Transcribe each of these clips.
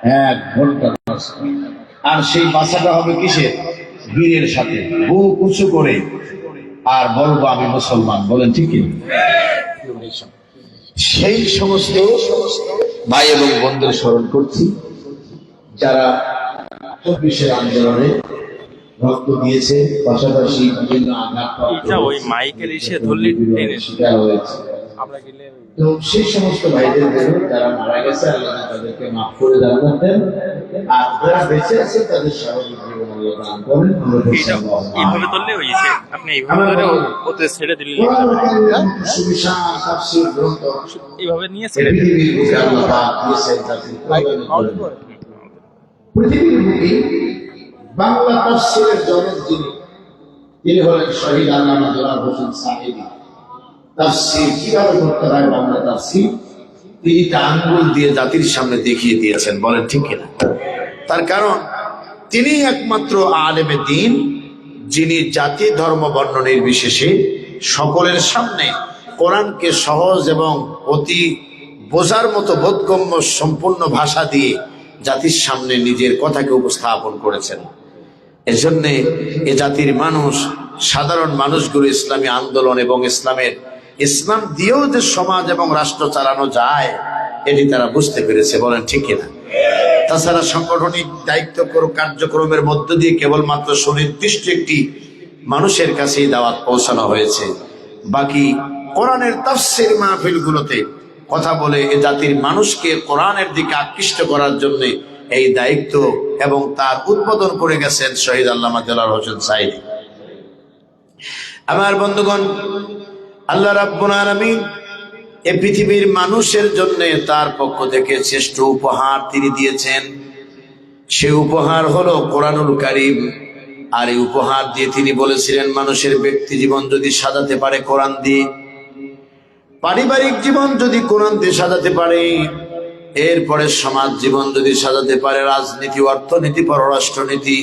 1 ঘন্টা। আর সেই বাসাটা হবে কিসের? বীরের সাথে, বুক উঁচু করে, আর বলবো আমি মুসলমান। বলেন ঠিক কি? সেই সমস্ত ভাই এবং বন্ধুদের স্মরণ করছি যারা 24-এর আন্দোলনে রক্ত দিয়েছে, পাশাপাশি বিভিন্ন শিকার হয়েছে। তো সেই সমস্ত ভাইদের যারা মারা গেছে, আল্লাহ তাদেরকে মাফ করে জান্নাতেন, আর যারা বেঁচে আছে তাদের স্বাভাবিক জীবন আল্লাহ দান করেন। এইভাবে ধরলে হয়েছে, আপনি এইভাবে ধরে ওতে ছেড়ে দিলেন, এইভাবে নিয়ে ছেড়ে দিলেন। পৃথিবীর বুকে বাংলা তাফসীরের জনক তিনি হলেন শহীদ আল্লামা দেওয়ার হোসেন সাহেবী। তাফসীর কিভাবে করতে হয়, বাংলা তাফসীর তিনি তা আঙ্গুল দিয়ে জাতির সামনে দেখিয়ে দিয়েছেন। বলেন ঠিক কিনা? তার কারণ তিনি একমাত্র আলেমে দ্বীন, যিনি জাতি ধর্ম বর্ণ নির্বিশেষে সকলের সামনে কোরআনকে সহজ এবং অতি বোঝার মতো বোধগম্য সম্পূর্ণ ভাষা দিয়ে জাতির সামনে নিজের কথাকে উপস্থাপন করেছেন। এজন্যে এ জাতির মানুষ, সাধারণ মানুষগুলো ইসলামী আন্দোলন এবং ইসলাম দিয়েও যে সমাজ এবং রাষ্ট্র চালানো যায় এটি তারা বুঝতে পেরেছে। বলেন ঠিক কিনা? তাছাড়া সাংগঠনিক দায়িত্ব কার্যক্রমের মধ্য দিয়ে কেবলমাত্র সুনির্দিষ্ট একটি মানুষের কাছেই দাওয়াত পৌঁছানো হয়েছে। বাকি কোরআনের তাফসীর মাহফিলগুলোতে কথা বলে এ জাতির মানুষকে কোরআনের দিকে আকৃষ্ট করার জন্য এই দায়িত্ব এবং তার উদ্বোধন করে গেছেন শহীদ আল্লামা দেওয়ার হোসেন সাহেবী। আমার বন্ধুগণ, আল্লাহ রাব্বুল আলামিন এই পৃথিবীর মানুষের জন্য তার পক্ষ থেকে শ্রেষ্ঠ উপহার তিনি দিয়েছেন। সে উপহার হলো কোরআনুল কারীম। আর এই উপহার দিয়ে তিনি বলেছিলেন, মানুষের ব্যক্তি জীবন যদি সাজাতে পারে কোরআন দিয়ে, পারিবারিক জীবন যদি কোরআন দিয়ে সাজাতে পারে, এরপরে সমাজ জীবন যদি সাজাতে পারে, রাজনীতি, অর্থনীতি, পররাষ্ট্রনীতি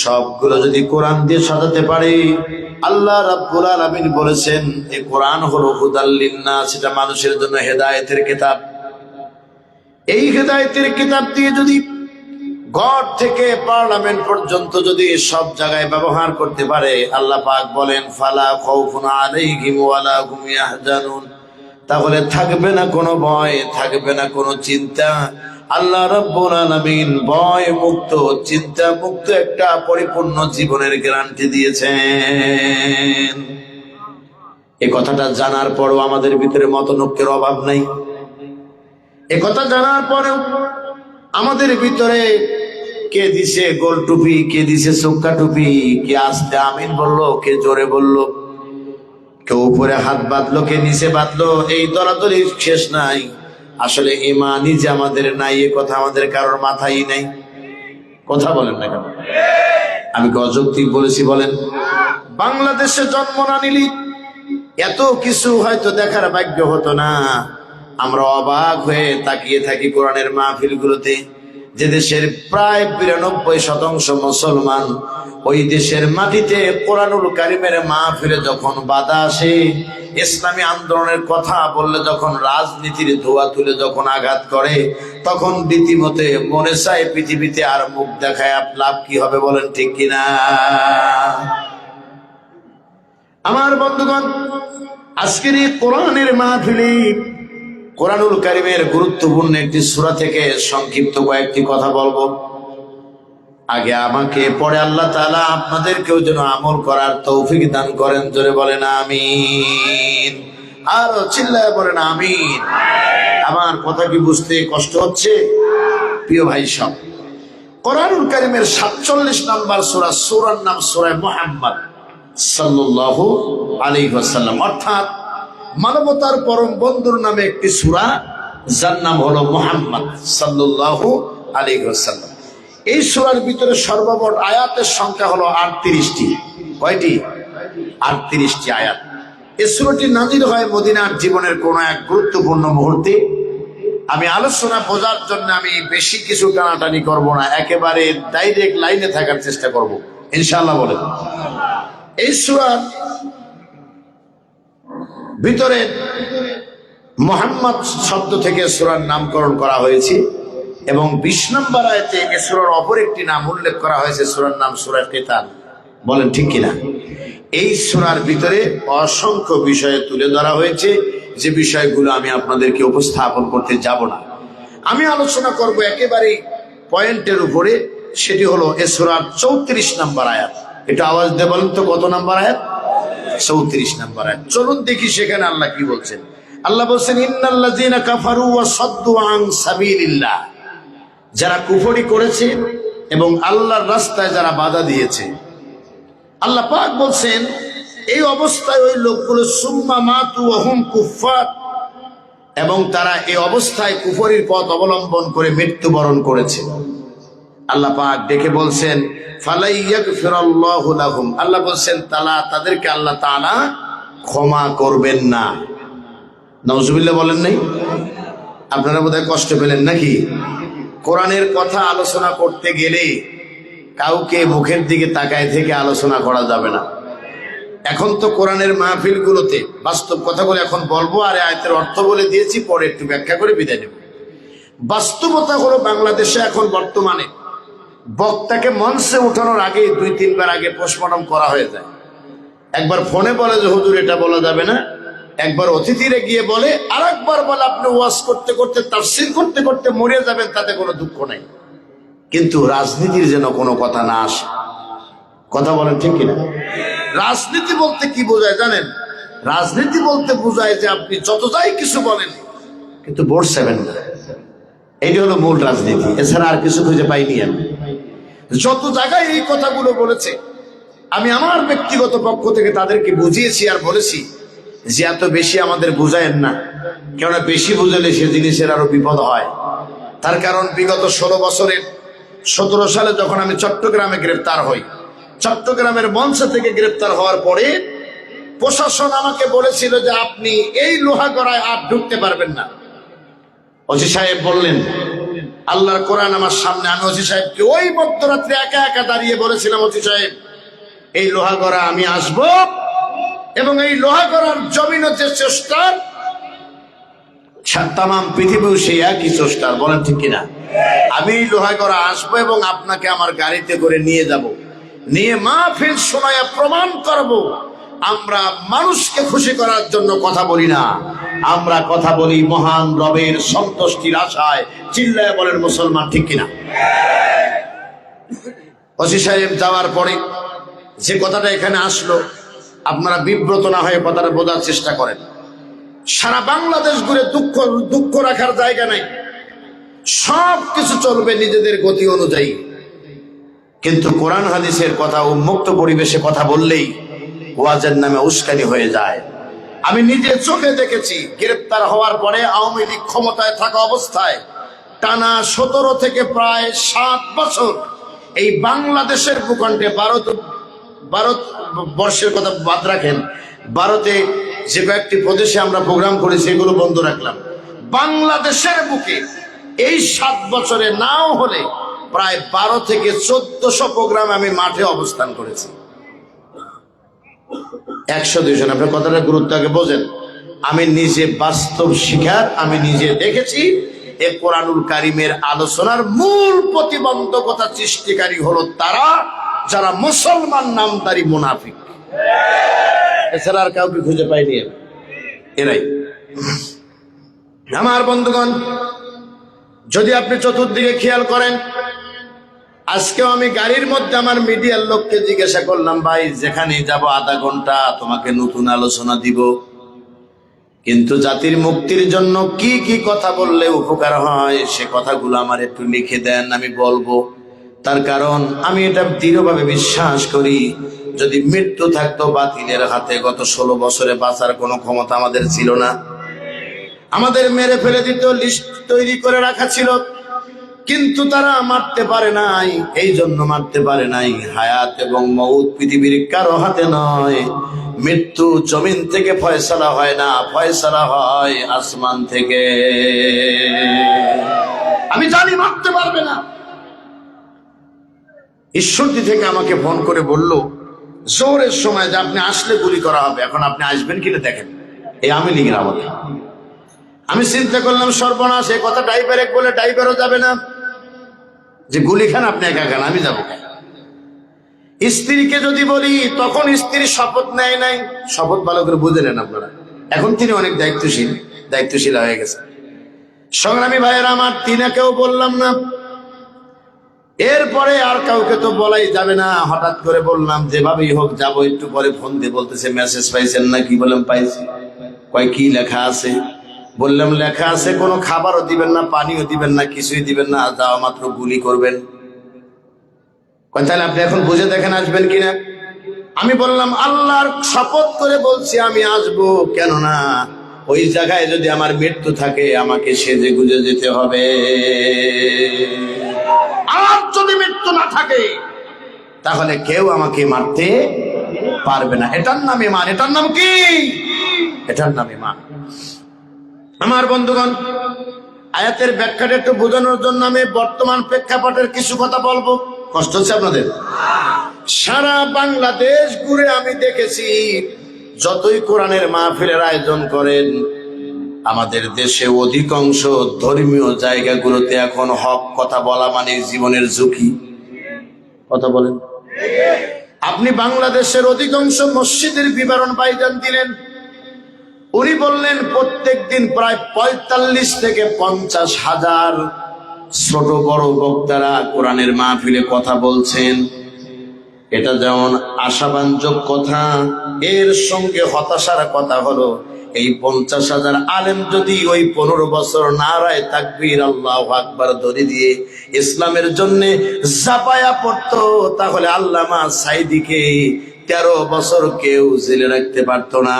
সবগুলো যদি কোরআন দিয়ে সাজাতে পারে, আল্লাহ রাব্বুল আলামিন বলেছেন এই কোরআন হলো হুদাল লিন্নাস, সেটা মানুষের জন্য হেদায়েতের কিতাব। এই হেদায়েতের কিতাব দিয়ে যদি ঘর থেকে পার্লামেন্ট পর্যন্ত যদি সব জায়গায় ব্যবহার করতে পারে, আল্লাহ পাক বলেন ফালা খাউফুন আলাইহিম ওয়ালা হুম ইয়াহজানুন, তাহলে থাকবে না কোনো ভয়, থাকবে না কোনো চিন্তা। আল্লাহ রাব্বুল আলামিন ভয় মুক্ত, চিন্তা মুক্ত একটা পরিপূর্ণ জীবনের গ্যারান্টি দিয়েছেন। এই কথাটা জানার পরও আমাদের ভিতরে মতনৈক্যের অভাব নাই। এই কথা জানার পরেও আমাদের ভিতরে কে দিছে গোল টুপি, কে দিছে চোক্কা টুপি, কে আস্তে আমিন বললো, কে জোরে বললো, কেউ উপরে হাত বাঁধলো, কে নিচে বাঁধলো, এই দরাদরি শেষ নাই। আসলে ঈমানই যে আমাদের নাই, এ কথা আমাদের কারোর মাথায় নাই। কথা বলেন না কেন? আমি কি অযৌক্তিক বলেছি? বলেন। বাংলাদেশে জন্ম না নিলি এত কিছু হয়তো দেখার ভাগ্য হতো না। আমরা অবাক হয়ে তাকিয়ে থাকি কোরআনের মাহফিলগুলোতে, যে দেশের প্রায় 92% মুসলমান, ওই দেশের মাটিতে কোরআনুল কারীমের মাহফিলে যখন বাধা আসে, ইসলামী আন্দোলনের কথা বললে, যখন রাজনীতির ধোঁয়া তুলে যখন আঘাত করে, তখন রীতিমতো মনে চায় পৃথিবীতে আর মুখ দেখায় লাভ কি হবে? বলেন ঠিক কিনা? আমার বন্ধুগণ, আজকের এই কোরআনের মাহফিলে কোরআনুল কারীমের গুরুত্বপূর্ণ একটি সূরা থেকে সংক্ষিপ্ত কয়েকটি কথা বলবো। আগে আমাকে, পরে আল্লাহ তাআলা আপনাদেরকেও যেন আমল করার তৌফিক দান করেন। জোরে বলেন আমিন। আর চিল্লায় বলেন আমিন। আমার কথা কি বুঝতে কষ্ট হচ্ছে? প্রিয় ভাই সব, কোরআনুল কারীমের 47 নম্বর সূরা, সূরার নাম সূরা মুহাম্মদ সাল্লাল্লাহু আলাইহি ওয়াসাল্লাম, অর্থাৎ মানবতার পরম বন্ধুর নামে একটি সূরা, যার নাম হলো মুহাম্মদ সাল্লাল্লাহু আলাইহি ওয়াসাল্লাম। এই সূরার ভিতরে সর্বমোট আয়াতের সংখ্যা হলো 38টি। কয়টি? 38টি আয়াত। এই সূরাটি নাযিল হয় মদিনার জীবনের কোন এক গুরুত্বপূর্ণ মুহূর্তে। আমি আলোচনা বোঝার জন্য আমি বেশি কিছু টানাটানি করব না, একেবারে ডাইরেক্ট লাইনে থাকার চেষ্টা করব ইনশাআল্লাহ। বলেন, এই সূরার ভিতরে মুহাম্মদ শব্দ থেকে সূরার নামকরণ করা হয়েছে। এবং 20 নম্বর আয়াতে এই সূরার অপর একটি নাম উল্লেখ করা হয়েছে, সূরার নাম সূরা কিতাল। বলেন ঠিক কিনা? এই সূরার ভিতরে অসংখ্য বিষয় তুলে ধরা হয়েছে, যে বিষয়গুলো আমি আপনাদেরকে উপস্থাপন করতে যাব না। আমি আলোচনা করব একেবারে পয়েন্টের উপরে, সেটি হলো এই সূরার 34 নম্বর আয়াত। এটা আওয়াজ দিয়ে বলেন তো কত নম্বর আয়াত? 34 নম্বর আয়াত। চলুন দেখি সেখানে আল্লাহ কি বলছেন। আল্লাহ বলছেন, ইন্নাল্লাযীনা কাফারু ওয়া সাদ্দু আন সাবিলিল্লাহ, যারা কুফরি করেছে এবং আল্লাহর রাস্তায় যারা বাধা দিয়েছে। আল্লাহ পাক বলছেন এই অবস্থায় ওই লোকগুলো সুম্মা মাতু ওয়া হুম কুফফার, এবং তারা এই অবস্থায় কুফরির পথ অবলম্বন করে মৃত্যুবরণ করেছে। আল্লাহ পাক দেখে বলছেন ফালাইয়াগফিরাল্লাহু লাহুম, আল্লাহ বলছেন তাদেরকে আল্লাহ তাআলা ক্ষমা করবেন না। নাউজুবিল্লাহ বলেন নাই? আপনারা বোধহয় কষ্ট পেলেন নাকি? কোরআনের কথা আলোচনা করতে গেলে কাউকে মুখের দিকে তাকায় থেকে আলোচনা করা যাবে না। এখন তো কোরআনের মাহফিলগুলোতে বাস্তব কথাগুলো এখন বলবো, আর আয়াতের অর্থ বলে দিয়েছি, পরে একটু ব্যাখ্যা করে বিদায় নেব। বাস্তবতা হলো বাংলাদেশে এখন বর্তমানে বক্তাকে মঞ্চে উঠানোর আগে 2-3 বার আগে পোস্টমর্টম করা হয়ে যায়। একবার ফোনে বলে যে হুজুর এটা বলা যাবে না, একবার অতিথিরে গিয়ে বলে, আর একবার বলে আপনি ওয়াজ করতে করতে তাফসীর করতে করতে মরে যাবেন, তাতে কোনো দুঃখ নাই। কিন্তু রাজনীতির যেন কোনো কথা না আসে। কথা বলেন ঠিক কিনা? রাজনীতি বলতে কি বোঝায় জানেন? রাজনীতি বলতে বোঝায় যে আপনি যত যাই কিছু বলেন কিন্তু ভোট চাইবেন না। এইটা হলো মূল রাজনীতি, এছাড়া আর কিছু খুঁজে পাইনি আমি। যত জায়গায় এই কথাগুলো বলেছে, আমি আমার ব্যক্তিগত পক্ষ থেকে তাদেরকে বুঝিয়েছি আর বলেছি যে এত বেশি আমাদের বুঝায়েন না, কেননা বেশি বুঝালে সে জিনিসের আরো বিপদ হয়। তার কারণ বিগত 16 বছরের 17 সালে যখন আমি চট্টগ্রামে গ্রেফতার হই, চট্টগ্রামের মঞ্চ থেকে গ্রেফতার হওয়ার পরে প্রশাসন আমাকে বলেছিল যে আপনি এই লোহাগড়ায় আর ঢুকতে পারবেন না। ওসি সাহেব বললেন, আল্লাহর কোরআন আমার সামনে, আমি ওসি সাহেবকে ওই মধ্যরাত্রে একা একা দাঁড়িয়ে বলেছিলাম, ওসি সাহেব এই লোহাগড়া আমি আসব, এবং এই লোহাগড়ার জমিনে যে চেষ্টা তামাম পৃথিবীও সেই একই চেষ্টা। বলেন ঠিক কিনা? আমি এই লোহাগড়া আসবো এবং আপনাকে আমার গাড়িতে করে নিয়ে যাব, নিয়ে মাহফিল শোনায়া প্রমাণ করব আমরা মানুষকে খুশি করার জন্য কথা বলি না, আমরা কথা বলি মহান রবের সন্তুষ্টির আশায়। চিল্লায় বলেন মুসলমান ঠিক কিনা? ওসি সাহেব যাওয়ার পরে যে কথাটা এখানে আসলো, আপনারা বিব্রত না হয়ে কথাটা বোঝার চেষ্টা করেন। সারা বাংলাদেশ ঘুরে দুঃখ রাখার জায়গা নাই, সব কিছু চলবে নিজেদের গতি অনুযায়ী। কিন্তু কোরআন হাদিসের কথা উন্মুক্ত পরিবেশে কথা বললেই ওয়াজের নামে উস্কানি হয়ে যায়। আমি নিজে চোখে দেখেছি, গ্রেপ্তার হওয়ার পরে আওয়ামী লীগ ক্ষমতায় থাকা অবস্থায় টানা 17 থেকে প্রায় 7 বছর এই বাংলাদেশের ভূখণ্ডে, ভারত বর্ষের কথা বাদ রাখেন, ভারতে যে কয়েকটি প্রদেশে আমরা প্রোগ্রাম করেছি এগুলো বন্ধ রাখলাম, বাংলাদেশের বুকে এই 7 বছরে নাও হলে প্রায় 12 থেকে 1400 প্রোগ্রাম আমি মাঠে অবস্থান করেছি। 100-200 জন। আপনার কথাটা গুরুত্ব আগে বোঝেন। আমি নিজে বাস্তব শিকার, আমি নিজে দেখেছি। এ কোরআনুল কারিমের আলোচনার মূল প্রতিবন্ধকতা সৃষ্টিকারী হলো তারা যারা মুসলমান নামধারী মুনাফিক, এছাড়া আর কাউকে খুঁজে পাইনি এরাই। আমার বন্ধুগণ, যদি আপনি চতুর্দিকে খেয়াল করেন, আজকেও আমি গাড়ির মধ্যে আমার মিডিয়ার লোককে জিজ্ঞাসা করলাম, ভাই যেখানে যাব আধা ঘন্টা তোমাকে নতুন আলোচনা দিব, কিন্তু জাতির মুক্তির জন্য কি কি কথা বললে উপকার হয় সে কথাগুলো আমার একটু লিখে দেন, আমি বলবো। তার কারণ আমি এটা দৃঢ়ভাবে বিশ্বাস করি, যদি মৃত্যু থাকতো বাতিলের হাতে, গত 16 বছরে বাঁচার কোনো ক্ষমতা আমাদের ছিল না। আমাদের মেরে ফেলে দিত, লিস্ট তৈরি করে রাখা ছিল, কিন্তু তারা মারতে পারে নাই। এই জন্য মারতে পারে নাই, হায়াত এবং মউত পৃথিবীর কারো হাতে নয়। মৃত্যু জমিন থেকে ফয়সালা হয় না, ফয়সালা হয় আসমান থেকে। আমি জানি মারতে পারবে না। ঈশ্বরদী থেকে আমাকে ফোন করে বলল জোরের সময় যে আপনি আসলে গুলি করা হবে, এখন আপনি আসবেন কিনা দেখেন। এই আমি লিখলাম আমাকে। আমি চিন্তা করলাম সর্বনাশ, এই কথা ড্রাইভার বলে ড্রাইভারও যাবে না, যে গুলি খান আপনি একা খান, আমি যাবো। স্ত্রীকে যদি বলি তখন স্ত্রী শপথ নেয় নাই, শপথ ভালো করে বুঝে নেন আপনারা, এখন তিনি অনেক দায়িত্বশীল হয়ে গেছে। সংগ্রামী ভাইয়েরা আমার, তিনাকেও বললাম না, এরপরে আর কাউকে তো বলাই যাবে না, হঠাৎ করে বললাম যেভাবেই হোক যাবো। একটু পরে ফোন দিয়ে বলতেছে মেসেজ পাইছেন না? কি বললাম পাইছি। কয় কি লেখা আছে? বললাম লেখা আছে কোনো খাবারও দিবেন না, পানিও দিবেন না, কিছুই দিবেন না, যাওয়া মাত্র গুলি করবেন। কয় তাহলে আপনি এখন বুঝে দেখেন আসবেন কিনা। আমি বললাম আল্লাহর শপথ করে বলছি আমি আসবো, কেননা ওই জায়গায় যদি আমার মৃত্যু থাকে আমাকে সেজে গুজে যেতে হবে। আর যদি মৃত্যু না থাকে তাহলে কেউ আমাকে মারতে পারবে না। এটার নাম ঈমান। এটার নাম কি? এটার নাম ঈমান। আমার বন্ধুগণ, আয়াতের ব্যাখ্যাটা একটু বোঝানোর জন্য আমি বর্তমান প্রেক্ষাপটের কিছু কথা বলবো। কষ্ট হচ্ছে আপনাদের? সারা বাংলাদেশ ঘুরে আমি দেখেছি, যতই কোরআনের মাহফিলের আয়োজন করেন, আমাদের দেশে অধিকাংশ ধর্মীয় জায়গাগুলোতে এখন হক কথা বলা মানে জীবনের ঝুঁকি। কথা বলেন। আপনি বাংলাদেশের অধিকাংশ মসজিদের বিবরণ ভাইজান দিলেন, উনি বললেন প্রত্যেক দিন প্রায় ৪৫ থেকে ৫০,০০০ ছোট বড় বক্তারা কোরআনের মাহফিলে কথা বলছেন। এটা যেমন আশাবাঞ্জক কথা, এর সঙ্গে হতাশার কথা হলো এই ৫০,০০০ আলেম যদি ওই ১৫ বছর নারায়ে তাকবীর আল্লাহু আকবার ধরে দিয়ে ইসলামের জন্য ঝাঁপায়া পড়তো, তাহলে আল্লামা সাঈদীকে ১৩ বছর কেউ জেলে রাখতে পারতো না।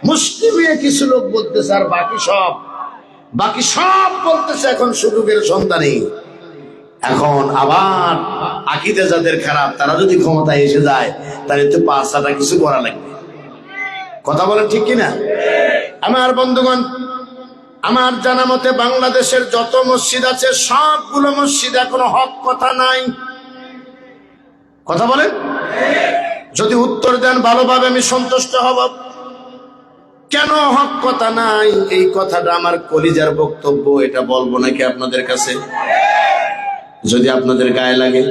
মুসলিমে কিছু লোক বলতেছে আর বাকি সব বলতেছে এখন সুযোগের সন্ধানে। এখন আবার আকীদা যাদের খারাপ, তারা যদি ক্ষমতায় এসে যায় তাহলে তো পাঁচটা কিছু করা লাগবে। কথা বলেন ঠিক কিনা? আমার বন্ধুগণ, আমার জানা মতে বাংলাদেশের যত মসজিদ আছে সবগুলো মসজিদ এখনো হক কথা নাই। কথা বলেন। যদি উত্তর দেন ভালোভাবে আমি সন্তুষ্ট হব। কেন হক কথা নাই? এই কথাটা আমার কলিজার বক্তব্য, এটা বলবো নাকি আপনাদের কাছে? যদি আপনাদের গায়ে লাগে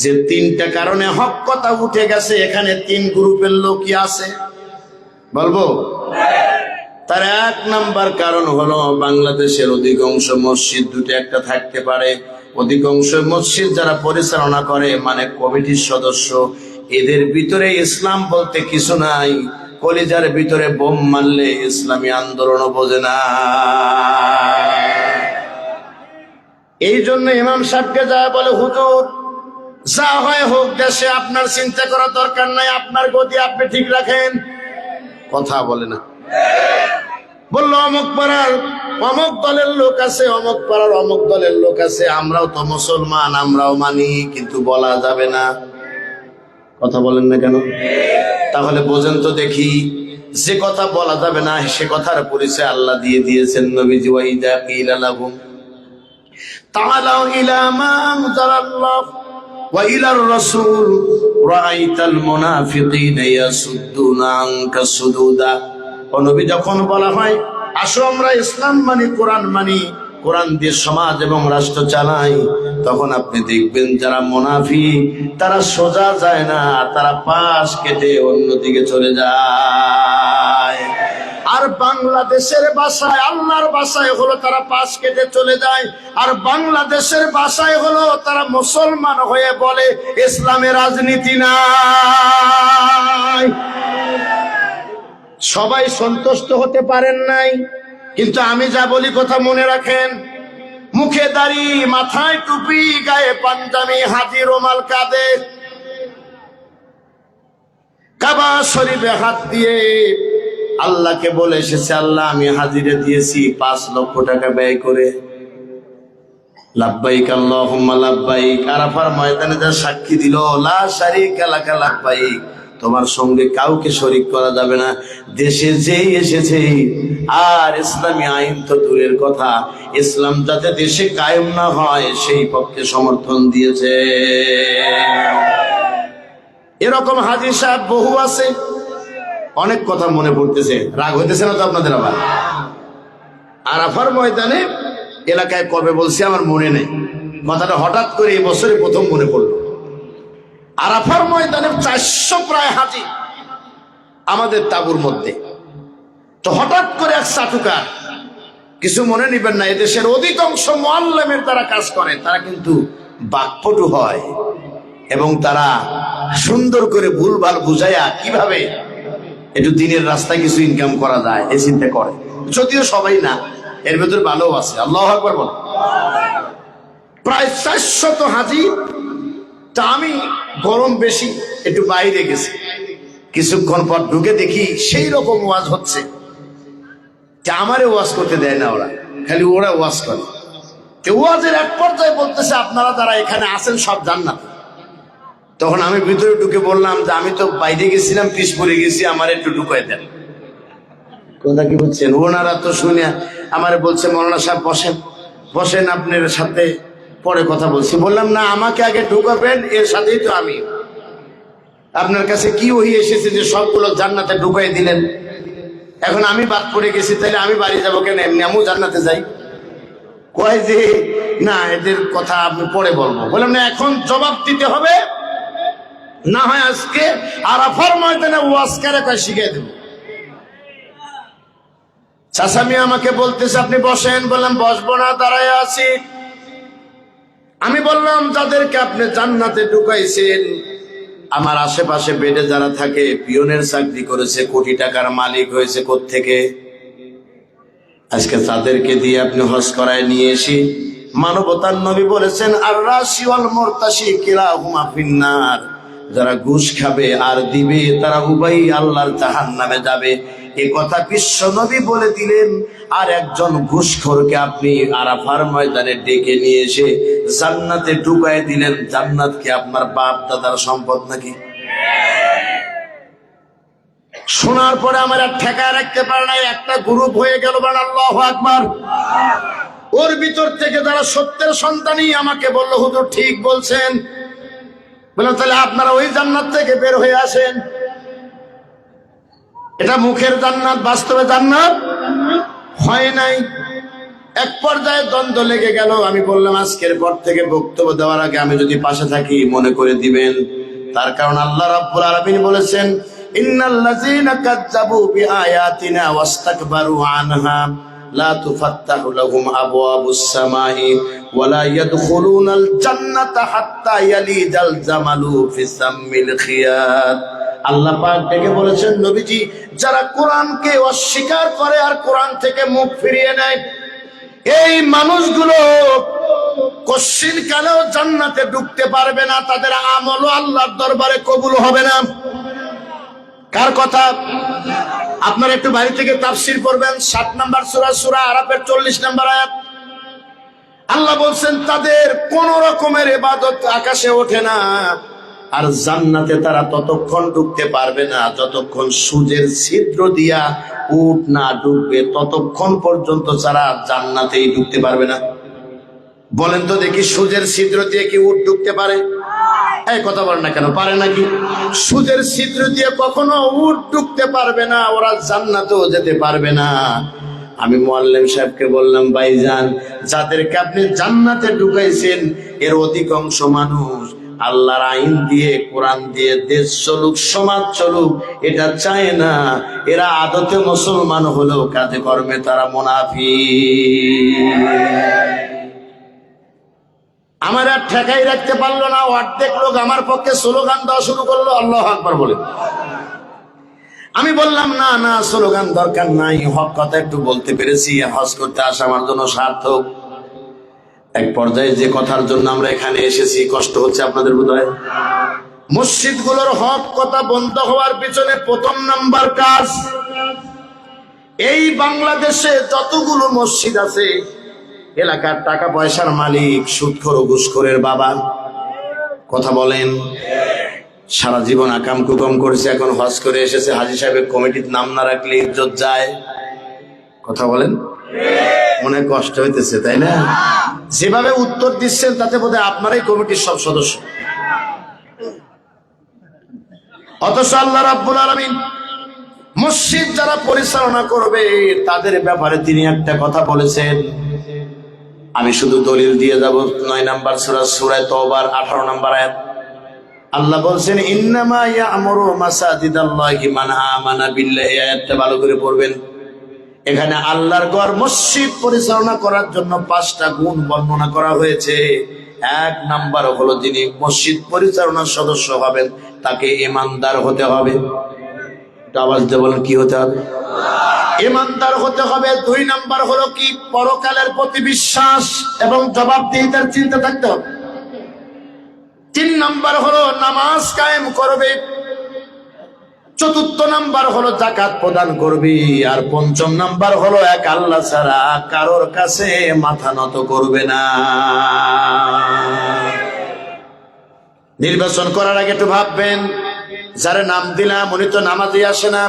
যে ৩টা কারণে হক কথা উঠে গেছে, এখানে ৩ গ্রুপের লোকই আছে, বলবো। তার ১ নাম্বার কারণ হলো বাংলাদেশের অধিকাংশ মসজিদ দুটো একটা থাকতে পারে। অধিকাংশ মসজিদ যারা পরিচালনা করে মানে কমিটির সদস্য, এদের ভিতরে ইসলাম বলতে কিছু নাই। কলিজার ভিতরে বোম মারলে ইসলামী আন্দোলনও বোঝে না। এই জন্য ইমাম সাহেবকে যায় বলে, হুজুর যা হয় হোক দেশে, আপনার চিন্তা করার দরকার নাই, আপনার গতি আপনি ঠিক রাখেন। কথা বলে না। বললো অমুক পাড়ার অমুক দলের লোক আছে, অমুক পাড়ার অমুক দলের লোক আছে, আমরাও তো মুসলমান, আমরাও মানি, কিন্তু বলা যাবে না। কথা বলেন না কেন? তাহলে বোঝেন তো দেখি, যে কথা বলা যাবে না সে কথার পরিচয় আল্লাহ দিয়ে দিয়েছেন নবীজি। ওয়া ইযা কিলা লাহুম তাআলাউ ইলা মা আনজালাল্লাহ ওয়া ইলার রাসূল রাআইতাল মুনাফিকিনা ইয়াসুদ্দুনা আনকা সুদুদা। ও নবী, যখন বলা হয় আসো আমরা ইসলাম মানি, কোরআন মানি, কোরআন দিয়ে সমাজ এবং রাষ্ট্র চালাই, তখন আপনি দেখবেন যারা মুনাফিক তারা সোজা যায় না, তারা পাশ কেটে অন্যদিকে চলে যায়। আর বাংলাদেশের ভাষায়, আল্লাহর ভাষায় হলো তারা পাশ কেটে চলে যায়, আর বাংলাদেশের ভাষায় হলো তারা মুসলমান হয়ে বলে ইসলামের রাজনীতি নাই। সবাই সন্তুষ্ট হতে পারেন নাই, কিন্তু আমি যা বলি কথা মনে রাখেন। মুখে দাড়ি, মাথায় টুপি, গায়ে পাঞ্জাবি, হাজি রুমাল কাঁধে, কাবা শরীফে হাত দিয়ে আল্লাহকে বলে এসেছে, আল্লাহ আমি হাজিরে দিয়েছি ৫ লক্ষ টাকা ব্যয় করে। লাব্বাইক আল্লাহুম্মা লাব্বাইক। আরাফার ময়দানে যা সাক্ষী দিল, লা শারীকা লাকা লাব্বাইক, তোমার সঙ্গে কাউকে শরীক করা যাবে না। দেশে যেই এসেছে, আর ইসলামী আইন তো দূরের কথা, ইসলাম যাতে দেশে কায়েম না হয় সেই পক্ষে সমর্থন দিয়েছে। এরকম হাজী সাহেব বহু আছে। অনেক কথা মনে পড়তেছে, রাগ হইতেছে না তো আপনাদের? আবার আরাফার ময়দানে এলাকায় কবে বলছি আমার মনে নেই, কথাটা হঠাৎ করে এই বছরে প্রথম মনে পড়লো। আরাফার ময়দানে 400 প্রায় হাজি আমাদের তাঁবুর মধ্যে। তো হঠাৎ করে এক চাটুকার, কিছু মনে নিবেন না, এদেশের অধিকাংশ মুআল্লিমের তারা কাজ করে, তারা কিন্তু বাকপটু হয় এবং তারা সুন্দর করে ভুলভাল বুঝাইয়া কিভাবে একটু দিনের রাস্তায় কিছু ইনকাম করা যায় এই চিন্তা করে। যদিও সবাই না, এর ভেতর ভালো আছে। আল্লাহু আকবার বল। প্রায় 400 হাজি। তা আমি গরম বেশি, একটু বাইরে গেছি, কিছুক্ষণ পর ঢুকে দেখি সেই রকম ওয়াজ হচ্ছে। আমারে ওয়াজ করতে দেয় না ওরা, খালি ওরা ওয়াজ করে। ওয়াজের এক পর্যায়ে বলতেছে আপনারা যারা এখানে আছেন সব জান্নাত। তখন আমি ভিতরে ঢুকে বললাম যে আমি তো বাইরে গেছিলাম, পিছ পড়ে গেছি, আমার একটু ঢুকাই দেন। কথা কি বলছেন? ওনারা তো শুনে আমারে বলছে মৌলানা সাহেব বসেন বসেন, আপনার সাথে পরে কথা বলছি। বললাম না, আমাকে আগে ঢুকাবেন, এর সাথেই তো আমি। আপনার কাছে কি ওহি এসেছে যে সবগুলো জান্নাতে ঢুকাই দিলেন? এখন আমি বাদ পড়ে গেছি, তাহলে আমি বাড়ি যাবো কেন? এমনি আমিও জান্নাতে যাই। কয় যে না, এদের কথা আমি পরে বলবো। বললাম না, এখন জবাব দিতে হবে, না হয় আজকে আরাফার ময়দানে ওয়াজ করে কয় শিখিয়ে দেব। চাচামি আমাকে বলতেছে আপনি বসেন। বললাম বসবো না, দাঁড়ায় আছি। আমি বললাম যাদেরকে আপনি জান্নাতে ঢুকাইছেন, আমার আশেপাশে বেডে যারা থাকে, পিয়নের চাকরি করেছে, কোটি টাকার মালিক হয়েছে কোত্থেকে, আজকে তাদেরকে দিয়ে আপনি হজ করায় নিয়ে এসি। মানবতার নবী বলেছেন আর রাশি ওয়াল মুরতাশি কিলাহুমা ফিন্নার, যারা ঘুষ খাবে আর দিবে তারা উভয়ই আল্লাহর জাহান্নামে যাবে। এ কথা বিশ্ব নবী বলে দিলেন। আর একজন ঘুষখোরকে আপনি আরাফার ময়দানে ডেকে নিয়ে এসে জান্নাতে ঢুকায় দিলেন। জান্নাত কি আপনার বাপ দাদার সম্পদ নাকি? শোনার পরে আমার আর ঠেকায় রাখতে পারে না, একটা গ্রুপ হয়ে গেল। আল্লাহু আকবার। ওর ভিতর থেকে যারা সত্যের সন্তানই আমাকে বলল হুজুর ঠিক বলছেন। বললাম তাহলে আপনারা ওই জান্নাত থেকে বের হয়ে আসেন। এটা মুখের জান্নাত, বাস্তবে জান্নাত হয় নাই। এক পর্যায়ে দ্বন্দ্ব লেগে গেল। আমি বললাম আজকের পর থেকে বক্তব্য দেওয়ার আগে আমি যদি পাশে থাকি মনে করে দিবেন। তার কারণ আল্লাহ রাব্বুল আলামিন বলেছেন ইন্নাল্লাযীনা কাযযাবু বিআয়াতিনা ওয়াস্তাকবারু আনহা লা তুফাত্তাহু লাহুম আবওয়াবুস সামাই ওয়া লা ইয়াদখুলুনাল জান্নাতা হাত্তা ইয়ালিজাল জামালু ফিস সাম্মিল খিয়াত। আল্লাহ পাক ডেকে বলেছেন নবীজি, যারা কোরআনকে অস্বীকার করে আর কোরআন থেকে মুখ ফিরিয়ে নেয়, এই মানুষগুলো কশিন কালেও জান্নাতে ঢুকতে পারবে না, তাদের আমলও আল্লাহর দরবারে কবুল হবে না। কার কথা? আপনারা একটু বাড়ি থেকে তাফসীর পড়বেন। 7 নম্বর সূরা, সূরা আরাফের 40 নম্বর আয়াত। আল্লাহ বলছেন তাদের কোন রকমের ইবাদত আকাশে ওঠে না, আর জান্নাতে তারা ততক্ষণ ঢুকতে পারবে না যতক্ষণ সূর্যের ছিদ্র দিয়া উট না ঢুকবে, ততক্ষণ পর্যন্ত যারা জান্নাতেই ঢুকতে পারবে না। বলেন তো দেখি, সূর্যের ছিদ্র দিয়ে কি উট ঢুকতে পারে? এই কথা বলেন না কেন, পারে নাকি? সূর্যের ছিদ্র দিয়ে কখনো উট ঢুকতে পারবে না, ওরা জান্নাতেও যেতে পারবে না। আমি মুআল্লিম সাহেবকে বললাম ভাইজান, যাদেরকে আপনি জান্নাতে ঢুকাইছেন এর অধিকাংশ মানুষ আল্লাহর আইন দিয়ে, কোরআন দিয়ে দেশ চলুক, সমাজ চলুক এটা চায় না। এরা আদতে মুসলমান হলেও কাজে কর্মে তারা মুনাফিক। আমার আর ঠেকাই রাখতে পারলো না। অর্ধেক লোক আমার পক্ষে স্লোগান দেওয়া শুরু করলো, আল্লাহু আকবার বলে। আমি বললাম না না, স্লোগান দরকার নাই, হক কথা একটু বলতে পেরেছি, হজ করতে আসা আমার জন্য সার্থক। এক পর্যায়ে যে কথার জন্য আমরা এখানে এসেছি, কষ্ট হচ্ছে আপনাদের বোধহয়। মসজিদগুলোর হক কথা বন্ধ হওয়ার পিছনে প্রথম নাম্বার কাজ, এই বাংলাদেশে যতগুলো মসজিদ আছে এলাকার টাকা পয়সার মালিক সুদখোর ও ঘুষখোরের বাবা। কথা বলেন। সারা জীবন আকাম কুকাম করেছে, এখন হজ করে এসেছে, হাজী সাহেবের কমিটির নাম না রাখলে ইজ্জত যায়। কথা বলেন। মনে কষ্ট হইতেছে তাই না? যেভাবে উত্তর দিচ্ছেন তাতে বোধহয় আপনারাই কমিটির সব সদস্য। অথচ আল্লাহ রাব্বুল আলামিন মসজিদ যারা পরিচালনা করবে তাদের ব্যাপারে তিনি একটা কথা বলেছেন, আমি শুধু দলিল দিয়ে যাব। 9 নম্বর সূরা তওবার 18 নম্বর আয়াত। আল্লাহ বলছেন ইন্নামা ইয়া'মুরু মাসাজিদাল্লাহি মান আমানা বিল্লাহি। আয়াতটা ভালো করে পড়বেন। এখানে আল্লাহর ঘর মসজিদ পরিচালনা করার জন্য 5টা গুণ বর্ণনা করা হয়েছে। 1 নাম্বার হলো যিনি মসজিদ পরিচালনার সদস্য হবেন তাকে ঈমানদার হতে হবে। আওয়াজ দিয়ে বলেন কি হতে হবে? ঈমানদার হতে হবে। 2 নাম্বার হলো কি? পরকালের প্রতি বিশ্বাস এবং জবাবদিহিতার চিন্তা থাকতে হবে। 3 নাম্বার হলো নামাজ কায়েম করবে। 4 নাম্বার হলো যাকাত প্রদান করবি। আর 5 নাম্বার হলো এক আল্লাহ ছাড়া কারোর কাছে মাথা নত করবে না। নির্বাচন করার আগে একটু ভাববেন, যারা নাম দিলাম উনি তো নামাজে আসে না,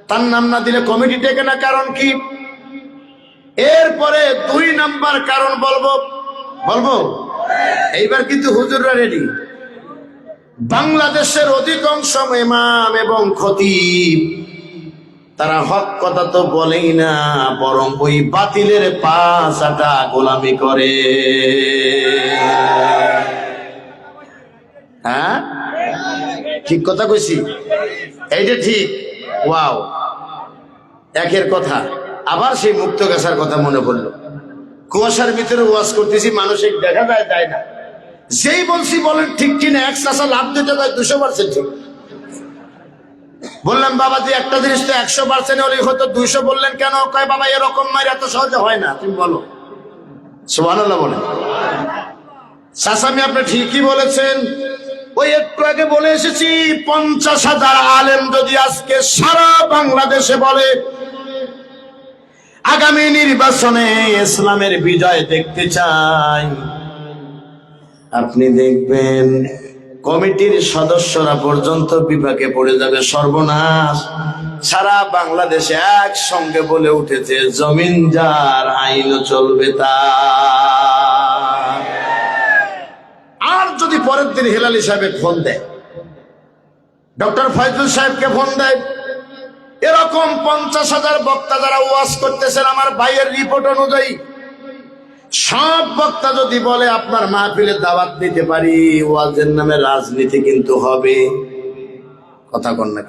তার নাম না দিলে কমিটি টেকে না, কারণ কি? এরপরে 2 নাম্বার কারণ বলবো এইবার কিন্তু হুজুররা রেডি। বাংলাদেশের অধিকাংশ ইমাম এবং খতিব তারা হক কথা তো বলেই না, বরং ওই বাতিলের পাছাটা গোলামি করে। হ্যাঁ, ঠিক কথা কইছি? এইটা ঠিক। ওয়াও, একের কথা। আবার সেই মুক্ত গাছার কথা মনে পড়লো। কুয়াশার ভিতরে ওয়াজ করতেছি, মানুষের দেখা যায় না। যেই বলছি বলেন ঠিক কিনা, 1 চাষা লাভ দিতে যায় 200% ঠিক। বললাম বাবাজি একটা জিনিস তো 100% হলে হয়তো 200 বললেন কেন? কয় বাবা এরকম মারি এত সহজে হয় না। তুমি বলো সুবহানাল্লাহ বলেন। চাষামি আপনি ঠিকই বলেছেন। ওই একটু আগে বলে এসেছি 50,000 আলেম যদি আজকে সারা বাংলাদেশে বলে আগামী নির্বাচনে ইসলামের বিজয় দেখতে চাই, আপনি দেখবেন কমিটির সদস্যরা পর্যন্ত বিপাকে পড়ে যাবে। সর্বনাশ। সারা বাংলাদেশে একসঙ্গে বলে উঠেছে জমিন যার আইন চলবে তার। আর যদি পরের দিন হেলালি সাহেবের ফোন দেয়, ডক্টর ফয়জুল সাহেবকে ফোন দেয়, এরকম 50,000 বক্তা যারা ওয়াজ করতেছেন, আমার ভাইয়ের রিপোর্ট অনুযায়ী সব বক্তা যদি বলে আপনার মাহফিলে দাওয়াত দিতে পারি, ওয়াজের নামে রাজনীতি কিন্তু হবে। কথা কন না?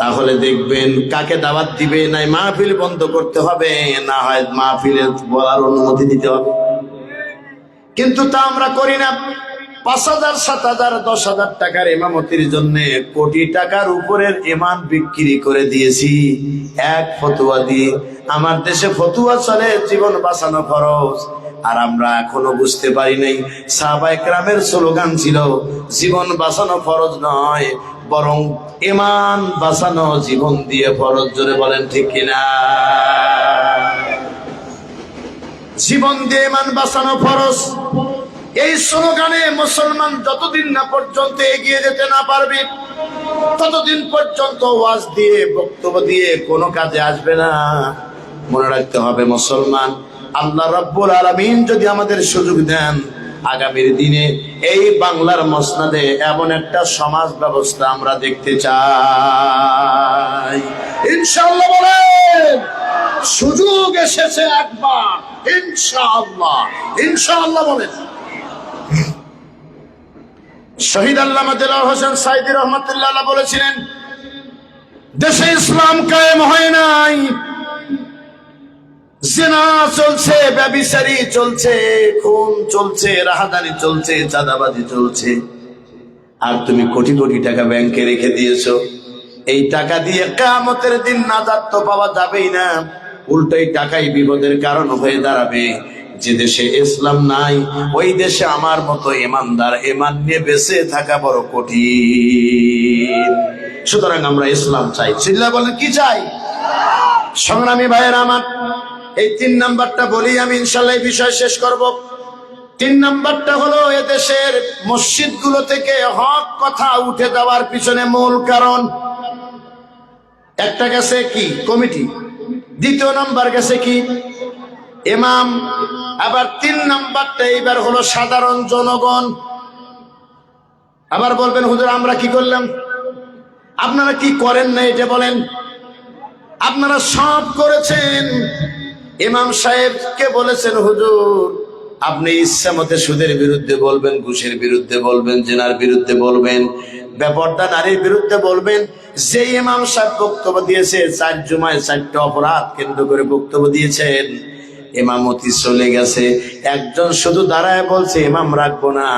তাহলে দেখবেন কাকে দাওয়াত দিবে, নাই মাহফিল বন্ধ করতে হবে, না হয় মাহফিলে বলার অনুমতি দিতে হবে। কিন্তু তা আমরা করি না। 5,000, 7,000, 10,000 টাকার ইমামতির জন্য কোটি টাকার উপরের ইমান বিক্রি করে দিয়েছি এক ফতোয়া দিয়ে। আমার দেশে ফতোয়া চলে জীবন বাঁচানো ফরজ, আর আমরা এখনো বুঝতে পারি নাই সাহাবায়ে কেরামের স্লোগান ছিল জীবন বাঁচানো ফরজ নয়, বরং ইমান বাঁচানো জীবন দিয়ে ফরজ। জোরে বলেন ঠিক কিনা? জীবন দিয়ে ইমান বাঁচানো ফরজ। এই স্লোগানে মুসলমান যতদিন না পর্যন্ত এগিয়ে যেতে না পারবে, ততদিন পর্যন্ত ওয়াজ দিয়ে বক্তব্য দিয়ে কোনো কাজে আসবে না। মনে রাখতে হবে মুসলমান, আল্লাহ রাব্বুল আলামিন যদি আমাদের সুযোগ দেন, আগামীর দিনে এই বাংলার মসনদে এমন একটা সমাজ ব্যবস্থা আমরা দেখতে চাই। ইনশাআল্লাহ বলেন, সুযোগ এসেছে একবার। ইনশাআল্লাহ, ইনশাআল্লাহ বলেন। শহীদ আল্লামা দেলোয়ার হোসেন সাইদী রহমাতুল্লাহ আলাইহি বলেছিলেন, দেশে ইসলাম কায়েম হয় নাই, জিনা চলছে, ব্যভিচারী চলছে, খুন চলছে, রাহাজানি চলছে, চাঁদাবাজি চলছে, আর তুমি কোটি কোটি টাকা ব্যাংকে রেখে দিয়েছো। এই টাকা দিয়ে কিয়ামতের দিন নাজাত তো পাওয়া যাবেই না, উল্টোই টাকাই বিপদের কারণ হয়ে দাঁড়াবে। যে দেশে ইসলাম নাই, ওই দেশে আমার মতো ইমানদার ইমান নিয়ে বেঁচে থাকা বড় কঠিন। সুতরাং আমরা ইসলাম চাই। চিল্লা বলেন কি চাই? সংগ্রামী ভাইয়েরা আমার, এই 3 নাম্বারটা বলি আমি, ইনশাআল্লাহ এই বিষয় শেষ করব। 3 নাম্বারটা হলো এদেশের মসজিদগুলো থেকে হক কথা উঠে যাওয়ার পিছনে মূল কারণ। একটা গেছে কি? কমিটি। 2 নাম্বার গেছে কি? ইমাম। আবার 3 নাম্বারটা এইবার হলো সাধারণ জনগণ। আবার বলবেন হুজুর আমরা কি করলাম? আপনারা কি করেন না এটা বলেন। আপনারা সব করেছেন, ইমাম সাহেবকে বলেছেন, হুজুর আপনি ইচ্ছা মতে সুদের বিরুদ্ধে বলবেন, ঘুষের বিরুদ্ধে বলবেন, জেনার বিরুদ্ধে বলবেন, বেপরদা নারীর বিরুদ্ধে বলবেন। যে ইমাম সাহেব বক্তব্য দিয়েছে 4 জুমায় 4টা অপরাধ কেন্দ্র করে বক্তব্য দিয়েছেন, ইমামতি চলে গেছে, একজন শুধু দাঁড়ায় বলছে ইমাম রাখবো না।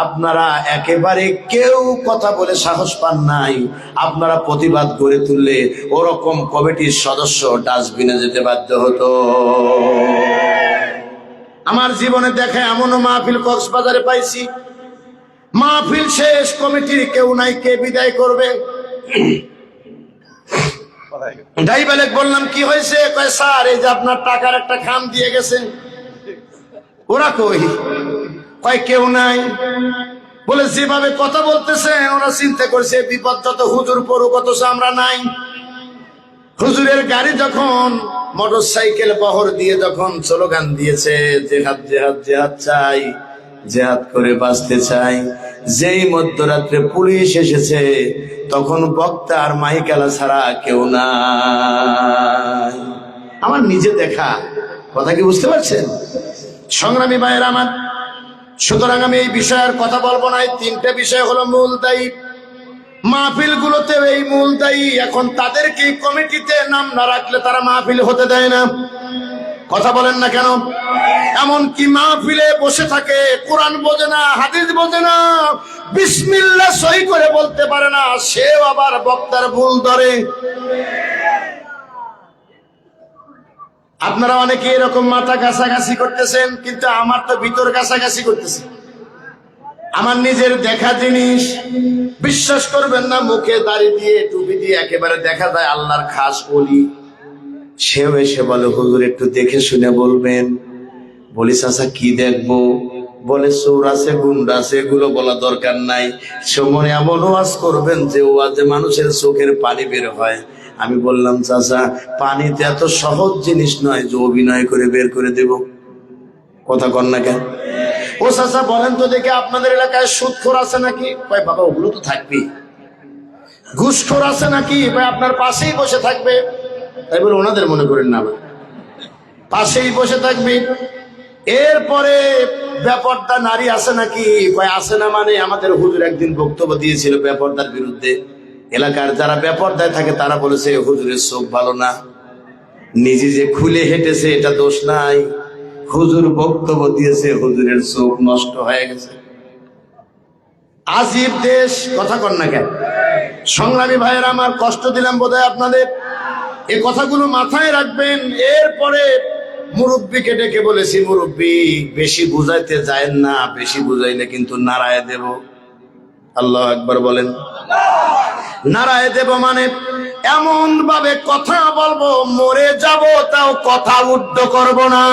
আপনারা একেবারে কেউ কথা বলে সাহস পান নাই। আপনারা প্রতিবাদ গড়ে তুললে ওরকম কমিটির সদস্য ডাস্টবিনে যেতে বাধ্য হতো। আমার জীবনে দেখা এমনও মাহফিল কক্সবাজারে পাইছি, মাহফিল শেষ, কমিটির কেউ নাই, কে বিদায় করবে? ড্রাইভারে বললাম কি হয়েছে? কয় স্যার এই যে আপনার টাকার একটা খাম দিয়ে গেছে। ওরা কই? কয় কেউ নাই। বলে যেভাবে কথা বলতেছেন ওরা চিন্তা করছে বিপদ যত হুজুর পড়ুক, অথচ আমরা নাই। হুজুরের গাড়ি যখন মোটর সাইকেল বহর দিয়ে যখন স্লোগান দিয়েছে জেহাদ জেহাদ জেহাদ চাই, জেহাদ করে বাঁচতে চাই, যেই মধ্যরাত্রে পুলিশ এসেছে তখন বক্তা আর মাইকালা ছাড়া কেউ নাই। আমার নিজে দেখা কথা, কি বুঝতে পারছেন সংগ্রামী ভাইয়েরা আমার? সুতরাং আমি এই বিষয়ের কথা বলবো না। এই 3টে বিষয় হলো মূল দায়ী মাহফিল গুলোতে, এই মূল দায়ী। এখন তাদেরকে কমিটিতে নাম না রাখলে তারা মাহফিল হতে দেয় না। কথা বলেন না কেন? এমনকি মাহফিলে বসে থাকে, কোরআন বোঝে না, হাদিস বোঝে না, বিসমিল্লাহ সহি করে বলতে পারে না, সেও আবার বক্তার ভুল ধরে। আপনারা অনেকে এরকম মাথা কাছাকাছি করতেছেন, কিন্তু আমার তো ভিতর কাছাকাছি করতেছে। আমার নিজের দেখা জিনিস, বিশ্বাস করবেন না, মুখে দাড়ি দিয়ে টুপি দিয়ে একেবারে দেখা যায় আল্লাহর খাস ওলি। সেও এসে বলে হুজুর একটু দেখে শুনে বলবেন। বলি চাচা কি দেখবো? বলে চোর আছে, গুন্ডা আছে, এগুলো বলা দরকার নাই, সময় এমন ওয়াজ করবেন যে ওয়াজে মানুষের চোখের পানি বের হয়। আমি বললাম চাচা পানিতে এত সহজ জিনিস নয় যে অভিনয় করে বের করে দেব। কথা কন না কেন? ও চাচা বলেন তো দেখে আপনাদের এলাকায় সুদখোর আছে নাকি? ভাই বাবা ওগুলো তো থাকবেই। ঘুষখোর আছে নাকি? ভাই আপনার পাশেই বসে থাকবে। তাই বলে ওনাদের মনে করেন না, পাশেই বসে থাকবে। এরপরে বেপরদা নারী আছে নাকি? ভাই আছে না। মানে আমাদের হুজুর একদিন বক্তব্য দিয়েছিল বেপরদার বিরুদ্ধে। এলাকার যারা বেপরদায় থাকে তারা বলেছে হুজুরের চোখ ভালো না, নিজে যে খুলে হেঁটেছে এটা দোষ নাই, হুজুর বক্তব্য দিয়েছে হুজুরের চোখ নষ্ট হয়ে গেছে। আজীব দেশ। কথা কন না কেন? সংগ্রামী ভাইয়েরা আমার, কষ্ট দিলাম বোধহয় আপনাদের। এই কথাগুলো মাথায় রাখবেন। এরপরে মুরব্বীকে ডেকে বলেছি, মুরব্বী বেশি বুঝাইতে যায়েন না, বেশি বুঝাইলে কিন্তু নারায় দেব। আল্লাহু আকবার বলেন। নারায় দেব মানে এমন ভাবে কথা বলবো মরে যাব তাও কথা উদ্ধ করব না।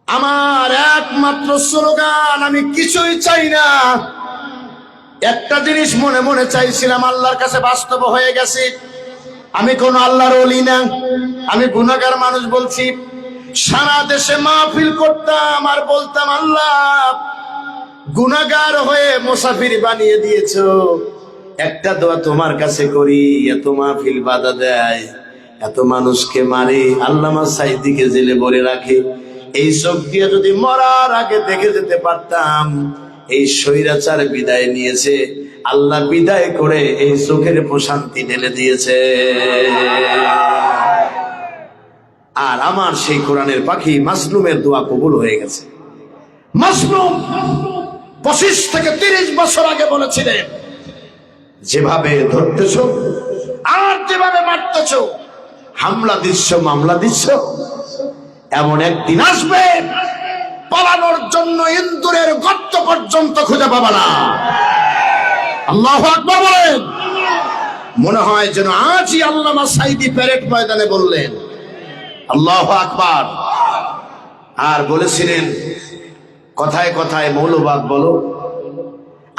আমার একমাত্র স্লোগান, আমি কিছুই চাই না। একটা জিনিস মনে মনে চাইছিলাম, আল্লাহর কাছে বাস্তব হয়ে গেছে। আমি কোন আল্লাহর ওলি না, আমি গুনাহগার মানুষ। বলছি সারা দেশে মাহফিল করতাম আর বলতাম আল্লাহ গুনাহগার হয়ে মুসাফির বানিয়ে দিয়েছো, একটা দোয়া তোমার কাছে করি। এত মাহফিল বাধা দেয়, এত মানুষকে মারে, আল্লামা সাইদিকে জেলে ভরে রাখে। এই চোখ দিয়ে যদি মরার আগে দেখে যেতে পারতাম। এই স্বৈরাচার বিদায় নিয়েছে, আল্লাহ বিদায় করে এই চোখের প্রশান্তি ঢেলে দিয়েছে। আর আমার সেই কোরআনের পাখি মাসলুমের দোয়া কবুল হয়ে গেছে। মাসলুম 25 থেকে 30 বছর আগে বলেছিলেন, যেভাবে ধরতেছ আর যেভাবে মারতেছ, হামলা দিচ্ছ মামলা দিচ্ছ, এমন একদিন আসবে পালানোর জন্য ইন্দুরের গর্ত পর্যন্ত খুঁজে পাবা না। আল্লাহু আকবার বলেন। মনে হয় যেন আজই আল্লামা সাইদি প্যারেড ময়দানে বললেন আল্লাহু আকবার। আর বলেছিলেন কথায় কথায় মৌলবাদ বলো।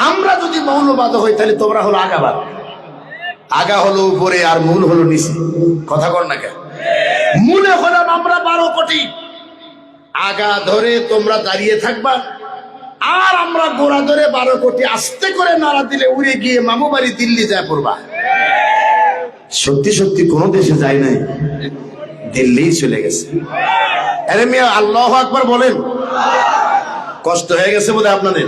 আমরা যদি মৌলবাদ হই তাহলে তোমরা হলো আগাবাদ। আগা হলো উপরে আর মূল হলো নিচে। কথা কর না কেন? মূলে হলাম আমরা 12 কোটি, আগা ধরে তোমরা দাঁড়িয়ে থাকবা, আর আমরা গোড়া ধরে 12 কোটি। আস্তে করে নাড়া দিলে উড়ে গিয়ে মামু বাড়ি দিল্লি যায় পড়বা। সত্যি সত্যি কোনো দেশে যায় নাই, দিল্লি চলে গেছে। আরে মিয়া আল্লাহু আকবার বলেন। কষ্ট হয়ে গেছে বোধহয় আপনাদের।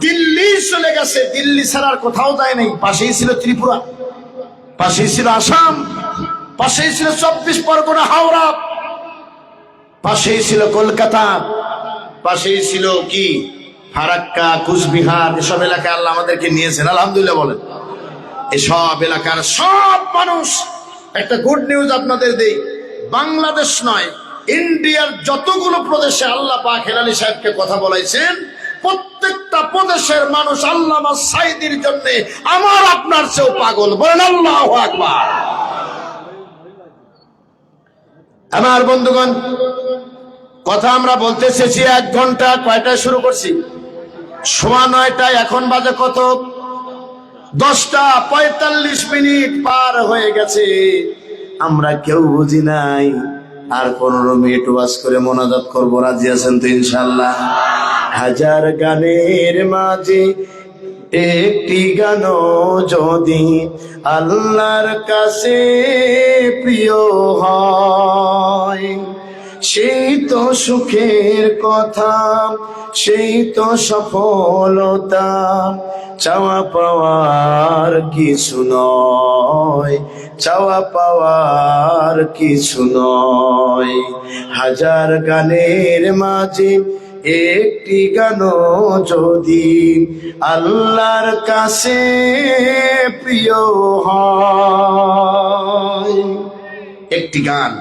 দিল্লি চলে গেছে, দিল্লি ছাড়ার কোথাও যায় নাই। পাশেই ছিল ত্রিপুরা, পাশেই ছিল আসাম, পাশেই ছিল 24 পরগনা হাওড়া, পাশেই ছিল কলকাতা, পাশেই ছিল কি ফারাক্কা, কুচবিহার। এসব এলাকায় আল্লাহ আমাদেরকে নিয়েছেন, আলহামদুলিল্লাহ বলেন। এসব এলাকার সব মানুষ, একটা গুড নিউজ আপনাদের দেই, বাংলাদেশ নয়, ইন্ডিয়ার যতগুলো প্রদেশে আল্লাহ পাক হেলালি সাহেবকে কথা বলাইছেন, প্রত্যেকটা প্রদেশের মানুষ আল্লামা সাঈদীর জন্য আমার আপনার চেয়েও পাগল। বলেন আল্লাহু আকবার। আমার বন্ধুগণ, কথা আমরা বলতে এসেছি 1 ঘন্টা। কয়টায় শুরু করছি? 9:15। এখন বাজে কত? 10টা 45 পার হয়ে গেছে। আমরা কেউ বুঝি নাই। আর 15 মিনিট ওয়াজ করে মোনাজাত করবো, রাজি আছেন তো ইনশাআল্লাহ? হাজার গানের মাঝে একটি গান যদি আল্লাহর কাছে প্রিয় হয়, সেই তো সুখের কথা, সেই তো সফলতা, চাওয়া পাওয়ার কিছু নয়, চাওয়া পাওয়ার কিছু নয়। হাজার গানের মাঝে একটি গান যদি আল্লাহর কাছে প্রিয় হয়, একটি গান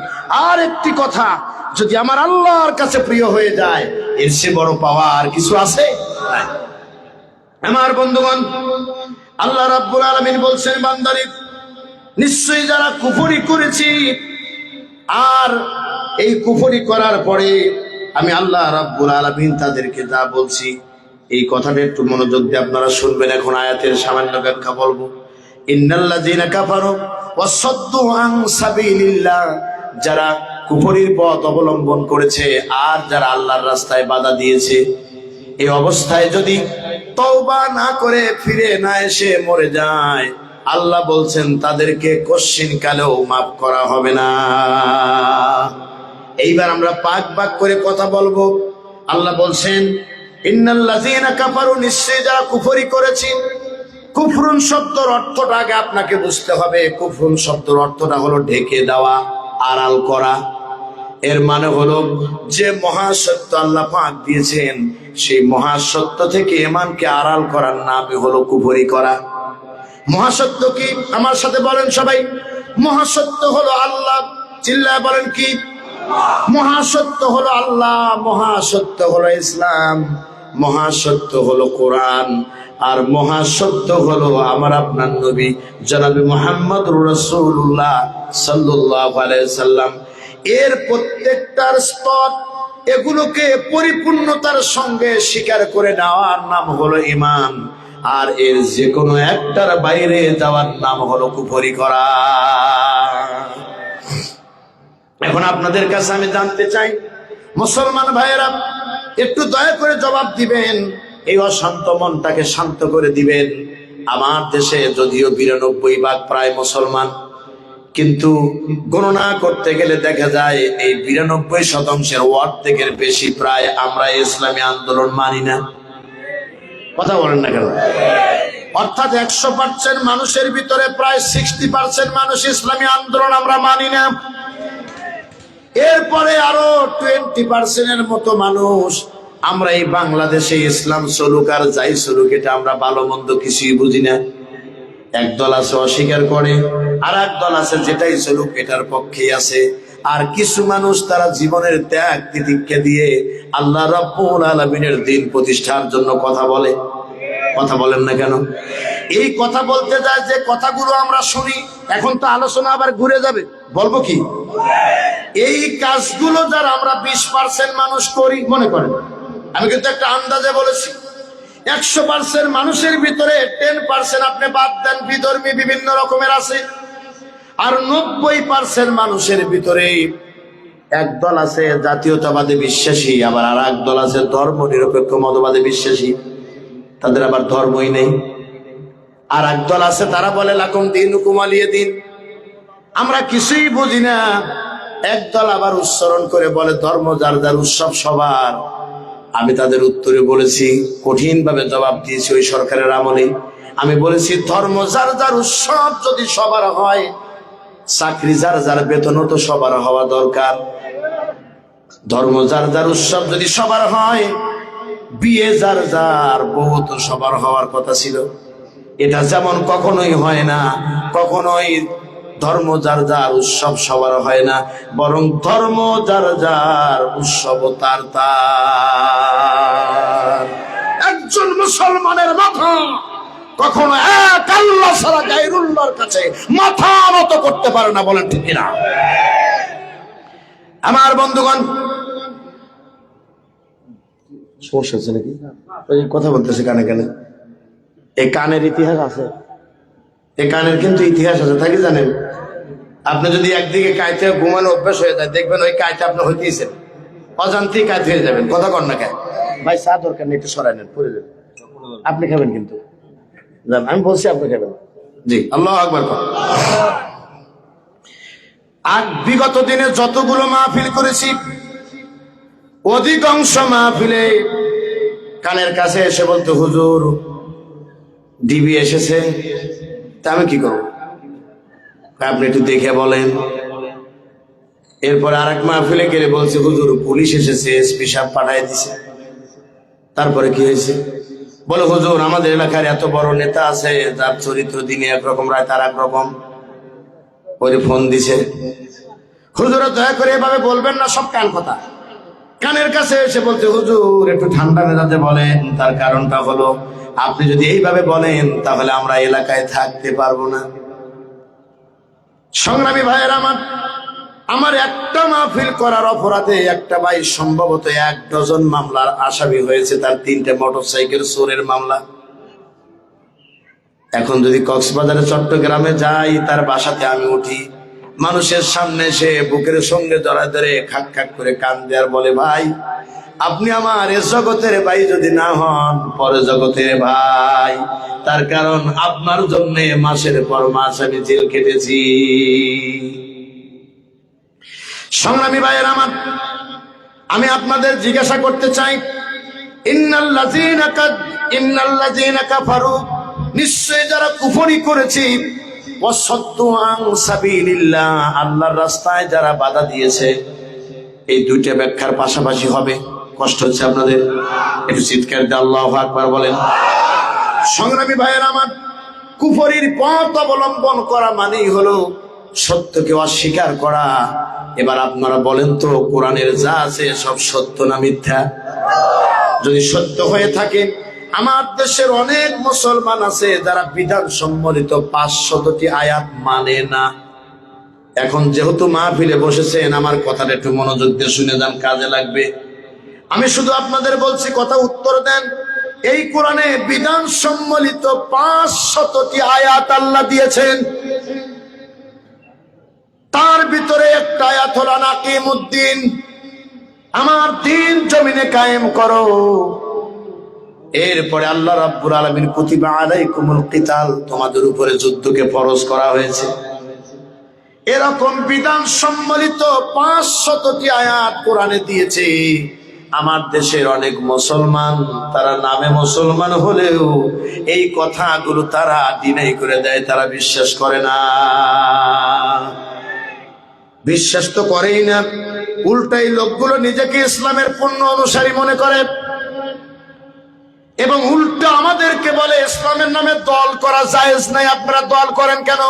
আর একটি কথা যদি আমার আল্লাহর কাছে প্রিয় হয়ে যায়, এর চেয়ে বড় পাওয়া আর কিছু আছে? আমার বন্ধুগণ, আল্লাহ রাব্বুল আলামিন বলছেন, বান্দারে নিশ্চয়ই যারা কুফরি করেছি, আর এই কুফরি করার পরে আমি আল্লাহ রাব্বুল আলামিন তাদেরকে যা বলছি, এই কথাটা একটু মনোযোগ দিয়ে আপনারা শুনবেন। এখন আয়াতের সামান্য ব্যাখ্যা বলবো। ইন্নাল্লাযীনা কাফারু ওয়াসাদ্দু আন সাবিলিল্লাহ, যারা কুফরির পথ অবলম্বন করেছে আর যারা আল্লাহর রাস্তায় বাধা দিয়েছে, এই অবস্থায় যদি তওবা না করে ফিরে না এসে মরে যায়, আল্লাহ বলছেন তাদেরকে কশ্চিন কালেও মাফ করা হবে না। এইবার আমরা পাক পাক করে কথা বলবো। আল্লাহ বলছেন, ইন্নাল্লাযীনা কাফারু, নিশ্চয়ই যারা কুফরি করেছে। কুফরুন শব্দের অর্থটা আগে আপনাকে বুঝতে হবে। কুফরুন শব্দের অর্থটা হলো ঢেকে দেওয়া, আড়াল করা। এর মানে হলো যে মহাসত্য আল্লাহ পাক দিয়েছেন, সেই মহাসত্য থেকে ঈমানকে আড়াল করার নামই হলো কুফরি করা। মহাসত্য কি? আমার সাথে বলেন সবাই। মহাসত্য হলো আল্লাহ। চিল্লায় বলেন কি? মহাসত্য হলো আল্লাহ, মহাসত্য হলো ইসলাম, মহাসত্য হলো কোরআন, আর মহাসত্য হলো আমার আপনার নবী জনাবে মুহাম্মদুর রাসূলুল্লাহ সাল্লাল্লাহু আলাইহি সাল্লাম। এর প্রত্যেকটার স্তর, এগুলোকে পরিপূর্ণতার সঙ্গে স্বীকার করে নেওয়ার নাম হলো ঈমান, আর এর যে কোনো একটার বাইরে যাওয়ার নাম হলো কুফরি করা। এখন আপনাদের কাছে আমি জানতে চাই, মুসলমান ভাইয়েরা, একটু দয়া করে জবাব দিবেন, এই অশান্ত মনটাকে শান্ত করে দিবেন। আমার দেশে যদিও 92% প্রায় মুসলমান, কিন্তু গণনা করতে গেলে দেখা যায় এই 92% অর্ধেকের বেশি প্রায় আমরা ইসলামী আন্দোলন মানি না। কথা বলেন না কেন? অর্থাৎ 100% মানুষের ভিতরে প্রায় 60% মানুষ ইসলামী আন্দোলন আমরা মানি না। এরপরে আরো 20% মতো মানুষ আমরা এই বাংলাদেশে ইসলাম চলুক আর যাই চলুক, এটা আমরা ভালো মন্দ কিছুই বুঝি না। একদল আছে অস্বীকার করে, আর একদল আছে যেটাই চলুক এটার পক্ষেই আছে। আর কিছু মানুষ তারা জীবনের ত্যাগ তিতিক্ষা দিয়ে আল্লাহ রাব্বুল আলামিনের দ্বীন প্রতিষ্ঠার জন্য কথা বলে। কথা বলেন না কেন? এই কথা বলতে যায় যে কথাগুলো আমরা শুনি, এখন তো আলোচনা আবার ঘুরে যাবে, বলবো কি? এই কাজগুলো যারা আমরা 20% মানুষ করি মনে করেন, আমি কিন্তু একটা আন্দাজে বলেছি, 100% মানুষের ভিতরে 10% আপনি বাদ দেন বিধর্মী বিভিন্ন রকমের আছে, আর 90% মানুষের ভিতরে একদল আছে জাতীয়তাবাদে বিশ্বাসী, আবার আর একদল আছে ধর্ম নিরপেক্ষ মতবাদে বিশ্বাসী, তাদের আবার ধর্মই নেই। আর একদল আছে তারা বলে লাকুম দীনুকুম ওয়ালিয়া দীন, আমরা কিছুই বুঝি না। একদল আবার উচ্চারণ করে বলে ধর্ম যার যার, উৎসব সবার। আমি তাদের উত্তরে বলেছি, কঠিন ভাবে জবাব দিয়েছি ওই সরকারের আমলে। আমি বলেছি ধর্ম যার যার, উৎসব যদি সবার হয়, চাকরি যার যার, বেতনও তো সবার হওয়া দরকার। ধর্ম যার যার, উৎসব যদি সবার হয়, বিয়ে যার যার, বউ তো সবার হওয়ার কথা ছিল। এটা যেমন কখনোই হয় না, কখনোই ধর্ম যার যার, উৎসব সবার হয় না, বরং ধর্ম যার যার, উৎসব তার তার। একজন মুসলমানের মাথা কখনো এক আল্লাহ ছাড়া গায়রুল্লাহর কাছে মাথা নত করতে পারে না, বলেন ঠিক কিনা? আমার বন্ধুগণ, সমস্যা হচ্ছে নাকি? ওই কথা বলতেছে কানে কানে। এই কানের ইতিহাস আছে, এই কানের কিন্তু ইতিহাস আছে, তাই কি জানেন? আপনি যদি একদিকে কাইতে ঘুমানো অভ্যাস হয়ে যায়, দেখবেন ওই কাইতে আপনি হইতেছেন, অজান্তেই কাইতে হয়ে যাবেন। কথা কর না কেন ভাই? চা দরকার নেই, একটু সরাই নেন, পড়ে যাবেন। আপনি খাবেন কিন্তু, জান আমি বলছি আপনি খাবেন। জি, আল্লাহু আকবার। আর বিগত দিনে যতগুলো মাহফিল করেছি, অধিকাংশ মাহফিলে কানের কাছে এসে বলতো, হুজুর ডিবি এসেছে। তা আমি কি করবো? আপনি একটু দেখে বলেন। এরপর আরেক মাহফিলে গেলে বলছে, হুজুর পুলিশ এসেছে, এসপি সাহেব পাঠায় দিছে। তারপরে কি হয়েছে? বলে, হুজুর আমাদের এলাকার এত বড় নেতা আছে, যার চরিত্র দিনে একরকম, রায় তার একরকম। ওরে ফোন দিছে, হুজুর দয়া করে এভাবে বলবেন না, সব কান কথা। কানের কাছে এসে বলছে, হুজুর একটু ঠান্ডা মেজাজে বলেন। তার কারণটা হলো, আপনি যদি এইভাবে বলেন তাহলে আমরা এলাকায় থাকতে পারবো না। সংগ্রামী ভাইয়ের আমার একটা মাহফিল করার অপরাধে একটা ভাই সম্ভবত 1 ডজন মামলার আসামি হয়েছে, তার 3টে মোটরসাইকেল চোরের মামলা। এখন যদি কক্সবাজারে, চট্টগ্রামে যাই, তার বাসাতে আমি উঠি, মানুষের সামনে সে বুকের সঙ্গে জড়ায় ধরে খাক খাক করে কান্দে আর বলে, ভাই আপনি আমার এ জগতের ভাই যদি না হন, পরে জগতের ভাই। তার কারণ আপনার জন্য মাসের পর মাস আমি জেল কেটেছি। সংগ্রামী ভাইয়ের আমি আপনাদের জিজ্ঞাসা করতে চাই, ইন্নাল্লাযীনা কাফারু, নিশ্চয় যারা কুফরি করেছে, ওয়াসাদ্দু আন সাবিলিল্লাহ, আল্লাহর রাস্তায় যারা বাধা দিয়েছে। এই দুইটা ব্যাখ্যার পাশাপাশি হবে। কষ্ট হচ্ছে আপনাদের? একটু চিৎকার দিয়ে আল্লাহু আকবার বলেন। সংগ্রামী ভাইয়ের কুফরির পথ অবলম্বন করা মানেই হলো সত্যকে অস্বীকার করা। এবার আপনারা বলেন তো, কোরআনের যা আছে সব সত্য না মিথ্যা? যদি সত্য হয়ে থাকে, আমার দেশের অনেক মুসলমান আছে যারা বিধান সম্বলিত 500টি আয়াত মানে না। এখন যেহেতু মাহফিলে বসেছেন, আমার কথাটা একটু মনোযোগ দিয়ে শুনে যান, কাজে লাগবে। আমি শুধু আপনাদের বলছি, কথা উত্তর দেন। এই কোরআনে বিধান সম্বলিত 500টি আয়াত আল্লাহ দিয়েছেন। তার ভিতরে একটা আয়াত হলো নাকিমুদ্দিন, আমার দিন জমিনে কায়েম করো। এরপরে আল্লাহ রাব্বুল আলামিন কুতিবা আলাইকুমুল কিতাল, তোমাদের উপরে যুদ্ধকে ফরজ করা হয়েছে। এরকম বিধান সম্বলিত 500টি আয়াত কোরআনে দিয়েছে। আমার দেশের অনেক মুসলমান, তারা নামে মুসলমান হলেও এই কথাগুলো তারা ডিনাই করে দেয়, তারা বিশ্বাস করে না। বিশ্বাস তো করেই না, উল্টাই লোকগুলো নিজেকে ইসলামের পূর্ণ অনুসারী মনে করে এবং উল্টা আমাদেরকে বলে ইসলামের নামে দল করা জায়েজ নাই। আপনারা দল করেন কেন?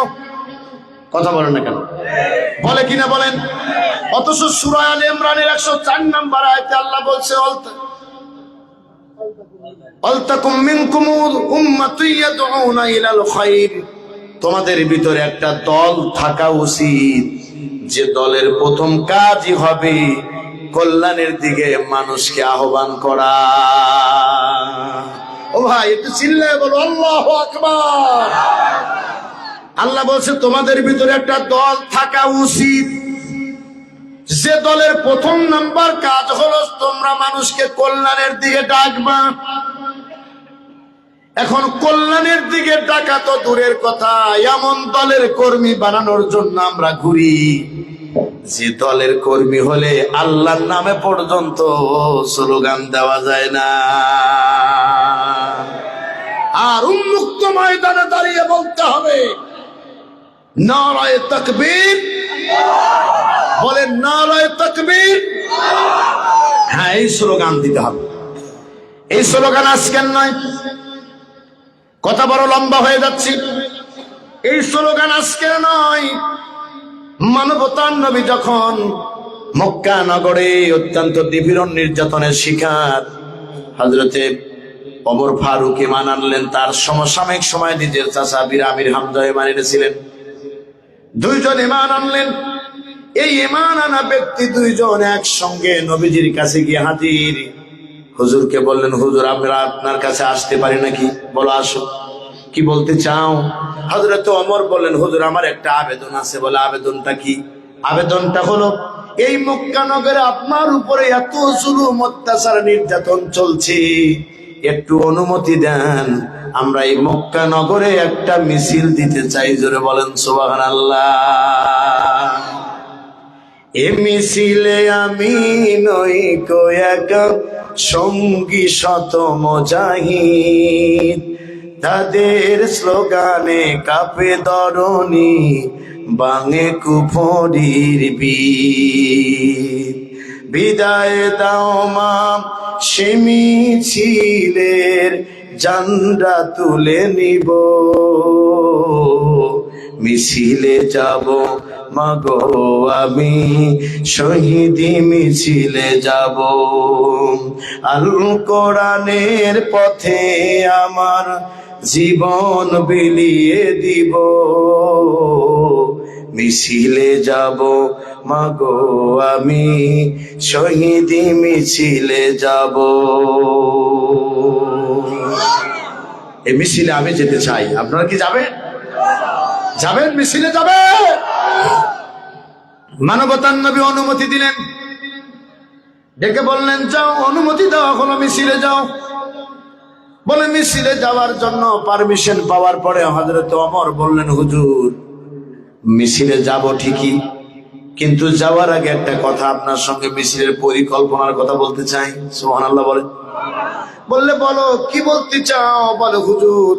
কথা বলেন না কেন? বলে কিনা বলেন? অথচ সূরা আলে ইমরানের 104 নম্বর আয়াতে আল্লাহ বলছে, আলতাকুম মিনকুম উম্মাতুন ইয়াদউনা ইলাল খায়র, তোমাদের ভিতরে একটা দল থাকা উচিত, যে দলের প্রথম কাজই হবে কল্যাণের দিকে মানুষকে আহ্বান করা। ও ভাই, একটু চিল্লায় বলো আল্লাহু আকবার। আল্লাহ বলছে তোমাদের ভিতরে একটা দল থাকা উচিত, যে দলের প্রথম নাম্বার কাজ হলো তোমরা মানুষকে কল্যাণের দিকে ডাকবা। এখন কল্যাণের দিকে টাকা তো দূরের কথা, এমন দলের কর্মী বানানোর জন্য আমরা ঘুরি যে দলের কর্মী হলে আল্লাহর নামে পর্যন্ত স্লোগান দেওয়া যায় না। আর উন্মুক্ত ময়দানে দাঁড়িয়ে বলতে হবে নারায়ে তাকবীর, বলেন নারায়ে তাকবীর। হ্যাঁ, এই স্লোগান দিতে হবে। এই স্লোগান আজকের নয়, কথা বড় লম্বা হয়ে যাচ্ছে। এই স্লোগান আজকের নয়। মানবতার নবী যখন মক্কা নগরে অত্যন্ত নিপীড়ন নির্যাতনের শিকার হযরতে ওমর ফারুক ঈমান আনলেন, তার সমসাময়িক সময় নিজের চাচা বীর আমির হামজা ঈমান এনেছিলেন। দুইজন ঈমান আনলেন। এই ঈমান আনা ব্যক্তি দুইজন একসঙ্গে নবীজির কাছে গিয়ে হাজির। হুজুরকে বললেন, হুজুর আমরা আপনার কাছে আসতে পারি নাকি? বলো আসো, কি বলতে চাও? হযরত ওমর বললেন, হুজুর আমার একটা আবেদন আছে। বলে আবেদনটা কি? আবেদনটা হলো এই মক্কা নগরে আপনার উপরে এত জুলুম অত্যাচার নির্যাতন চলছে, একটু অনুমতি দেন, আমরা এই মক্কা নগরে একটা মিছিল দিতে চাই। জোরে বলেন সুবহানাল্লাহ। এ মিছিলে আমি নই কো একা, সঙ্গী শত মুজাহিদ, তাদের স্লোগানে কাঁপে ধরণী, বাঙে কুফরির বীর। বিদায় দাও মা সে মিছিলের জান্ডা তুলে নিব, মিছিলে যাব মাগো আমি, শহীদি মিছিলে যাব। আল কোরআনের পথে আমার জীবন বিলিয়ে দিব, মিছিলে যাব মাগো আমি, শহীদি মিছিলে যাব। এই মিছিলে আমি যেতে চাই। আপনারা কি যাবেন? যাবেন? মিছিলে যাবে? মানবতার নবী অনুমতি দিলেন, ডেকে বললেন যাও, অনুমতি দেওয়া হলো, মিছিলে যাও। বলে মিছিলে যাওয়ার জন্য পারমিশন পাওয়ার পরে হযরত ওমর বললেন, হুজুর মিছিলে যাব ঠিকই, কিন্তু যাওয়ার আগে একটা কথা আপনার সঙ্গে মিছিলের পরিকল্পনার কথা বলতে চাই। সুবহানাল্লাহ বলেন। বললে বলো, কি বলতে চাও? বলে হুজুর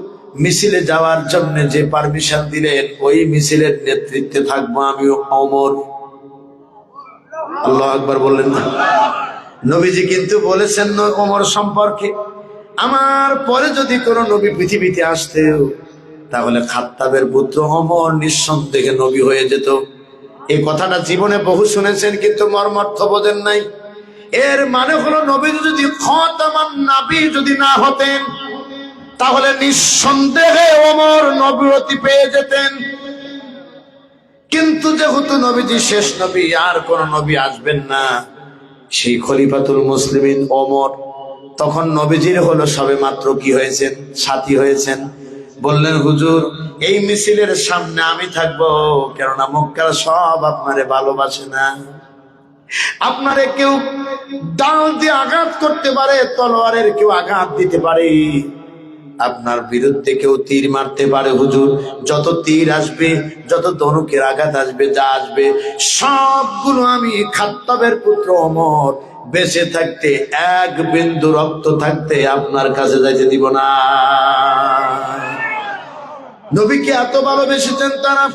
মিছিলে যাওয়ার জন্য যে পারমিশন দিলেন, ওই মিছিলের নেতৃত্বে থাকবো আমি ওমর। আল্লাহু আকবার বললেন না? নবীজি কিন্তু বলেছেন ওমর সম্পর্কে, আমার পরে যদি কোনো নবী পৃথিবীতে আসতেও, তাহলে খাত্তাবের পুত্র ওমর নিঃসন্দেহে নবী হয়ে যেত। এই কথাটা জীবনে বহু শুনেছেন, কিন্তু মর্মার্থ বোঝেন নাই। এর মানে হলো নবী যদি খাতামান নবী যদি না হতেন, তাহলে নিঃসন্দেহে ওমর নবুয়তি পেয়ে যেতেন। কিন্তু যেহেতু নবীজি শেষ নবী, আর কোন নবী আসবেন না, সেই খলিফাতুল মুসলিমিন ওমর তখন নবীজির হলো সবে মাত্র কি হয়েছেন? সাথী হয়েছেন। বললেন, হুজুর এই মিছিলের সামনে আমি থাকবো, কেননা মক্কার সব আপনারে ভালোবাসে না। আপনারে কেউ ডাল দিয়ে আঘাত করতে পারে, তলোয়ারের কেউ আঘাত দিতে পারে, আপনার বিরুদ্ধে কেউ তীর মারতে পারে। হুজুর যত তীর আসবে, যত ধনুকের আঘাত আসবে, যা আসবে, সবগুলো আমি খাত্তাবের পুত্র ওমর বেঁচে থাকতে, এক বিন্দু রক্ত থাকতে আপনার কাছে যাইতে দিব না। নবীকে এত ভালোবেসেছেন তারা।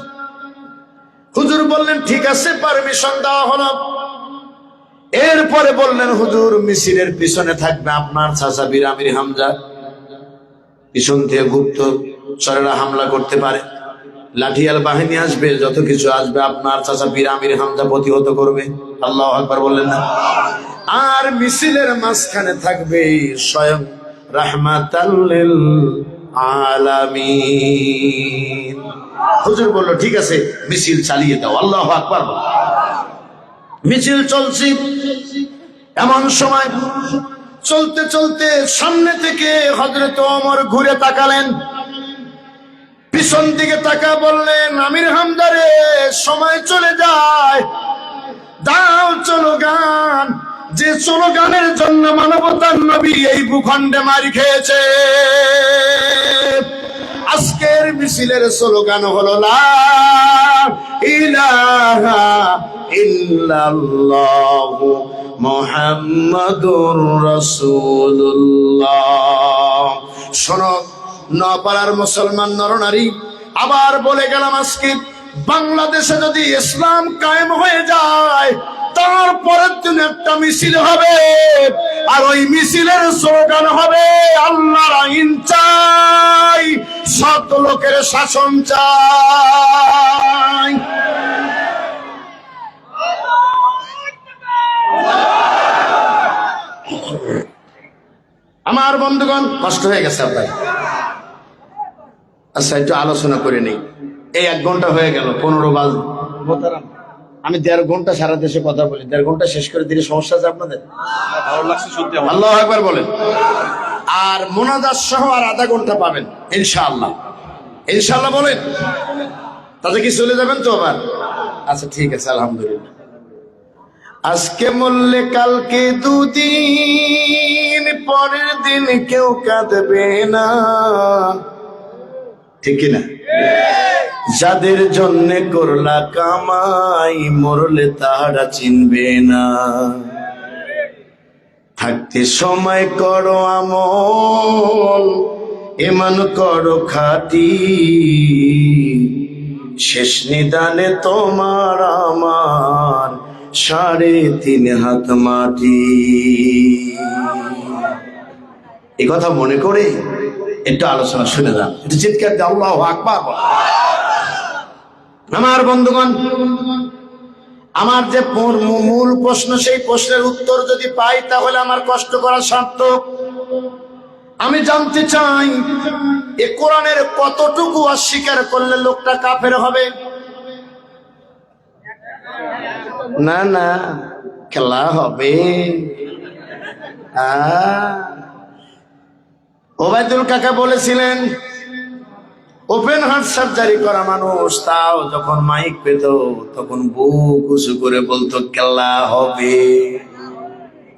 হুজুর বললেন ঠিক আছে, পারমিশন দেওয়া হলো। এরপরে বললেন, হুজুর মিছিলের পিছনে থাকবে আপনার চাচা বীর আমির হামজা। পিছন থেকে গুপ্ত চরেরা হামলা করতে পারে, লাঠিয়াল বাহিনী আসবে, যত কিছু আসবে, আপনার চাচা বীর আমির হামজা প্রতিহত করবে। আল্লাহু আকবার বললেন না? আর মিছিলের মাঝখানে থাকবে স্বয়ং রাহমাতাল লিল আলামিন। হুজুর বলল ঠিক আছে, মিছিল চালিয়ে দাও। আল্লাহু আকবার। মিছিল চলছে। এমন সময় চলতে চলতে সামনে থেকে হযরত ওমর ঘুরে তাকালেন, পিছন দিকে তাকা বললেন, আমির হামজা রে, সময় চলে যায়, দাও চলো গান। যে স্লোগানের জন্য মানবতার নবী এই ভূখণ্ডে মারি খেয়েছে। আজকের মিছিলের স্লোগান হলো লা ইলাহা ইল্লাল্লাহু মুহাম্মাদুর রাসূলুল্লাহ। শোনো নপাড়ার মুসলমান নরনারী, আবার বলে গেলাম, আজকে বাংলাদেশে যদি ইসলাম কায়েম হয়ে যায়, তারপরের দিন একটা মিছিল হবে, আর ওই মিছিলের স্লোগান হবে আল্লাহর আইন চাই, সৎ লোকের শাসন চাই। আমার বন্ধুগণ, কষ্ট হয়ে গেছে আপনার? আচ্ছা, একটু আলোচনা করে নেই। এই 1 ঘন্টা হয়ে গেল, 15 বাজে। আমি 1.5 ঘন্টা সারা দেশে কথা বলি, 1.5 ঘন্টা শেষ করে দিলে সমস্যা আছে আপনাদের? ভালো লাগছে শুনতে। আল্লাহু আকবার বলেন। আর মোনাজাত সহ আর আধা ঘন্টা পাবেন ইনশাআল্লাহ। ইনশাআল্লাহ বলেন। তাতে কি চলে যাবেন তো আবার? আচ্ছা ঠিক আছে, আলহামদুলিল্লাহ। আজকে মরলে কালকে দুদিন, পরের দিন কেউ কাঁদবে না, ঠিক কিনা? যাদের জন্য করলা কামাই, মরলে তাহারা চিনবে না। থাকতে সময় করো আমল, ইমান করো খাঁটি, শেষ নিদানে তোমার আমার 3.5 হাত মাটি। এই কথা মনে করে একটু আলোচনা শুনে যান, একটু চিৎকার দিয়ে আল্লাহু আকবার। আমার বন্ধুগণ, আমার যে মূল প্রশ্ন, সেই প্রশ্নের উত্তর যদি পাই তাহলে আমার কষ্ট করা সার্থক। আমি জানতে চাই, এ কোরআনের কতটুকু অস্বীকার করলে লোকটা কাফের হবে? না না, খেলা হবে। ওবায়দুল কাকা বলেছিলেন, ওপেন হার্ট সার্জারি করা মানুষ, তাও যখন মাইক পেত তখন বুক উঁচু করে বলতো খেলা হবে,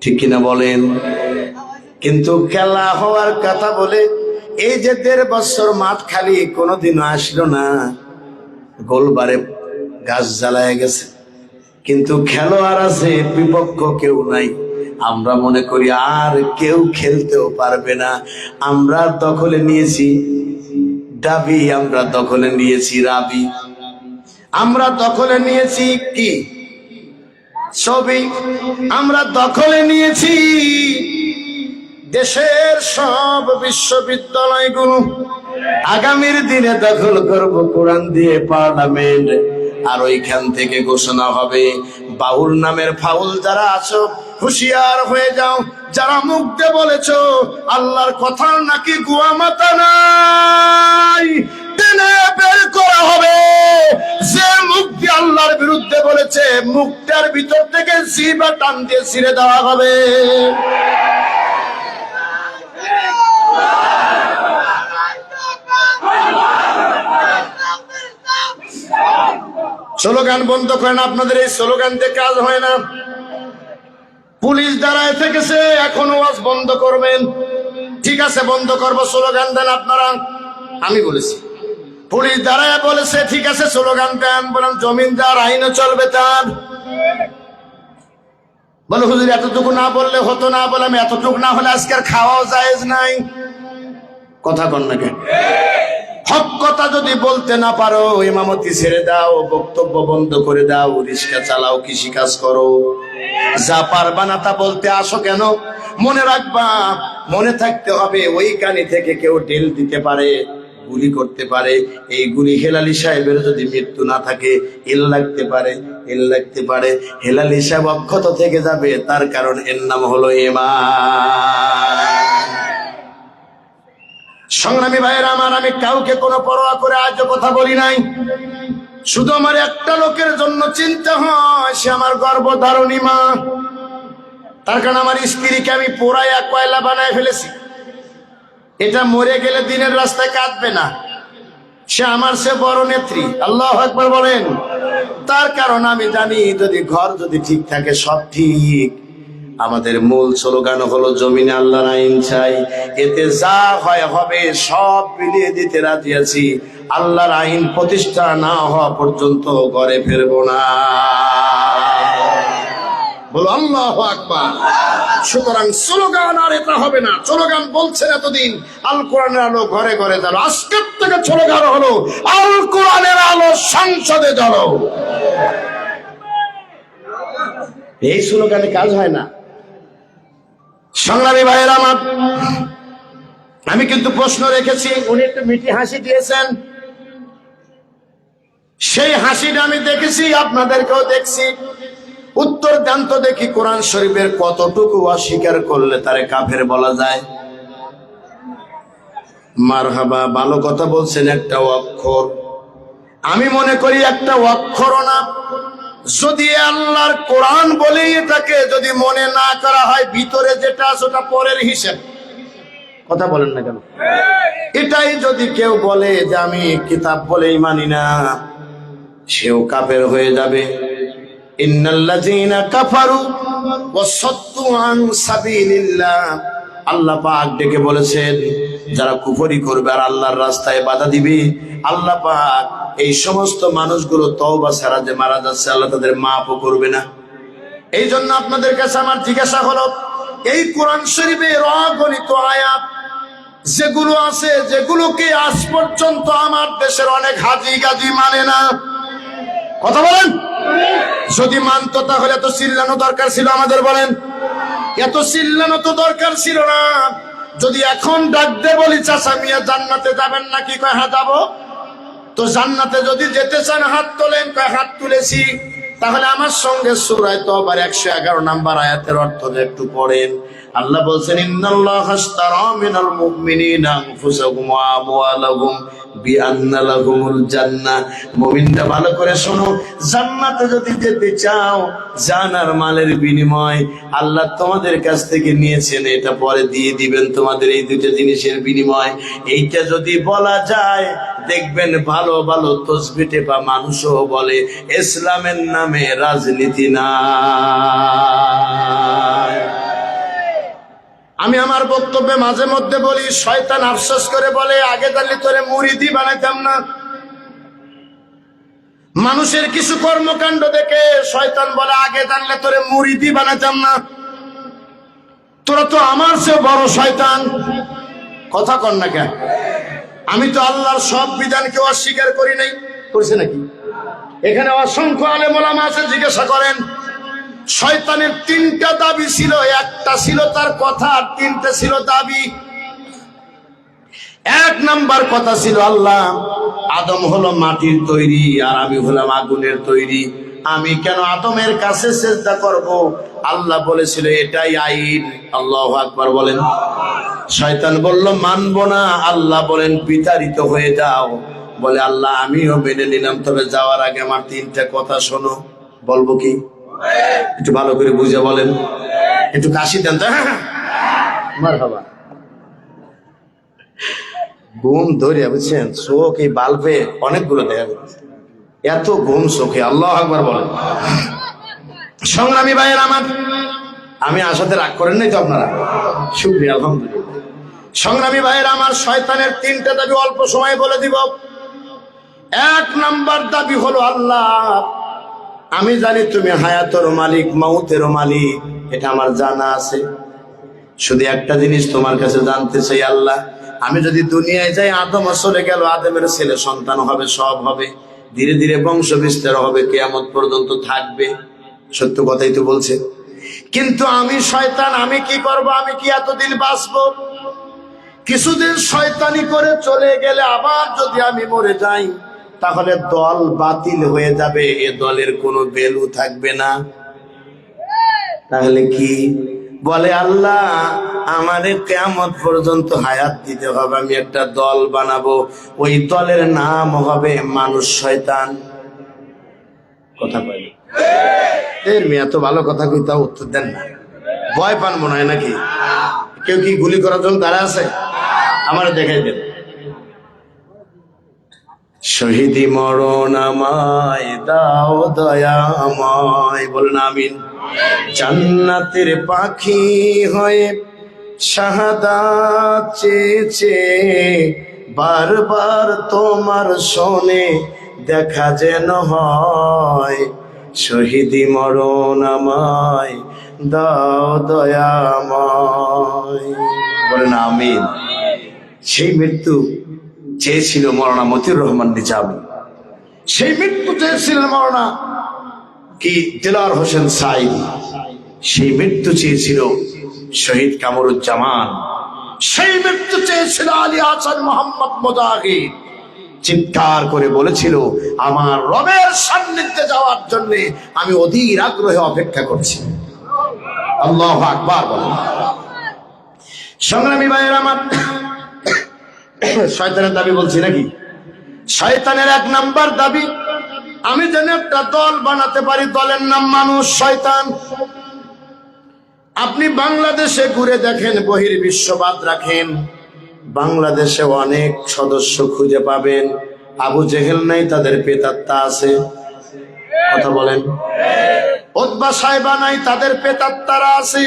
ঠিক কিনা বলেন? কিন্তু খেলা হওয়ার কথা বলে এই যে 1.5 বছর মাঠ খালি কোনোদিনও আসলো না, গোলবারে গাছ জ্বালায় গেছে, কিন্তু খেলোয়াড় আছে, বিপক্ষ কেউ নাই। আমরা মনে করি আর কেউ খেলতেও পারবে না। আমরা দখলে নিয়েছি ডাবি, আমরা দখলে নিয়েছি রাবি, আমরা দখলে নিয়েছি কি ছবি, আমরা দখলে নিয়েছি দেশের সব বিশ্ববিদ্যালয়গুলো। আগামীর দিনে দখল করব কোরআন দিয়ে পার্লামেন্ট, আর ওইখান থেকে ঘোষণা হবে বাউল নামের ফাউল যারা আছো হুঁশিয়ার হয়ে যাও। যারা মুখ দিয়ে বলেছো আল্লাহর কথার নাকি গুয়া মাতা নাই, টেনে বের করা হবে। যে মুখ দিয়ে আল্লাহর বিরুদ্ধে বলেছে, মুখটার ভিতর থেকে জিহ্বা টান দিয়ে ছিঁড়ে দেওয়া হবে। স্লোগান বন্ধ করেন, আপনাদের এই স্লোগান দিয়ে কাজ হয় না। পুলিশ দাঁড়ায় থেকেছে, এখন ওয়াজ বন্ধ করবেন, ঠিক আছে বন্ধ করবো, স্লোগান দেন আপনারা। আমি বলেছি, পুলিশ দাঁড়ায় বলেছে ঠিক আছে স্লোগান দেন, বলেন জমিনদার আইনও চলবে তার। বলে হুজুর এতটুকু না বললে হতো না, বললাম এতটুকু না হলে আজকের খাওয়াও জায়েজ নাই। কথা কন না কেন? হক কথা যদি বলতে না পারো, ইমামতি ছেড়ে দাও, বক্তব্য বন্ধ করে দাও, রিক্সা চালাও, কৃষিকাজ করো, যা পারবা না তা বলতে আসো কেন? মনে রাখবা, মনে থাকতে হবে, ওই কানি থেকে কেউ ঢেল দিতে পারে, গুলি করতে পারে। এই গুলি হেলালি সাহেবের যদি মৃত্যু না থাকে, এল লাগতে পারে, এল লাগতে পারে, হেলালি সাহেব অক্ষত থেকে যাবে, তার কারণ এর নাম হলো ঈমান। সংগ্রামী ভাইয়েরা আমার, আমি কাউকে কোনো পরোয়া করে আজও কথা বলি নাই। শুধু আমার একটা লোকের জন্য চিন্তা হয়, সে আমার গর্ভধারণী মা। তার কারণ আমার স্ত্রীকে আমি পোড়াইয়া কয়লা বানায় ফেলেছি। এটা মরে গেলে দিনের রাস্তায় কাঁদবে না, সে আমার সে বড় নেত্রী। আল্লাহু আকবার বলেন। তার কারণ আমি জানি, যদি ঘর যদি ঠিক থাকে সব ঠিক, আমাদের মূল স্লোগান হলো জমিনে আল্লাহর আইন চাই, এতে যা হয় হবে, সব মিলিয়ে দিতে রাজি আছি। আল্লাহর আইন প্রতিষ্ঠা না হওয়া পর্যন্ত ঘরে ফিরবো না। বলো আল্লাহু আকবার। সুতরাং স্লোগান আর এটা হবে না। স্লোগান বলছেন এতদিন আল কোরআনের আলো ঘরে ঘরে জ্বালো, আজকের থেকে স্লোগান হলো আল কোরআনের আলো সংসদে জ্বালো। এই স্লোগানে কাজ হয় না। সংগ্রামী ভাইয়েরা আমার, আমি কিন্তু প্রশ্ন রেখেছি, উনি একটু মিঠি হাসি দিয়েছেন, সেই হাসিটা আমি দেখেছি, আপনাদেরকেও দেখছি। উত্তর দেন তো দেখি, কোরআন শরীফের কতটুকু অস্বীকার করলে তারে কাফের বলা যায়? মারহাবা, ভালো কথা বলছেন। একটা অক্ষর, আমি মনে করি একটা অক্ষরও না। যদি আল্লাহর কোরআন বলে এটাকে যদি মনে না করা হয়, ভিতরে যেটা আছে ওটা পরের হিসাব। কথা বলেন না কেন? এটাই যদি কেউ বলে যে আমি কিতাব বলেই মানি না, সেও কাফের হয়ে যাবে। ইন্নাল্লাযীনা কাফারু ওয়া সাদ্দু আন সাবিলিল্লাহ, আল্লাহ পাক ডেকে বলেছেন যারা কুফরি করবে আর আল্লাহর রাস্তায় বাধা দিবে, আল্লাহ পাক এই সমস্ত মানুষগুলো তওবা ছাড়া যে মারা যাচ্ছে, আল্লাহ তাদের মাফও করবে না। এই জন্য আপনাদের কাছে আমার জিজ্ঞাসা হলো, এই কোরআন শরীফের অগণিত আয়াত যেগুলো আছে, যেগুলোকে আজ পর্যন্ত আমার দেশের অনেক হাজি গাজি মানে না, কথা বলেন, যদি মানতো তাহলে এত চিল্লানো দরকার ছিল আমাদের? বলেন, এত চিল্লানো তো দরকার ছিল না। যদি এখন ডাক দে বলি চাচা মিয়া জান্নাতে যাবেন নাকি, কয় হ্যাঁ যাবো, তো জান্নাতে যদি যেতে চান হাত তোলেন, কয় হাত তুলেছি। তাহলে আমার সঙ্গে সূরা তওবার 111 নম্বর আয়াতের অর্থ একটু পড়েন। আল্লাহ বলছেন, ইন্নাল্লাহা আশতারা মিনাল মুমিনিনা আনফুসাহুম ওয়া আমওয়ালাহুম বিআন্না লাহুমুল জান্নাহ। মুমিনরা ভালো করে শোনো, জান্নাতে যদি যেতে চাও, জান আর মালের বিনিময় আল্লাহ তোমাদের কাছ থেকে নিয়েছেন, এটা পরে দিয়ে দিবেন তোমাদের, এই দুইটা জিনিসের বিনিময়। এইটা যদি বলা যায়, দেখবেন ভালো ভালো তসবিহ টেপা মানুষও বলে ইসলামের নামে রাজনীতি না। আমি আমার বক্তব্যে মাঝে মধ্যে বলি, শয়তান আফসোস করে বলে আগে জানলে তোরে মুরিদি বানাইতাম না। মানুষের কিছু কর্মকাণ্ড দেখে শয়তান বলে আগে জানলে তোরে মুরিদি বানাইতাম না। তোরা তো আমার চেয়ে বড় শয়তান। কথা কন না কেন? আমি তো আল্লাহর সব বিধানকে অস্বীকার করি নাই, করছে নাকি? এখানে অসংখ্য আলেম ওলামা আছে, জিজ্ঞাসা করেন। শয়তানের 3টা দাবি ছিল, একটা ছিল তার কথা, আর 3টা ছিল দাবি। 1 নাম্বার কথা ছিল, আল্লাহ আদম হলো মাটির তৈরি আর আমি হলাম আগুনের তৈরি, আমি কেন আদমের কাছে সিজদা করব? আল্লাহ বলেছিল এটাই আইন। আল্লাহু আকবার বলেন। শয়তান বলল মানবো না। আল্লাহ বলেন বিতাড়িত হয়ে যাও। বলে আল্লাহ আমিও মেনে নিলাম, তবে যাওয়ার আগে আমার 3টা কথা শোনো। বলবো কি? একটু ভালো করে বুঝে বলেন, একটু কাশি দেন তো। মারহাবা। ঘুম ধরে বুঝছেন, চোখ এই বাল্বে অনেকগুলো দেখা যাচ্ছে, এত ঘুম চোখে। আল্লাহু আকবার বলেন। সংগ্রামী ভাইয়ের আমার, আমি আসাতে রাগ করেন নাই তো আপনারা? শুকরিয়া, আলহামদুলিল্লাহ। সংগ্রামী ভাইয়ের আমার, শয়তানের 3টা দাবি অল্প সময়ে বলে দিব। 1 নাম্বার দাবি হলো, আল্লাহ আমি জানি তুমি হায়াতের মালিক, মাউতের মালিক, এটা আমার জানা আছে। শুধু একটা জিনিস তোমার কাছে জানতে চাই, আল্লাহ আমি যদি দুনিয়ায় যাই, আদম চলে গেল, আদমের ছেলে সন্তান হবে, সব হবে, ধীরে ধীরে বংশ বিস্তার হবে, কিয়ামত পর্যন্ত থাকবে। সত্য কথাই তো বলছে। কিন্তু আমি শয়তান, আমি কি করব? আমি কি এতদিন বাঁচবো? কিছুদিন শয়তানি করে চলে গেলে আবার যদি আমি মরে যাই, তাহলে দল বাতিল হয়ে যাবে, এ দলের কোনো ভ্যালু থাকবে না। তাহলে কি বলে, আল্লাহ আমাদের কিয়ামত পর্যন্ত হায়াত দিতে হবে, আমি একটা দল বানাবো, ওই দলের নাম হবে মানুষ শয়তান। কথা বলে এর মেয়ে এত ভালো কথা কই, তা উত্তর দেন না। ভয় পান মনে হয় নাকি? কেউ কি গুলি করার জন্য দাঁড়া আছে? আমার দেখাই দেন। শহীদি মরণ আমায় দাও দয়াময়, বলেন আমিন। জান্নাতের পাখি হয়ে শাহাদাত চেয়েছে, বারবার তোমার শোনে দেখা যেন হয়, শহীদি মরণ আমায় দাও দয়াময়। বলেন আমিন। সেই মৃত্যু চেয়েছিল মৌলানা মতিউর রহমান নিজামী, সেই মৃত্যু চেয়েছিলেন মৌলানা কি দেলোয়ার হোসেন সাঈদী, সেই মৃত্যু চেয়েছিল শহীদ কামরুজ্জামান, সেই মৃত্যু চেয়েছিল আলী হাসান মোহাম্মদ মুজাহিদ। চিৎকার করে বলেছিল, আমার রবের সান্নিধ্যে যাওয়ার জন্য আমি অধীর আগ্রহে অপেক্ষা করছি। আল্লাহু আকবার বলেন। সংগ্রামী ভাইয়েরা আমার, শয়তানের দাবি বলছি নাকি? শয়তানের এক নাম্বার দাবি, আমি যেন একটা দল বানাতে পারি, দলের নাম মানুষ শয়তান। আপনি বাংলাদেশে ঘুরে দেখেন, বহির্বিশ্ববাদ রাখেন, বাংলাদেশে অনেক সদস্য খুঁজে পাবেন আবু জেহেল নাই, তাদের প্রেতাত্মা আছে। কথা বলেন। উতবা সাহেবা নাই, তাদের প্রেতাত্মারা আছে।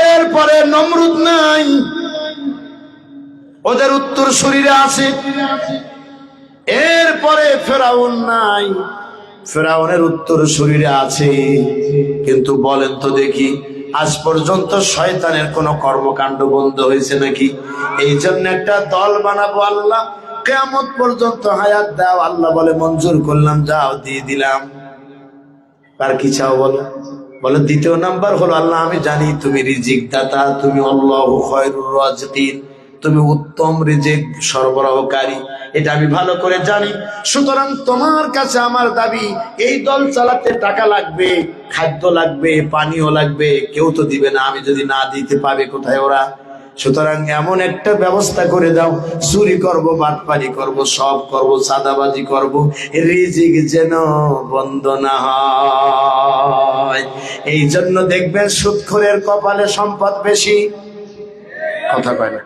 এরপরে নমরুদ নাই, ওদের উত্তর শরীরে আছে। এরপরে ফেরাউন নাই, ফেরাউনের উত্তর শরীরে আছে। কিন্তু বলেন তো দেখি, আজ পর্যন্ত শয়তানের কোন কর্মকাণ্ড বন্ধ হয়েছে নাকি? এই জন্য একটা দল বানাবো আল্লাহ, কিয়ামত পর্যন্ত হায়াত দাও। আল্লাহ বলে মঞ্জুর করলাম, যাও দিয়ে দিলাম। আর কি চাও বলো? বলে দ্বিতীয় নাম্বার হলো, আল্লাহ আমি জানি তুমি রিজিক দাতা, তুমি আল্লাহু খায়রুর রাজিকিন, তুমি উত্তম রিজিক সরবরাহকারী, এটা আমি ভালো করে জানি। সুতরাং তোমার কাছে আমার দাবি, এই দল চালাতে টাকা লাগবে, খাদ্য লাগবে, পানীয় লাগবে, কেউ তো দিবে না। আমি যদি না দিতে পাবে কোথায় ওরা? সুতরাং এমন একটা ব্যবস্থা করে দাও, চুরি করব, বাটপারি করব, সব করব, চাঁদাবাজি করব, রিজিক যেন বন্ধ না হয়। এই জন্য দেখবেন সুদখোরের কপালে সম্পদ বেশি। কথা কয় না?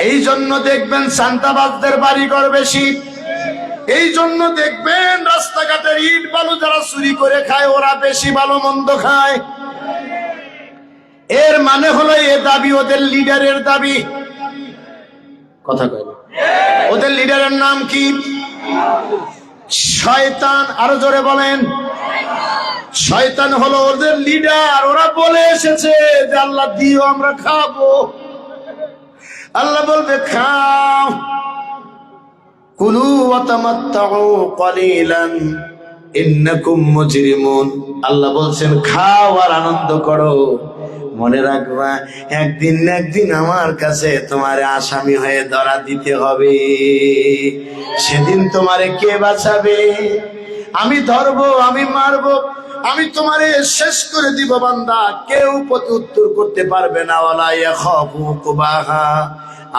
এই জন্য দেখবেন চাঁদাবাজদের বাড়িঘর বেশি। এই জন্য দেখবেন রাস্তাঘাটের ইট বালু যারা চুরি করে খায়, ওরা বেশি ভালো মন্দ খায়। এর মানে হলো এ দাবি ওদের লিডারের দাবি। কথা কয় না? ওদের লিডারের নাম কি? শয়তান। আরো জোরে বলেন। শয়তান হলো ওদের লিডার। ওরা বলে এসেছে যে আল্লাহ দিও, আমরা খাবো। আল্লাহ বলবে খাও, কুলু ওয়া তামাত্তাউ ক্বালিলান ইন্নাকুম মুজরিমুন। আল্লাহ বলছেন খাও আর আনন্দ করো। মনে রাখবা, একদিন না একদিন আমার কাছে তোমারে আসামি হয়ে ধরা দিতে হবে। সেদিন তোমারে কে বাঁচাবে? আমি ধরবো, আমি মারবো, আমি তোমারে শেষ করে দিব বান্দা। কেউ প্রতি উত্তর করতে পারবে না। ওয়ালা ইয়াখাফু কুবাহা,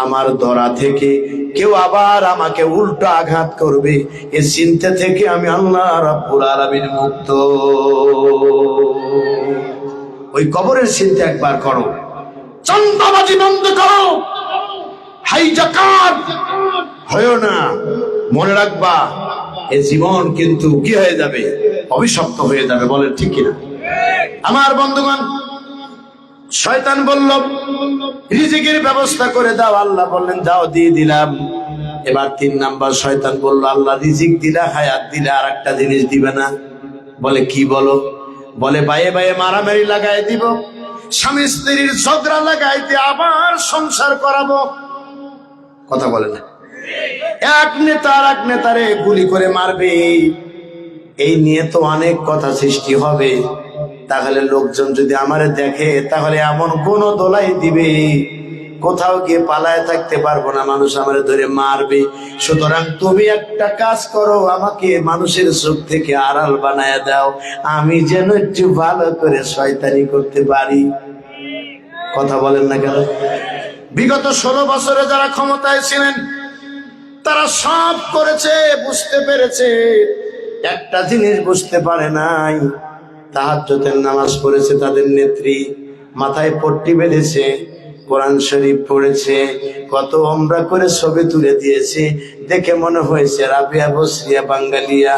আমার ধরা থেকে কেউ আবার আমাকে উল্টো আঘাত করবে, এই চিন্তা থেকে আমি আল্লাহ রাব্বুল আলামিন মুক্ত। ওই কবরের চিন্তা একবার করো, চাঁদাবাজি বন্ধ করো, হাইজাকার হয় না। মনে রাখবা, এই জীবন কিন্তু কি হয়ে যাবে? অভিশপ্ত হয়ে যাবে। বলেন ঠিক কিনা? আমার বন্ধুগণ, শয়তান বলল রিজিকের ব্যবস্থা করে দাও। আল্লাহ বললেন যাও, দিয়ে দিলাম। এবার 3 নাম্বার শয়তান বলল, আল্লাহ রিজিক দিলা, হায়াত দিলা, আর একটা জিনিস দিবে না। বলে কি? বলো। বলে বাইয়ে বাইয়ে মারামারি লাগাই দিব, স্বামী স্ত্রীর ঝগড়া লাগাই দিয়ে আবার সংসার করাবো। কথা বলে না? এক নেতা আর এক নেতারে গুলি করে মারবে, এই নিয়ে তো অনেক কথা সৃষ্টি হবে। তাহলে লোকজন যদি আমারে দেখে, তাহলে এমন কোন দোলাই দিবে, কোথাও গিয়ে পালায় থাকতে পারবো না, মানুষ আমারে ধরে মারবে। সুতরাং তুমি একটা কাজ করো, আমাকে মানুষের চোখ থেকে আড়াল বানায় দাও, আমি যেন একটু ভালো করে শয়তানি করতে পারি। কথা বলেন না কেন? বিগত 16 বছরে যারা ক্ষমতায় ছিলেন, তারা সব করেছে, বুঝতে পেরেছে। একটা জিনিস বুঝতে পারে নাই, তাহাজ্জুদের নামাজ পড়েছে তাদের নেত্রী, মাথায় পট্টি বেঁধেছে, কোরআন শরীফ পড়েছে, কত ওমরা করে ছবি তুলে দিয়েছে, দেখে মনে হয়েছে রাবিয়া বসরিয়া বাঙ্গালিয়া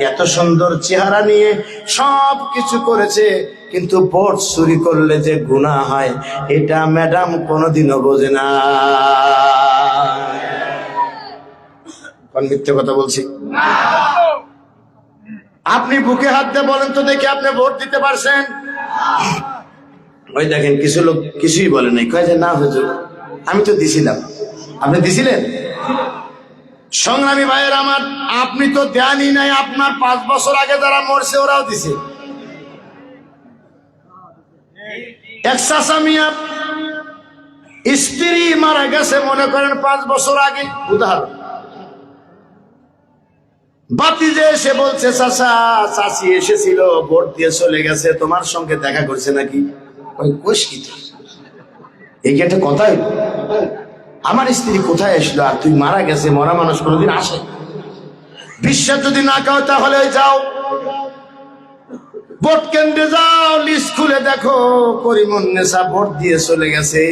এত সুন্দর চেহারা নিয়ে সব কিছু করেছে, কিন্তু ভোট চুরি করলে যে গুনাহ হয় এটা ম্যাডাম কোনোদিনও বোঝে না। কোন মিথ্যে কথা বলছি? আপনি বুকে হাত দিয়ে বলেন তো দেখি, আপনি ভোট দিতে পারছেন? ওই দেখেন কিছু লোক কিছুই বলে নাই, কয় যে না হুজুর আমি তো দিছিলাম। আপনি দিছিলেন? সংগ্রামী ভাইয়ের আমার, আপনি তো দেনই নাই, আপনার 5 বছর আগে যারা মরছে ওরাও দিছে। এক চাচা মিয়া স্ত্রী মারা গেছে মনে করেন 5 বছর আগে, উদাহরণ, বাতিজে এসে বলছে চাচা চাচি এসেছিল ভোট দিয়ে চলে গেছে, তোমার সঙ্গে দেখা করছে নাকি? এই কি একটা কথা? আমার স্ত্রী কোথায় আসলো আর তুই মারা গেছে, মরা মানুষ কোনোদিন আসে? বিশ্বাস যদি না খাও তাহলে যাও ভোট কেন্দ্রে, যাও লিস্ট খুলে দেখো করিমুন্নেসা ভোট দিয়ে চলে গেছে।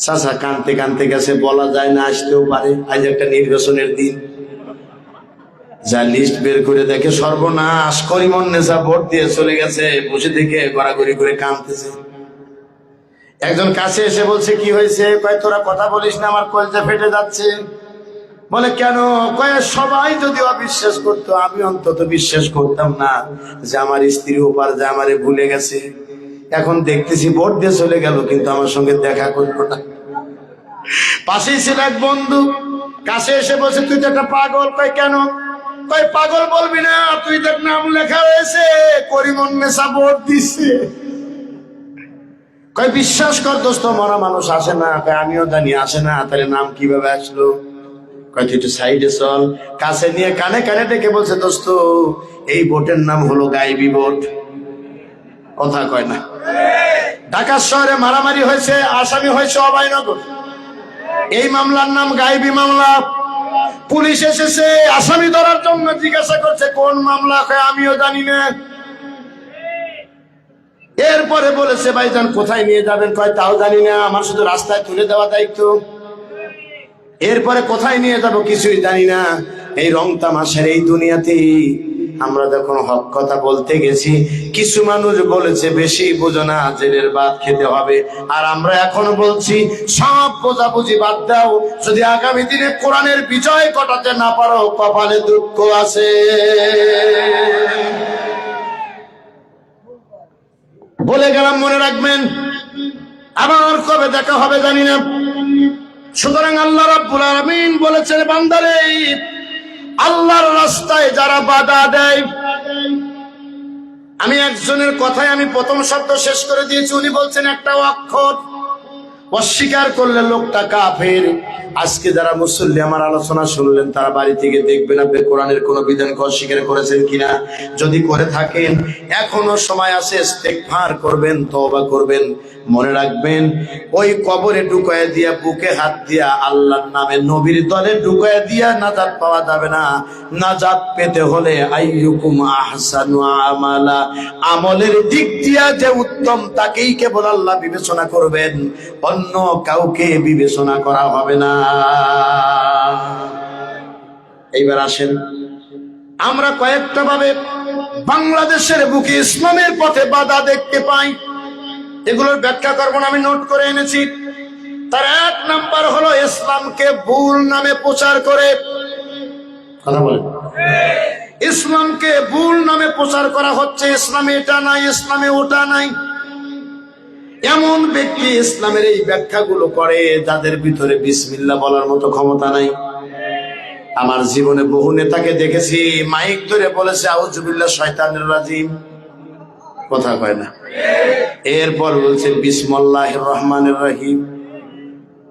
চাচা কানতে কানতে গেছে, বলা যায় না, আসতেও পারে, আজ একটা নির্বাচনের দিন। যা লিস্ট বের করে দেখে সর্বনাশ, করিমুন্নেসা ভোট দিয়ে চলে গেছে, বসে থেকে গড়াগড়ি করে কাঁদতেছে। একজন কাছে এসে বলছে কি হয়েছে? কয় তোরা কথা বলিস না, আমার কলজা ফেটে যাচ্ছে। বলে কেন? কয় সবাই যদি অবিশ্বাস করতো, আমি অন্তত বিশ্বাস করতাম না যে আমার স্ত্রী ওপার যে আমারে ভুলে গেছে। এখন দেখতেছি ভোট দিয়ে চলে গেল কিন্তু আমার সঙ্গে দেখা করলো না। পাশেই ছিল এক বন্ধু, কাছে এসে বলছে তুই তো একটা পাগল। কয় কেন? কয় পাগল বলবি না, তুই দেখ নাম লেখা হয়েছে, করিমুন্নেসা ভোট দিচ্ছে। কয় বিশ্বাস কর দোস্ত, মরা মানুষ আসে না। কয় আমিও জানি আসে না, তাহলে নাম কিভাবে আসলো? কয় তুই একটু সাইডে চল। কাছে নিয়ে কানে কানে ডেকে বলছে দোস্ত এই ভোটের নাম হলো গায়েবী ভোট। কথা কয় না? ঢাকা শহরে মারামারি হয়েছে, আসামি হয়েছে অভয়নগর, এই মামলার নাম গায়েবী মামলা। পুলিশ এসেছে আসামি ধরার জন্য, জিজ্ঞাসা করছে কোন মামলা? কয় আমিও জানি না। এরপরে বলেছে ভাইজান কোথায় নিয়ে যাবেন? কয় তাও জানি না, আমার শুধু রাস্তায় তুলে দেওয়া দায়িত্ব। এরপরে কোথায় নিয়ে যাব কিছুই জানি না। এই রং তামাশার এই দুনিয়াতে আমরা যখন হক কথা বলতে গেছি, কিছু মানুষ বলেছে বেশি বোঝো না, জেলের ভাত খেতে হবে। আর আমরা এখন বলছি সব বোঝাবুঝি বাদ দাও, যদি আগামী দিনে কোরআনের বিজয় ঘটাতে না পারো কপালে দুঃখ আছে। বলে গেলাম, মনে রাখবেন, আবার কবে দেখা হবে জানি না। সুতরাং আল্লাহ রাব্বুল আলামিন বলেছেন বান্দারে, আল্লাহর রাস্তায় যারা বাধা দেয়, আমি একজনের কথায় আমি প্রথম শব্দ শেষ করে দিয়েছি, উনি বলছেন একটা অক্ষর, অস্বীকার করলে লোকটা কাফের। আজকে যারা মুসল্লি আমার আলোচনা শুনলেন তারা বাড়ি থেকে দেখবেন আপনি কোরআনের কোন বিধানকে অস্বীকার করেছেন কিনা। যদি করে থাকেন এখনো সময় আছে, ইস্তেগফার করবেন, তওবা করবেন। মনে রাখবেন ওই কবরে ঢুকায় দিয়া, বুকে হাত দিয়া আল্লাহর নামে নবীর দলে ঢুকায় দিয়া নাজাত পাওয়া যাবে না। নাজাত পেতে হলে আইয়ুকুম আহসানু আমালা, আমলের দিক দিয়া যে উত্তম তাকেই কেবল আল্লাহ বিবেচনা করবেন, অন্য কাউকে বিবেচনা করা হবে না। এইবার আসেন, আমরা কয়েকটা ভাবে বাংলাদেশের বুকে ইসলামের পথে বাধা দেখতে পাই, এগুলোর ব্যাখ্যা করবো না, আমি নোট করে এনেছি। তার 1 নাম্বার হলো ইসলামকে ভুল নামে প্রচার করে। কথা বলেন, ইসলামকে ভুল নামে প্রচার করা হচ্ছে, ইসলামে এটা নাই, ইসলামে ওটা নাই। এমন ব্যক্তি ইসলামের এই ব্যাখ্যাগুলো করে যাদের ভিতরে বিসমিল্লাহ বলার মতো ক্ষমতা নাই। আমার জীবনে বহু নেতাকে দেখেছি মাইক ধরে বলেছে আউযুবিল্লাহ শয়তানির রাজিম, কথা কয় না। এরপর বলছে বিসমিল্লাহির রহমানির রহিম।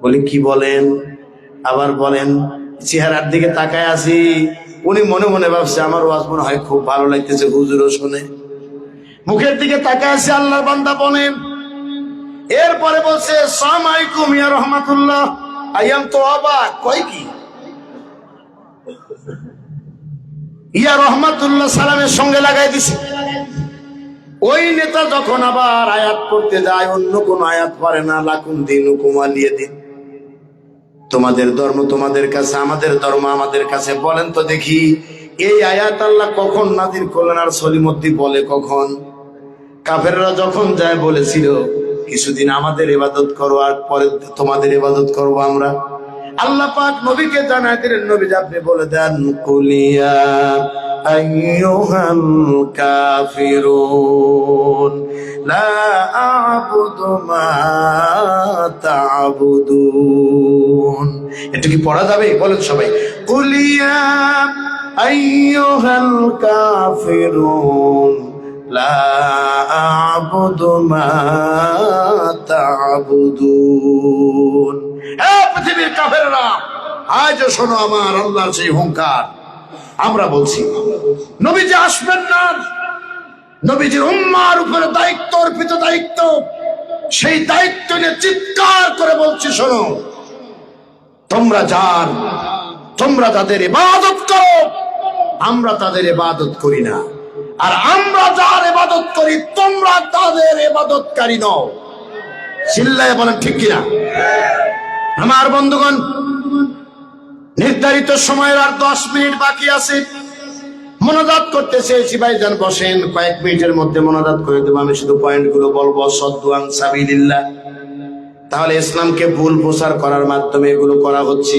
বলি কি বলেন? আবার বলেন। চেহারার দিকে তাকায় আছি, উনি মনে মনে ভাবছে আমার ওয়াজ মনে হয় খুব ভালো লাগতেছে, হুজুরও শুনে। মুখের দিকে তাকায় আছি, আল্লাহর বান্দা বলেন। এরপরে বলছে আসসালামু আলাইকুম ইয়া রাহমাতুল্লাহ। আইয়াম তো অবাক, কয় কি ইয়া রাহমাতুল্লাহ সালামের সঙ্গে লাগাই দিছে। ওই নেতা যখন আবার আয়াত পড়তে যায়, অন্য কোন আয়াত পারে না, লাকুম দীনুকুম ওয়ালিয়া দিন, তোমাদের ধর্ম তোমাদের কাছে, আমাদের ধর্ম আমাদের কাছে। বলেন তো দেখি, এই আয়াত আল্লাহ কখন নাযিল করলেন আর সলিমুদ্দিন বলে কখন? কাফেররা যখন যায় বলেছিল কিছুদিন আমাদের ইবাদত করো আর পরে তোমাদের ইবাদত করবো আমরা। আল্লাহ পাক নবীকে জানায় দিলেন, নবী আপনি বলে দেন, কুলিয়া আইয়ুহাল কাফিরুন লা আ'বুদু মা তা'বুদুন। এটা কি পড়া যাবে? বলেন সবাই, কুলিয়া আইয়ুহাল কাফিরুন লা আ'বুদু মা তা'বুদুন। হে পৃথিবীর কাফেররা, আজ শোনো আমার আল্লাহর সেই হুঙ্কার। আমরা বলছি নবীজি আসবেন না, নবীজির উম্মার উপরে দায়িত্ব অর্পিত, দায়িত্ব, সেই দায়িত্ব নিয়ে চিৎকার করে বলছি, শোনো, তোমরা তাদের ইবাদত করো, আমরা তাদের ইবাদত করি না, আর আমরা যার ইবাদত করি তোমরা তাদের ইবাদতকারী নও। চিল্লায়ে বলেন ঠিক কিনা? আমার বন্ধুগণ, নির্ধারিত সময়ের আর 10 মিনিট বাকি আছে। মোনাজাত করতে চেয়েছি, ভাইজান বসেন, কয়েক মিনিটের মধ্যে মোনাজাত করে দেবো। আমি শুধু পয়েন্টগুলো বলবো। সদ্দুআন সাবিলিল্লাহ, তাহলে ইসলামকে ভুল প্রচার করার মাধ্যমে এগুলো করা হচ্ছে।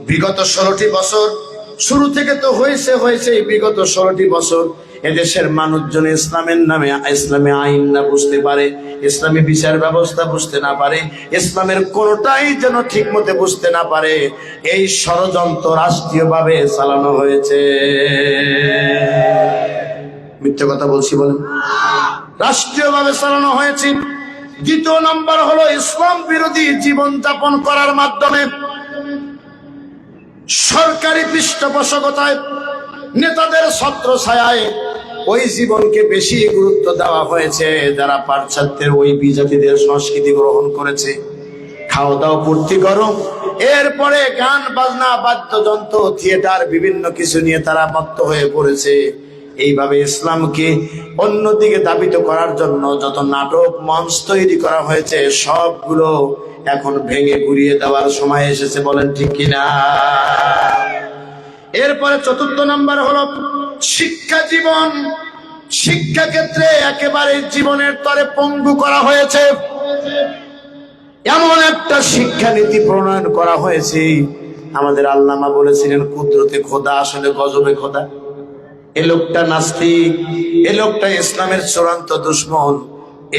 বিগত 16টি বছর, শুরু থেকে তো হয়েছে বিগত 16টি বছর এদেশের মানুষজন ইসলামের নামে, ইসলামী আইন না বুঝতে পারে, ইসলামী বিচার ব্যবস্থা বুঝতে না পারে, ইসলামের কোনটাই যেন ঠিক মতো বুঝতে না পারে, এই ষড়যন্ত্র রাষ্ট্রীয়ভাবে চালানো হয়েছে। মিথ্যে কথা বলছি বলেন? রাষ্ট্রীয়ভাবে চালানো হয়েছে। দ্বিতীয় নাম্বার হলো ইসলাম বিরোধী জীবন যাপন করার মাধ্যমে সরকারি পৃষ্ঠপোষকতায়, নেতাদের ছত্রছায়ায় ওই জীবনকে বেশি গুরুত্ব দেওয়া হয়েছে। যারা পাশ্চাত্যের ওই বিজাতিদের সংস্কৃতি গ্রহণ করেছে, খাওয়া দাওয়া পূর্তি করো, এরপরে গান বাজনা, বাদ্যযন্ত্র, থিয়েটার, বিভিন্ন কিছু নিয়ে তারা মত্ত হয়ে পড়েছে। এইভাবে ইসলামকে অন্যদিকে ধাবিত করার জন্য যত নাটক মঞ্চ তৈরি করা হয়েছে, সবগুলো এখন ভেঙে গুড়িয়ে দেওয়ার সময় এসেছে। বলেন ঠিক কিনা? এরপরে চতুর্থ নাম্বার হলো শিক্ষা জীবন। শিক্ষা ক্ষেত্রে একেবারে জীবনের তরে পঙ্গু করা হয়েছে। এমন একটা শিক্ষানীতি প্রণয়ন করা হয়েছে, আমাদের আল্লামা বলেছিলেন, কুদরতে খোদা আসলে গজবে খোদা। এ লোকটা নাস্তিক, এ লোকটা ইসলামের চূড়ান্ত দুশমন।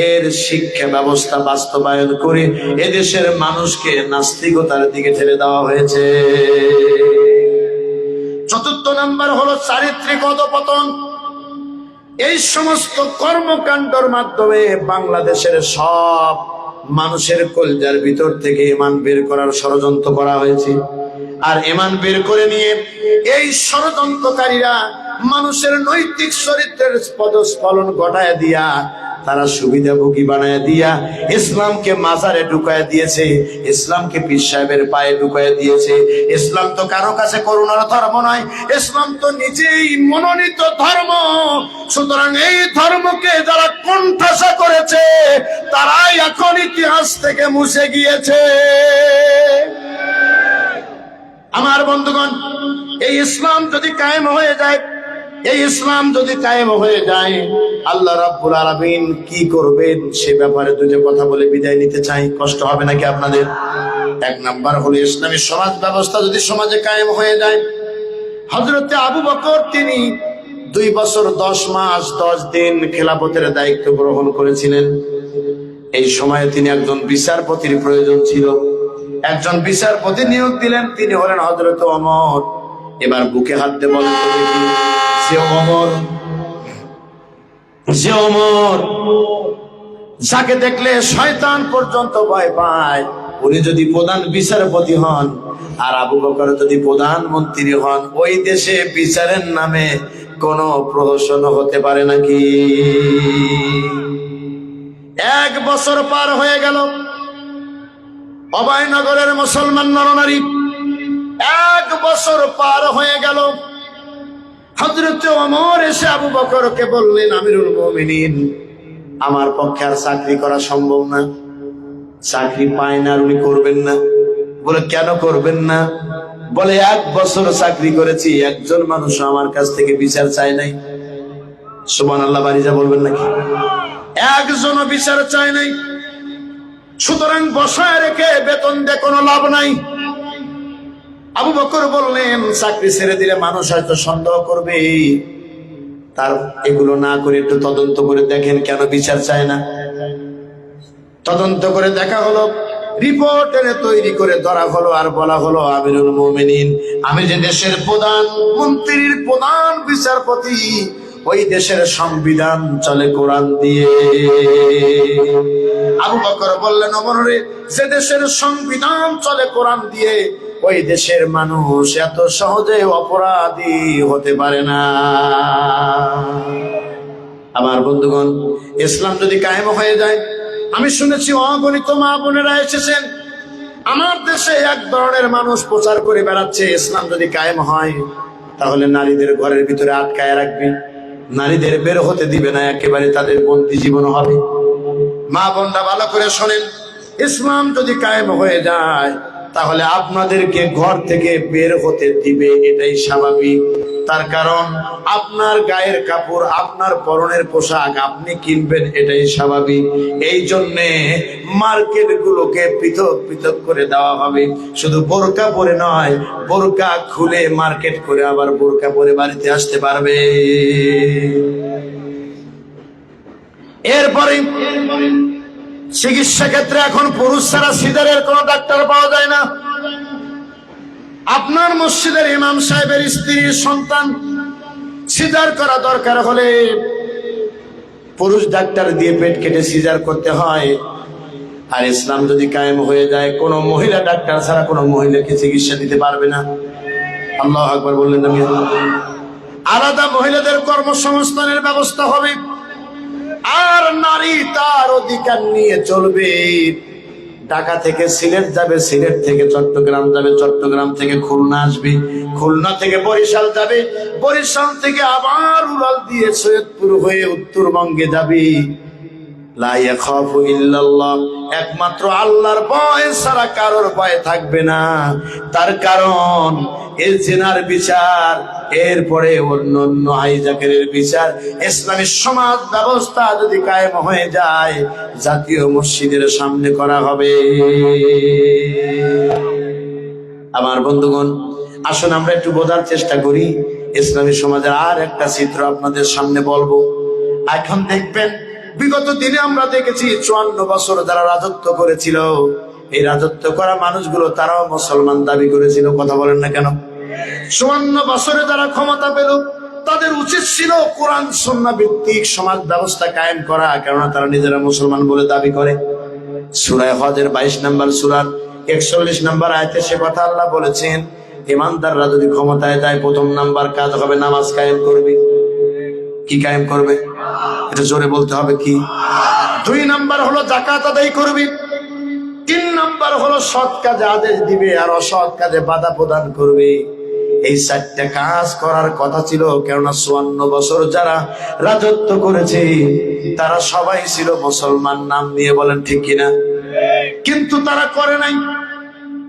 এর শিক্ষা ব্যবস্থা বাস্তবায়ন করে এদেশের মানুষকে নাস্তিকতার দিকে ঠেলে দেওয়া হয়েছে। চতুর্থ নাম্বার হলো চারিত্রিক অধঃপতন। এই সমস্ত কর্মকাণ্ডের মাধ্যমে বাংলাদেশের সব মানুষের কলজার ভিতর থেকে ঈমান বের করার ষড়যন্ত্র করা হয়েছে। আর ঈমান বের করে নিয়ে এই ষড়যন্ত্রকারীরা মানুষের নৈতিক চরিত্রের পদস্খলন ঘটায় দিয়া, তারা সুবিধাভোগী বানায় দিয়া ইসলামকে মাজারে ঢুকায় দিয়েছে, ইসলামকে পীর সাহেবের পায়ে ঢুকায় দিয়েছে। ইসলাম তো কারো কাছে করুণার ধর্ম নয়, ইসলাম তো নিজেই মনোনীত ধর্ম। সুতরাং এই ধর্মকে যারা কোণঠাসা করেছে, তারাই এখন ইতিহাস থেকে মুছে গিয়েছে। আমার বন্ধুগণ, এই ইসলাম যদি কায়েম হয়ে যায়, এই ইসলাম যদি কায়েম হয়ে যায়, আল্লাহ রাব্বুল আলামিন কি করবেন সে ব্যাপারে দুটো কথা বলে বিদায় নিতে চাই। কষ্ট হবে নাকি আপনাদের? এক নাম্বার হলো ইসলামী সমাজ ব্যবস্থা যদি সমাজে কায়েম হয়ে যায়, হযরতে আবু বকর তিনি 2 বছর 10 মাস 10 দিন খেলাফতের দায়িত্ব গ্রহণ করেছিলেন। এই সময়ে তিনি একজন বিচারপতির প্রয়োজন ছিল, একজন বিচারপতি নিয়োগ দিলেন, তিনি হলেন হযরত ওমর। এবার বুকে হাত দিয়ে বলেন তো দেখি, যে ওমর যাকে দেখলে শয়তান পর্যন্ত ভয় পায়, উনি যদি প্রধান বিচারপতি হন আর আবু বকর যদি প্রধানমন্ত্রী হন, ওই দেশে বিচারের নামে কোন প্রহসন হতে পারে নাকি? 1 বছর পার হয়ে গেল, অভয়নগরের মুসলমান নরনারী 1 বছর পার হয়ে গেল। হযরত ওমর এসে আবু বকরকে বললেন, আমিরুল মুমিনিন, আমার পক্ষে আর চাকরি করা সম্ভব না, চাকরি পায় না আর উনি করবেন না। বলে কেন করবেন না? বলে 1 বছর চাকরি করেছি, একজন মানুষ আমার কাছ থেকে বিচার চায় নাই। সুবহানাল্লাহ, বাড়িজা বলবেন নাকি? একজনও বিচার চায় নাই। সুতরাং বসায় রেখে বেতন দিয়ে কোনো লাভ নাই। আবু বকর বললেন, চাকরি ছেড়ে দিলে মানুষ হয়তো সন্দেহ করবে, তার এগুলো না করে একটু তদন্ত করে দেখেন কেন বিচার চায় না। তদন্ত করে দেখা হলো, রিপোর্ট এনে তৈরি করে ধরা হলো, আর বলা হলো আমিরুল মুমিনিন, আমি যে দেশের প্রধান মন্ত্রীর প্রধান বিচারপতি, ওই দেশের সংবিধান চলে কোরআন দিয়ে। আবু বকর বললেন, ওমর রে, যে দেশের সংবিধান চলে কোরআন দিয়ে, ওই দেশের মানুষ এত সহজে অপরাধী হতে পারে না। আমার বন্ধুগণ, ইসলাম যদি কায়েম হয়ে যায়, আমি শুনেছি অগণিত মা বোনেরা এসেছেন আমার দেশে, এক ধরনের মানুষ প্রচার করে বেড়াচ্ছে, ইসলাম যদি কায়েম হয় তাহলে নারীদের ঘরের ভিতরে আটকায় রাখবে, নারীদের বের হতে দিবে না, একেবারে তাদের বন্দী জীবন হবে। মা বোনরা ভালো করে শোনেন, ইসলাম যদি কায়েম হয়ে যায় তাহলে আপনাদেরকে ঘর থেকে বের হতে দিবে, এটাই স্বাভাবিক। তার কারণ আপনার গায়ের কাপড়, আপনার পরনের পোশাক আপনি কিনবেন, এটাই স্বাভাবিক। এই জন্যে মার্কেট গুলোকে পৃথক পৃথক করে দেওয়া হবে। শুধু বোরকা পরে নয়, বোরকা খুলে মার্কেট করে আবার বোরকা পরে বাড়িতে আসতে পারবে। এরপরে চিকিৎসা ক্ষেত্রে এখন পুরুষ ছাড়া সিজারের কোন ডাক্তার পাওয়া যায় না। আপনার মসজিদের ইমাম সাহেবের স্ত্রীর সন্তান সিজার করা দরকার হলে পুরুষ ডাক্তার দিয়ে পেট কেটে সিজার করতে হয়। আর ইসলাম যদি কায়েম হয়ে যায়, কোন মহিলা ডাক্তার ছাড়া কোনো মহিলাকে চিকিৎসা দিতে পারবে না। আল্লাহু আকবার বললেন না? আলাদা মহিলাদের কর্মসংস্থানের ব্যবস্থা হবে, আর নারী তার অধিকার নিয়ে চলবে। ঢাকা থেকে সিলেট যাবে, সিলেট থেকে চট্টগ্রাম যাবে, চট্টগ্রাম থেকে খুলনা আসবে, খুলনা থেকে বরিশাল যাবে, বরিশাল থেকে আবার উড়াল দিয়ে সৈয়দপুর হয়ে উত্তরবঙ্গে যাবে। লা ইয়াখাফু ইল্লাল্লাহ, একমাত্র আল্লাহর ভয় ছাড়া কারোর ভয় থাকবে না। তার কারণ এই জিনার বিচার, এরপরে অন্যান্য হাইজাকের বিচার, ইসলামী সমাজ ব্যবস্থা যদি কায়েম হয়ে যায়, জাতীয় মসজিদের সামনে করা হবে। আমার বন্ধুগণ, আসুন আমরা একটু বোঝার চেষ্টা করি। ইসলামী সমাজের আর একটা চিত্র আপনাদের সামনে বলবো। এখন দেখবেন, বিগত দিনে আমরা দেখেছি 54 বছর যারা রাজত্ব করেছিল, এই রাজত্ব করা মানুষগুলো তারাও মুসলমান দাবি করেছিল। কথা বলেন না কেন? 54 বছরে যারা ক্ষমতা পেল, তাদের উচিত ছিল কোরআন সুন্নাহ ভিত্তিক সমাজ ব্যবস্থা কায়েম করা, কেননা তারা নিজেরা মুসলমান বলে দাবি করে। সূরা হজের 22 নম্বর সূরার 41 নম্বর আয়াতে সে কথা আল্লাহ বলেছেন, ইমানদাররা যদি ক্ষমতায় যায়, প্রথম নাম্বার কাজ হবে নামাজ কায়েম করবে। কি কায়েম করবে? এটা জোরে বলতে হবে। কি? 2 নাম্বার হলো যাকাত আদায় করবে। 3 নাম্বার হলো সৎ কাজে আদেশ দিবে আর অসৎ কাজে বাধা প্রদান করবে। এই 4টা কাজ করার কথা ছিল, কেননা 54 বছর যারা রাজত্ব করেছে তারা সবাই ছিল মুসলমান নাম নিয়ে। বলেন ঠিক কিনা? কিন্তু তারা করে নাই।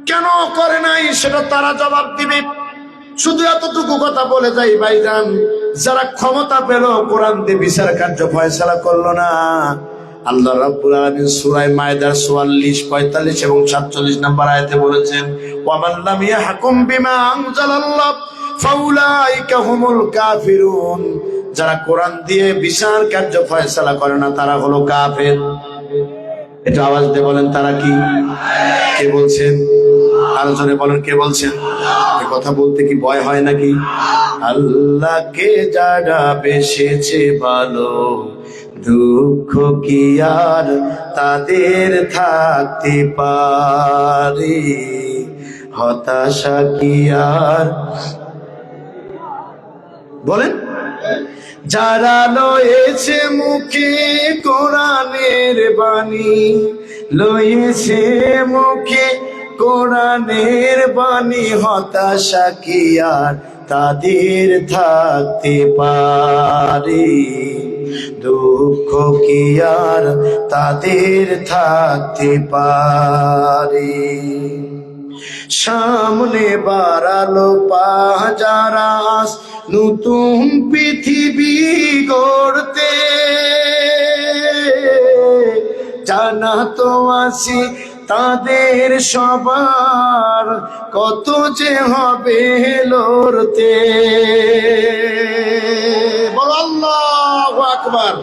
কেন করে নাই সেটা তারা জবাব দিবে। শুধু এতটুকু কথা বলে যাই ভাইজান, যারা ক্ষমতা পেল, কোরআন দিয়ে বিচার কার্য ফয়সালা করলো না। আল্লাহ রাব্বুল আলামিন সূরা মায়েদার 44, 45 এবং 47 নম্বর আয়াতে বলেছেন, ওয়া মান লাম ইয়াহকুম বিমা আনজালাল্লাহ ফাউলাইকা হুমুল কাফিরুন। যারা কোরআন দিয়ে বিচার কার্য ফয়সালা করে না, তারা হলো কাফের। এটা আওয়াজ দিয়ে বলেন, তারা কি? কে বলছেন? আরো জোরে বলেন, কে বলছেন? এই কথা বলতে কি ভয় হয় নাকি? আল্লাহকে যারা বেসেছে ভালো, দুঃখ কি আর তাদের থাকতে পারে, হতাশা কি আর। বলেন, যারা লয়েছে মুখে কোরআনের বাণী, লয়েছে মুখে কোরআনের বাণী, হতাশা কি আর তাদের থাকতে পারে, দুঃখ কি আর তাদের থাকতে পারে। সামনে বাড়ালো পাহারাস নতুন পৃথিবী গড়তে, জানা তো আছে তাদের সবার কত যে হবে লড়তে। বল আল্লাহু আকবার।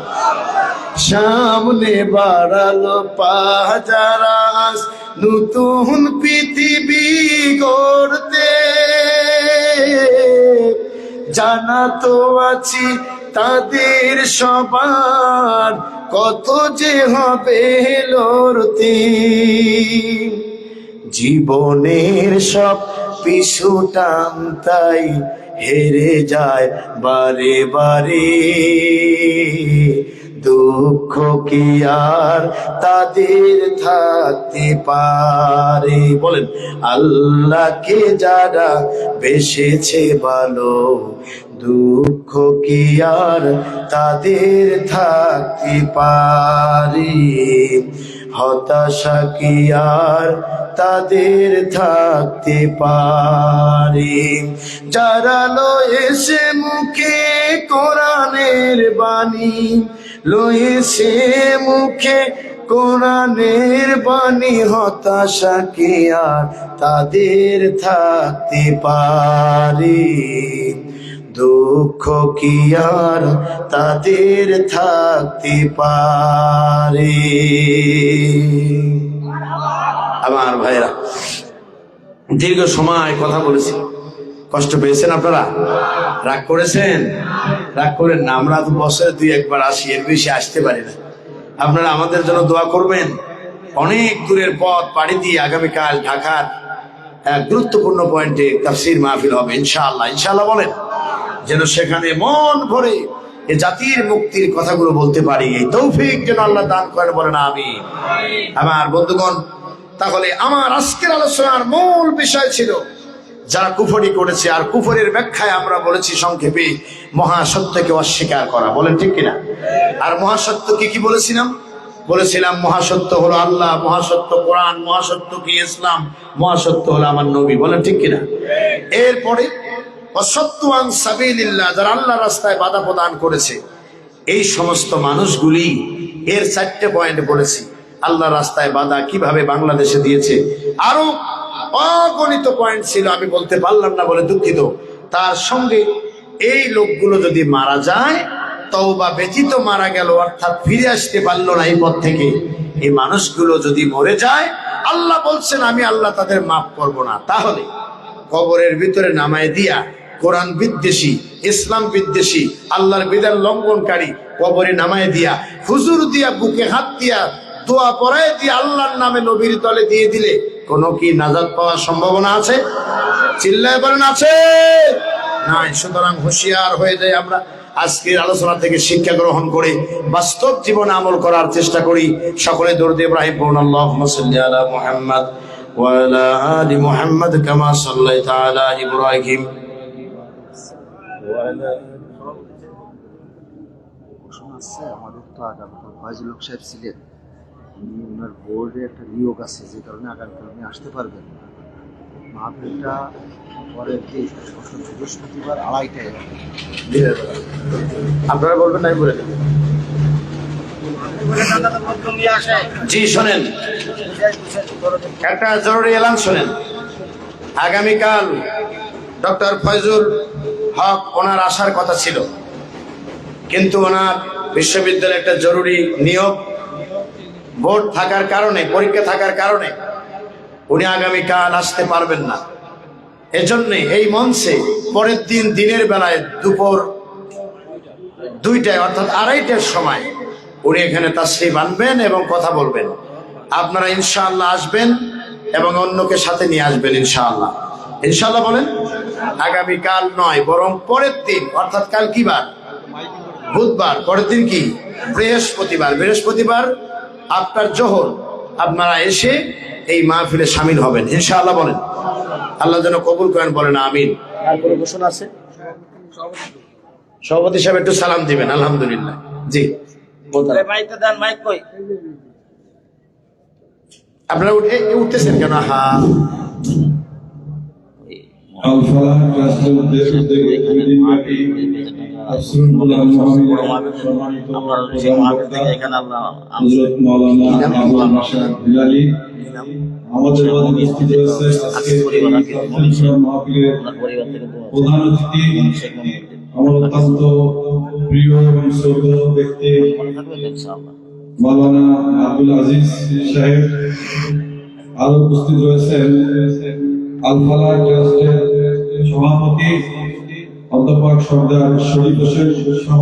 সামনে বাড়ালো পাহারাস নতুন পৃথিবী গড়তে, জানা তো আছি তাদের সবার কত যে হবে লড়তে। জীবনের সব পিছু টানতাই হেরে যায় বারে বারে, দুঃখ কি আর তাদের থাকতে পারে। বলেন, আল্লাহকে যারা বেসেছে ভালো, দুঃখ কি আর তাদের থাকতে পারে। হতাশা কি আর তাদের থাকতে পারে। যারা লয়েছে মুখে কোরআনের বাণী, লয়েছে মুখে কোরআনের বাণী, হতাশা কি আর তাদের থাকতে পারে। দুঃখ কি আর তাদের থাকতে পারে। আমার ভাইরা, দীর্ঘ সময় কথা বলেছি, কষ্ট পেয়েছেন আপনারা? রাগ করেছেন? রাগ করেন না, আমরা তো বছরে 2-1 আসি, এর বেশি আসতে পারি না। আপনারা আমাদের জন্য দোয়া করবেন। অনেক দূরের পথ পাড়ি দিয়ে আগামীকাল ঢাকার এক গুরুত্বপূর্ণ পয়েন্টে তাফসীর মাহফিল হবে ইনশাআল্লাহ। ইনশাআল্লাহ বলেন, যেন সেখানে মন ভরে এ জাতির মুক্তির কথাগুলো বলতে পারি, এই তৌফিক যেন আল্লাহ দান করেন, বলেন আমিন। আমার বন্ধুগণ, তাহলে আমার আজকের আলোচনার মূল বিষয় ছিল যারা কুফরি করেছে, আর কুফরের ব্যাখ্যায় আমরা বলেছি সংক্ষেপে মহাসত্যকে অস্বীকার করা। বলেন ঠিক কিনা? আর মহাসত্য কি বলেছিলাম? বলেছিলাম মহাসত্য হলো আল্লাহ, মহাসত্য কোরআন, মহাসত্য কি ইসলাম, মহাসত্য হলো আমার নবী। বলেন ঠিক কিনা? এরপরে অসত্যওয়ান সাবিলিল্লাহ, যারা আল্লাহ রাস্তায় বাধা প্রদান করেছে, এই সমস্ত মানুষগুলি, এর 4টে পয়েন্ট বলেছি। আল্লাহ রাস্তায় বাধা কিভাবে বাংলাদেশে দিয়েছে, আরো অগণিত পয়েন্ট ছিল, আমি বলতে পারলাম না বলে দুঃখিত। তার সঙ্গে এই লোকগুলো যদি মারা যায়, তওবা ব্যতীত মারা গেল, অর্থাৎ ফিরে আসতে পারলো না এই পথ থেকে, এই মানুষগুলো যদি মরে যায়, আল্লাহ বলছেন আমি আল্লাহ তাদের মাফ করব না। তাহলে কবরের ভিতরে নামায় দিয়া কোরআন বিদ্বেষী, ইসলাম বিদ্বেষী, আল্লাহর বিধান লঙ্ঘনকারী কবরে নামায় দিয়া, হুজুর দিয়া, বুকে হাত দিয়া, দোয়া পড়ায় দিয়ে আল্লাহর নামে নবীর তলে দিয়ে দিলে কোনো কি নাজাত পাওয়ার সম্ভাবনা আছে? চিল্লায় বলেন আছে? নাই। সুতরাং হুঁশিয়ার হয়ে যায় আমরা। আজকের আলোচনা থেকে শিক্ষা গ্রহণ করে বাস্তব জীবনে আমল করার চেষ্টা করি। সকলে দরুদ ইব্রাহিম পড়ুন। আল্লাহুম্মা সাল্লি আলা মুহাম্মাদ ওয়া আলা আলি মুহাম্মাদ কামা সাল্লাইতা আলা ইব্রাহিম ওয়া আলা। আমাদের তো আগামীকাল ফয়জুল হক সাহেব ছিলেন, ওনার বোর্ডে একটা নিয়োগ আছে, যে কারণে আগামীকাল উনি আসতে পারবেন না। মাহফিলটা পরের দিন বৃহস্পতিবার 2:30টায়। আপনারা বলবেন নাই বলে দেবেন। জি শোনেন, একটা জরুরি এলান শোনেন। আগামীকাল ডক্টর ফয়জুল হক ওনার আসার কথা ছিল, কিন্তু ওনার বিশ্ববিদ্যালয়ে একটা জরুরি নিয়োগ বোর্ড থাকার কারণে, পরীক্ষা থাকার কারণে উনি আগামীকাল আসতে পারবেন না। এজন্যে এই মঞ্চে পরের দিন দিনের বেলায় দুপুর 2টায় অর্থাৎ 2:30টার সময় উনি এখানে তাশরীফ আনবেন এবং কথা বলবেন। আপনারা ইনশাআল্লাহ আসবেন এবং অন্যকে সাথে নিয়ে আসবেন ইনশাআল্লাহ। ইনশাআল্লাহ বলেন। আগামীকাল নয়, বরং পরের দিন, অর্থাৎ কাল কি বার? বুধবার। পরের দিন কি? বৃহস্পতিবার। বৃহস্পতিবার আপনার জোহর আপনারা এসে এই মাহফিলে শামিল হবেন ইনশাআল্লাহ বলেন। আল্লাহ যেন কবুল করেন, বলেন আমিন। আর কোনো ঘোষণা আছে? সভাপতি সাহেব একটু সালাম দিবেন। আলহামদুলিল্লাহ। জি আপনারা উঠতেছেন কেন? হ্যাঁ, আল ফালাহ ট্রাস্টের উদ্দেশ্যে দিনব্যাপী তাফসীরুল কোরআন মাহফিলের সম্মানিত হযরত মাওলানা আবুল মাশাদ বিলালী আমাদের মাঝে উপস্থিত হয়েছে আজকে তাফসীরুল মাহফিলের প্রধান অতিথি, আমার অত্যন্ত প্রিয় এবং শ্রদ্ধেয় ব্যক্তি মাওলানা আব্দুল আজিজ সাহেব। আরো উপস্থিত রয়েছেন আল ফালাহ ট্রাস্টের সভাপতি অধ্যাপক সর্দার শরীফ হোসেন সহ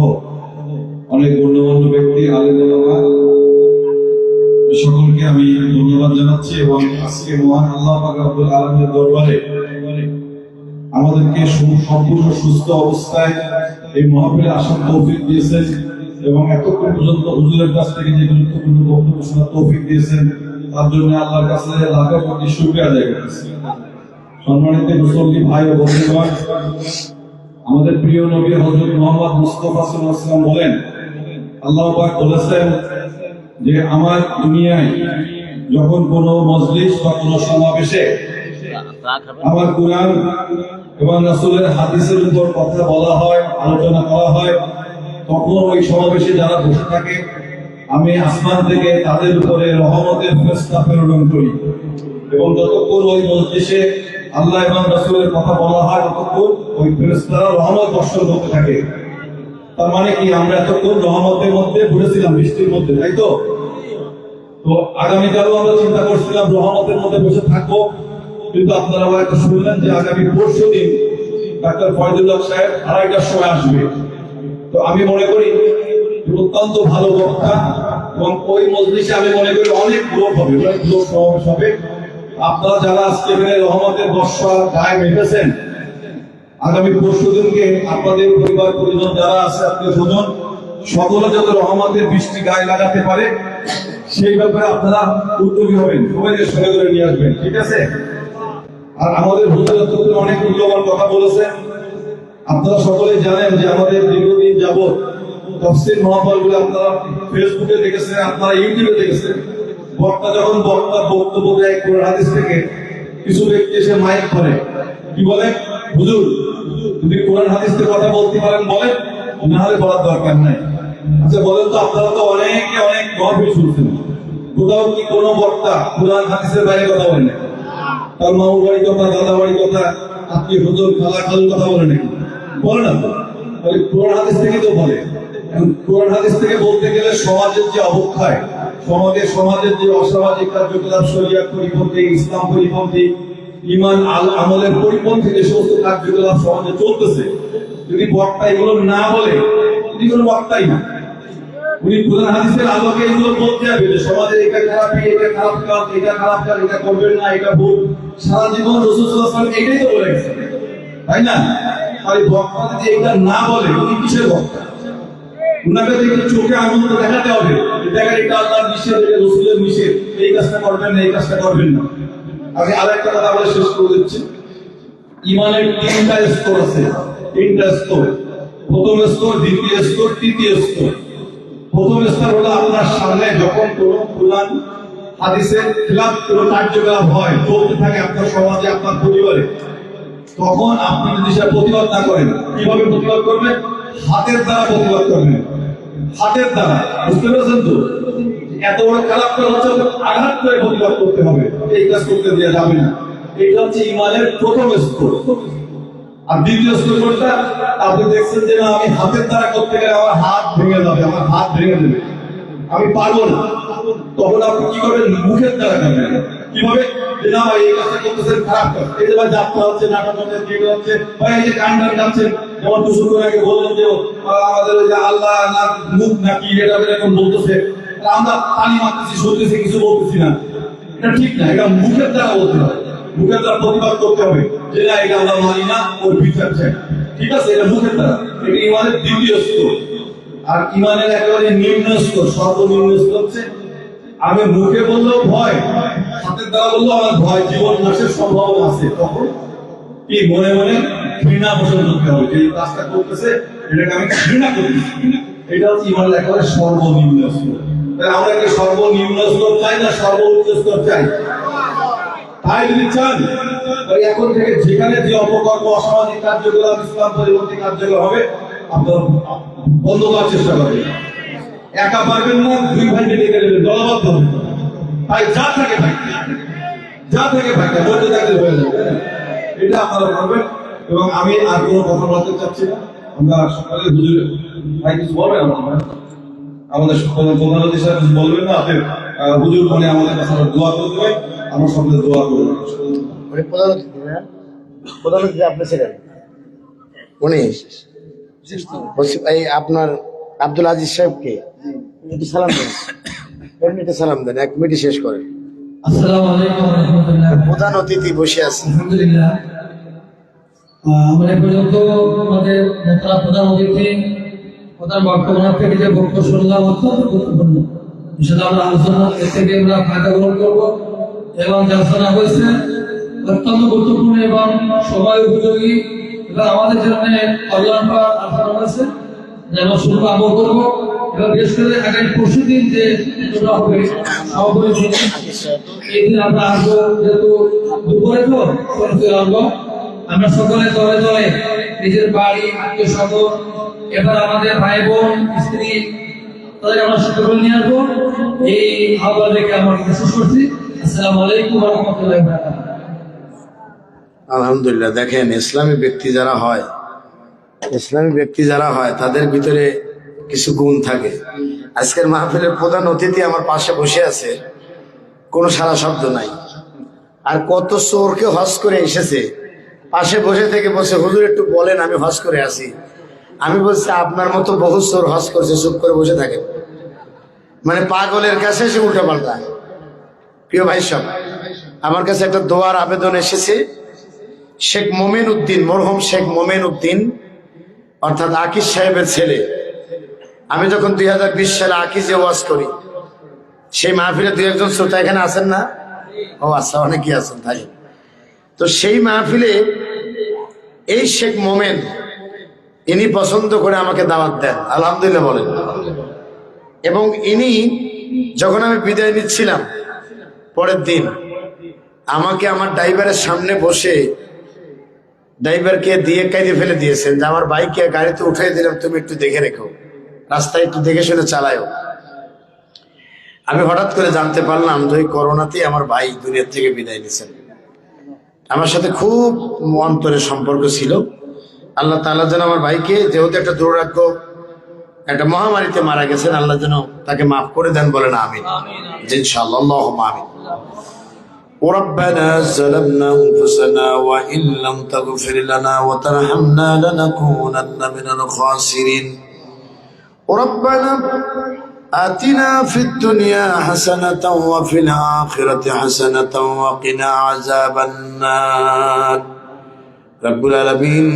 অনেক গণ্যমান্য ব্যক্তি, আলেম ওলামা, সকলকে আমি ধন্যবাদ জানাচ্ছি। এবং আজকে মহান আল্লাহ পাক রব্বুল আলামিনের দরবারে আমাদেরকে সম্পূর্ণ সুস্থ অবস্থায় এই মাহফিলে আসার তৌফিক দিয়েছেন এবং এতক্ষণ পর্যন্ত হুজুরের কাছ থেকে যে গুরুত্বপূর্ণ বক্তব্য শোনার তৌফিক দিয়েছেন, তার জন্য আল্লাহর কাছে লাখো কোটি শুকরিয়া আদায় করতেছি। সম্মানিত মুসল্লি ভাই ও বন্ধুগণ, আমাদের প্রিয় নবী হযরত মুহাম্মদ মুস্তাফা সাল্লাল্লাহু আলাইহি ওয়াসাল্লাম বলেন, আল্লাহ পাক বলেছেন যে আমার দুনিয়ায় যখন কোনো মজলিস বা কোনো সমাবেশে আমার কুরআন এবং রাসূলের হাদিসের উপর কথা বলা হয়, আলোচনা করা হয়, তখন ওই সমাবেশে যারা বসে থাকে আমি আসমান থেকে তাদের উপরে রহমতের ফেরেশতা প্রেরণ করি এবং যতক্ষণ ওই মজলিসে আল্লাহ এবং রাসূলের কথা বলা হয় ততক্ষণ ওই ফেরেশতারা রহমত বর্ষণ করতে থাকে। তার মানে কি, আমরা এতক্ষণ রহমতের মধ্যে বসেছিলাম, বৃষ্টির মধ্যে, তাই তো? তো আগামীকালও আমরা চিন্তা করছিলাম রহমতের মধ্যে বসে থাকবো, কিন্তু আপনারা হয়তো শুনলেন যে আগামী পরশু দিন ডাক্তার ফয়জুল্লাহ সাহেব 2:30টার সময় আসবে। তো আমি মনে করি অত্যন্ত ভালো বক্তা এবং ওই মজলিসে আমি মনে করি অনেক লোক হবে, অনেক লোক সমাবেশ হবে। আপনারা যারা আজকে এখানে রহমতের বর্ষা গায়ে মেটেছেন, আগামী পরশু দিনকে আপনাদের পরিবার পরিজন যারা আছে, আত্মীয় স্বজন, সকলে যাতে রহমতের বৃষ্টি গায়ে লাগাতে পারে সেই ব্যাপারে আপনারা উদ্যোগী হবেন, সবাইকে সঙ্গে করে নিয়ে আসবেন, ঠিক আছে? আর আমাদের হুজুর অনেক মূল্যবান কথা বলেছেন। আপনারা সকলে জানেন যে আমাদের দীর্ঘদিন যাবৎ তাফসীর মাহফিলগুলো আপনারা ফেসবুকে দেখেছেন, আপনারা ইউটিউবে দেখেছেন। বক্তা যখন বক্তার বক্তব্য দেয় কোরআন হাদিস থেকে, কিছু ব্যক্তি এসে মাইক ধরে, কি বলে, হুজুর যদি কোরআন হাদিস থেকে কথা বলতে পারেন বলেন, না হলে বলার দরকার নাই। আচ্ছা বলেন তো, আপনারা তো অনেকে অনেক মাহফিল শুনছেন, কোথাও কি কোনো বক্তা কোরআন হাদিসের বাইরে কথা বলেন না? তার মামুর বাড়ির কথা, দাদা বাড়ির কথা, আত্মীয় স্বজন, খালা খালুর কথা বলে নাকি? বলে না তো। তাহলে কোরআন হাদিস থেকে তো বলে। কোরআন হাদিস থেকে বলতে গেলে সমাজের যে অবক্ষয়, সমাজের যে অসামাজিক কার্যকলাপ, শরিয়াত পরিপন্থী, ইসলাম পরিপন্থী, ঈমান আমলের পরিপন্থী যে সমস্ত কার্যকলাপ সমাজে চলতেছে, যদি বক্তা এগুলো না বলে, উনি কোনো বক্তাই না। উনি কোরআন হাদিসের আলোকে এগুলো বলতে হবে যে সমাজের এটা খারাপই, এটা খারাপ কাজ, এটা খারাপ কাজ, এটা করবেন না, এটা ভুল। সারা জীবন রাসূল সাল্লাল্লাহু আলাইহি ওয়াসাল্লাম এটাই তো বলে গেছে, তাই না? আর বক্তা যদি এটা না বলে, উনি কিসের বক্তা? উনাকে দেখে চোখে আনন্দ দেখাতে হবে, দেখেন এটা আল্লাহর নিষেধ, এটা রাসূলের নিষেধ, এই কাজটা করবেন না, এই কাজটা করবেন না। আমি আরেকটা কথা বলে শেষ করে দিচ্ছি। ঈমানের 3টা স্তর আছে, 3টা স্তর। প্রথম স্তর, দ্বিতীয় স্তর, তৃতীয় স্তর। প্রথম স্তর হলো আপনার সামনে যখন কোনো কোরআন হাদিসের খেলাফ কোনো কার্যকলাপ হয়, চলতে থাকে আপনার সমাজে, আপনার পরিবারে, তখন আপনি যদি সেটা প্রতিবাদ না করেন, কিভাবে প্রতিবাদ করবেন? হাতের দ্বারা প্রতিবাদ করবেন, হাতের দ্বারা। বুঝতে পেরেছেন তো? এত বড় খারাপ কাজ হচ্ছে, আঘাত করে প্রতিবাদ করতে হবে, এই কাজ করতে দেওয়া যাবে না। এটা হচ্ছে ঈমানের প্রথম স্তর। আর দ্বিতীয় স্তর কোনটা? আপনি দেখছেন যে না, আমি হাতের দ্বারা করতে গেলে আমার হাত ভেঙে যাবে, আমার হাত ভেঙে দেবে, আমি পারবো না। তখন আপনি কি করবেন? মুখের দ্বারা করবেন। কিভাবে? যে না ভাই এই কাজটা করতেছেন, খারাপ কাজ, এই যে ভাই যাত্রা হচ্ছে, নাটক হচ্ছে, যেগুলো হচ্ছে, ভাই এই যে গান টান গাচ্ছেন, যেমন দুশো আগে বললেন যে আমাদের ওই যে আল্লাহ না মুখ নাকি এটা এরকম বলতেছে, আমরা পানি মারতেছি, শুনতেছি, কিছু বলতেছি না, এটা ঠিক না। এটা মুখের দ্বারা বলতে হবে, মুখের দ্বারা প্রতিবাদ করতে হবে যে না এটা আমরা মানি না, ওর বিচার চাই, ঠিক আছে? এটা মুখের দ্বারা। এটা ঈমানের দ্বিতীয় স্তর। আর ঈমানের একেবারে নিম্ন স্তর, সর্বনিম্ন স্তর হচ্ছে আমি মুখে বললেও ভয়, হাতের দ্বারা বললেও আমার ভয়, জীবন নাশের সম্ভাবনা আছে, তখন কি মনে মনে ঘৃণা পোষণ করতে হবে যে এই কাজটা করতেছে, এটাকে আমি ঘৃণা করতেছি। এটা হচ্ছে ইমানের একেবারে সর্বনিম্ন স্তর। তাহলে আমরা কি সর্বনিম্ন স্তর চাই না সর্বোচ্চ স্তর চাই? তাই যদি চান তাহলে এখন থেকে যেখানে যে অপকর্ম অসামাজিক কার্যকলাপ ইসলাম পরিপন্থী কার্যকলাপ হবে আপনারা বন্ধ করার চেষ্টা করবেন। একা পারবেন না, দুই ভাইকে ডেকে নেবেন, দলবদ্ধ হবে। তাই যা থাকে থাকে মধ্যে থাকলে হয়ে যাবে। এটা আপনারা করবেন। এবং আমি আর কোনো কথা বলতে চাচ্ছি না। আমরা সকালে হুজুর ভাই কিছু বলবেন আমাদের প্রধান অতিথি সাহেব কিছু বলবেন না? আপনি হুজুর মানে আমাদের কাছে দোয়া করে দেবেন, আমার সঙ্গে দোয়া করবেন। প্রধান অতিথি আপনি ছিলেন, উনি এই আপনার আব্দুল আজিজ সাহেবকে একটু সালাম দেন, এমনিতে সালাম দেন, 1 মিনিট শেষ করেন। আসসালামু আলাইকুম ওয়া রাহমাতুল্লাহ। প্রধান অতিথি বসে আছে। আলহামদুলিল্লাহ, আমরা এ পর্যন্ত আমাদের নেতা প্রধান অতিথি প্রধান বক্তব্য থেকে যে বক্তব্য শুনলাম অত্যন্ত গুরুত্বপূর্ণ। সেটা আমরা আলোচনা থেকে আমরা ফায়দা গ্রহণ করবো এবং যা শোনা হয়েছে অত্যন্ত গুরুত্বপূর্ণ এবং সময় উপযোগী এবং আমাদের জন্য কল্যাণকর আলোচনা হয়েছে, যেন শুরু আমল করবো। এবং বিশেষ করে আগামী পরশু দিন যে হবে সভাপতি এই দিন আমরা আসবো, যেহেতু দুপুরে তো আসবো আমরা সকলে দলে দলে নিজের বাড়ি আত্মীয় স্বজন এবার আমাদের ভাই বোন স্ত্রী তাদের আমরা সকলে নিয়ে আসবো। এই আহ্বান রেখে আমরা শেষ করছি। আসসালামু আলাইকুম ওয়া রাহমাতুল্লাহি ওয়া বারাকাতুহু। আলহামদুলিল্লাহ, দেখেন ইসলামী ব্যক্তি যারা হয় তাদের ভিতরে কিছু গুণ থাকে। আজকের মাহফিলের প্রধান অতিথি আমার পাশে বসে আছে, কোনো সারা শব্দ নাই। আর কত চোরকে হজ করে এসেছে, পাশে বসে থেকে বলছে হুজুর একটু বলেন, আমি হজ করে আসি। আমি বলছি আপনার মতো বহু চোর হজ করছে, চুপ করে বসে থাকেন। মানে পাগলের কাছে সে উল্টা পাল্টা। প্রিয় ভাই সব, আমার কাছে একটা দোয়ার আবেদন এসেছে। শেখ মোমেন উদ্দিন, মরহুম শেখ মোমেন উদ্দিন অর্থাৎ আকিজ সাহেবের ছেলে। আমি যখন 2020 সালে আকিজে ওয়াজ করি, সেই মাহফিলে 2-1 শ্রোতা এখানে আছেন না? ও আচ্ছা, অনেকেই আছেন তাই। তো সেই মাহফিলে এই শেখ মোমেন ইনি পছন্দ করে আমাকে দাওয়াত দেন, আলহামদুলিল্লাহ বলেন। এবং ইনি যখন আমি বিদায় নিচ্ছিলাম পরের দিন, আমাকে আমার ড্রাইভারের সামনে বসে ড্রাইভারকে দিয়ে কাইদে ফেলে দিয়েছেন যে আমার বাইককে গাড়িতে উঠাই দিলাম, তুমি একটু দেখে রেখো, রাস্তায় একটু দেখে শুনে চালায়ও। আমি হঠাৎ করে জানতে পারলাম যে ওই করোনাতেই আমার ভাই দুনিয়া থেকে বিদায় নিয়েছেন। আমার সাথে খুব অন্তরের সম্পর্ক ছিল। আল্লাহ তাআলা যেন আমার ভাইকে, যেহেতু একটা দুর্ভাগ্য, একটা মহামারীতে মারা গেছেন, আল্লাহ যেন তাকে মাফ করে দেন, বলেন আমিন। ইনশাআল্লাহ, আল্লাহুম্মা আমিন। ربنا ظلمنا أنفسنا وإن لم تغفر لنا وترحمنا لنكونن من الخاسرين ربنا آتنا في الدنيا حسنة وفي الآخرة حسنة وقنا عذاب النار رب العالمين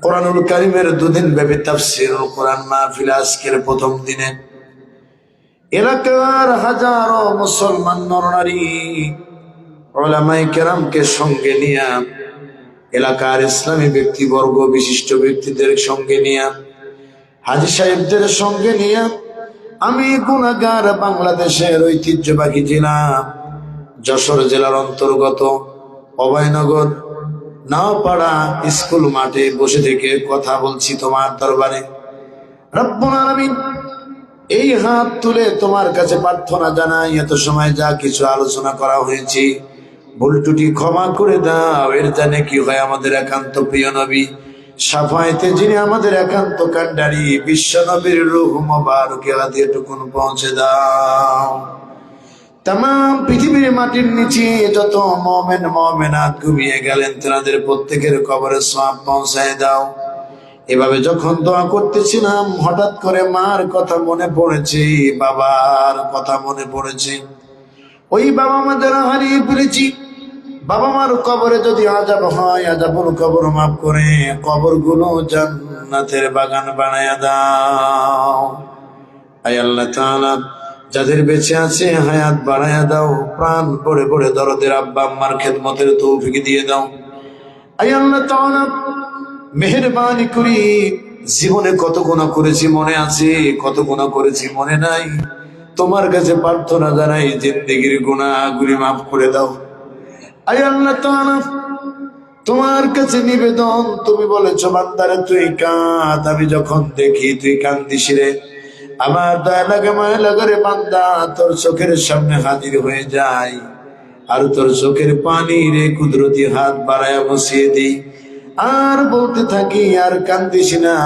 কোরআনুল কারীমের 2 দিন ব্যাপী তাফসীরুল কোরআন মাহফিল আজকের প্রথম দিনে এলাকার হাজারো মুসলমান নরনারী উলামায়ে কেরামকে সঙ্গে নিয়ে, এলাকার ইসলামী ব্যক্তিবর্গ বিশিষ্ট ব্যক্তিদের সঙ্গে নিয়ে, হাজী সাহেবদের সঙ্গে নিয়ে আমি গুনাহগার বাংলাদেশের ঐতিহ্যবাহী জেলা যশোর জেলার অন্তর্গত অভয়নগর নাওপাড়া স্কুল মাঠে বসে থেকে কথা বলছি তোমার দরবারে। রব্বুল আলামিন, এই হাত তুলে তোমার কাছে প্রার্থনা জানাই, এত সময় যা কিছু আলোচনা করা হয়েছে ভুল ত্রুটি ক্ষমা করে দাও। এর জানে কি হয় আমাদের একান্ত প্রিয় নবী শাফায়েতে যিনি আমাদের একান্ত কান্ডারি বিশ্ব নবীর রূহ মোবারকে হাদিয়াটুকুন পৌঁছে দাও। তামাম পৃথিবীর মাটির নিচে যত মুমিন মুমিনাত ঘুমিয়ে গেলেন, তাদের প্রত্যেকের কবরে সওয়াব পৌঁছায় দাও। এভাবে যখন দোয়া করতেছিলাম, হঠাৎ করে মার কথা মনে পড়েছে, বাবার কথা মনে পড়েছে। ওই বাবা মা যারা হারিয়ে ফেলেছি, বাবা মার কবরে যদি আযাব হয়, আযাবুল কবর মাফ করে কবরগুলো জান্নাতের বাগান বানায়া দাও। আয় আল্লাহ তাআলা, যাদের বেঁচে আছে হায়াত বাড়ায়া দাও, প্রাণ পড়ে পড়ে দরদের আব্বা আম্মার খেদমতের তৌফিক দিয়ে দাও। আয় আল্লাহ তাআলা, মেহেরবানি করি জীবনে কত গুনাহ করেছি মনে আছে, কত গুনাহ করেছি মনে নাই। তোমার কাছে প্রার্থনা জানাই, জিন্দেগির গুনাহগুলি মাফ করে দাও। আয় আল্লাহ তাআলা, তোমার কাছে নিবেদন, তুমি বলেছো বান্দারে তুই কাঁদ, আমি যখন দেখি তুই কান্দিস রে, আমার দয়া লাগে মায়া লাগে রে বান্দা, তোর চোখের সামনে হাজির হয়ে যায় আর তোর চোখের পানি রে কুদরতি হাত বাড়ায়া বসিয়ে দিই আর বলতে থাকি আর কান্দিস না,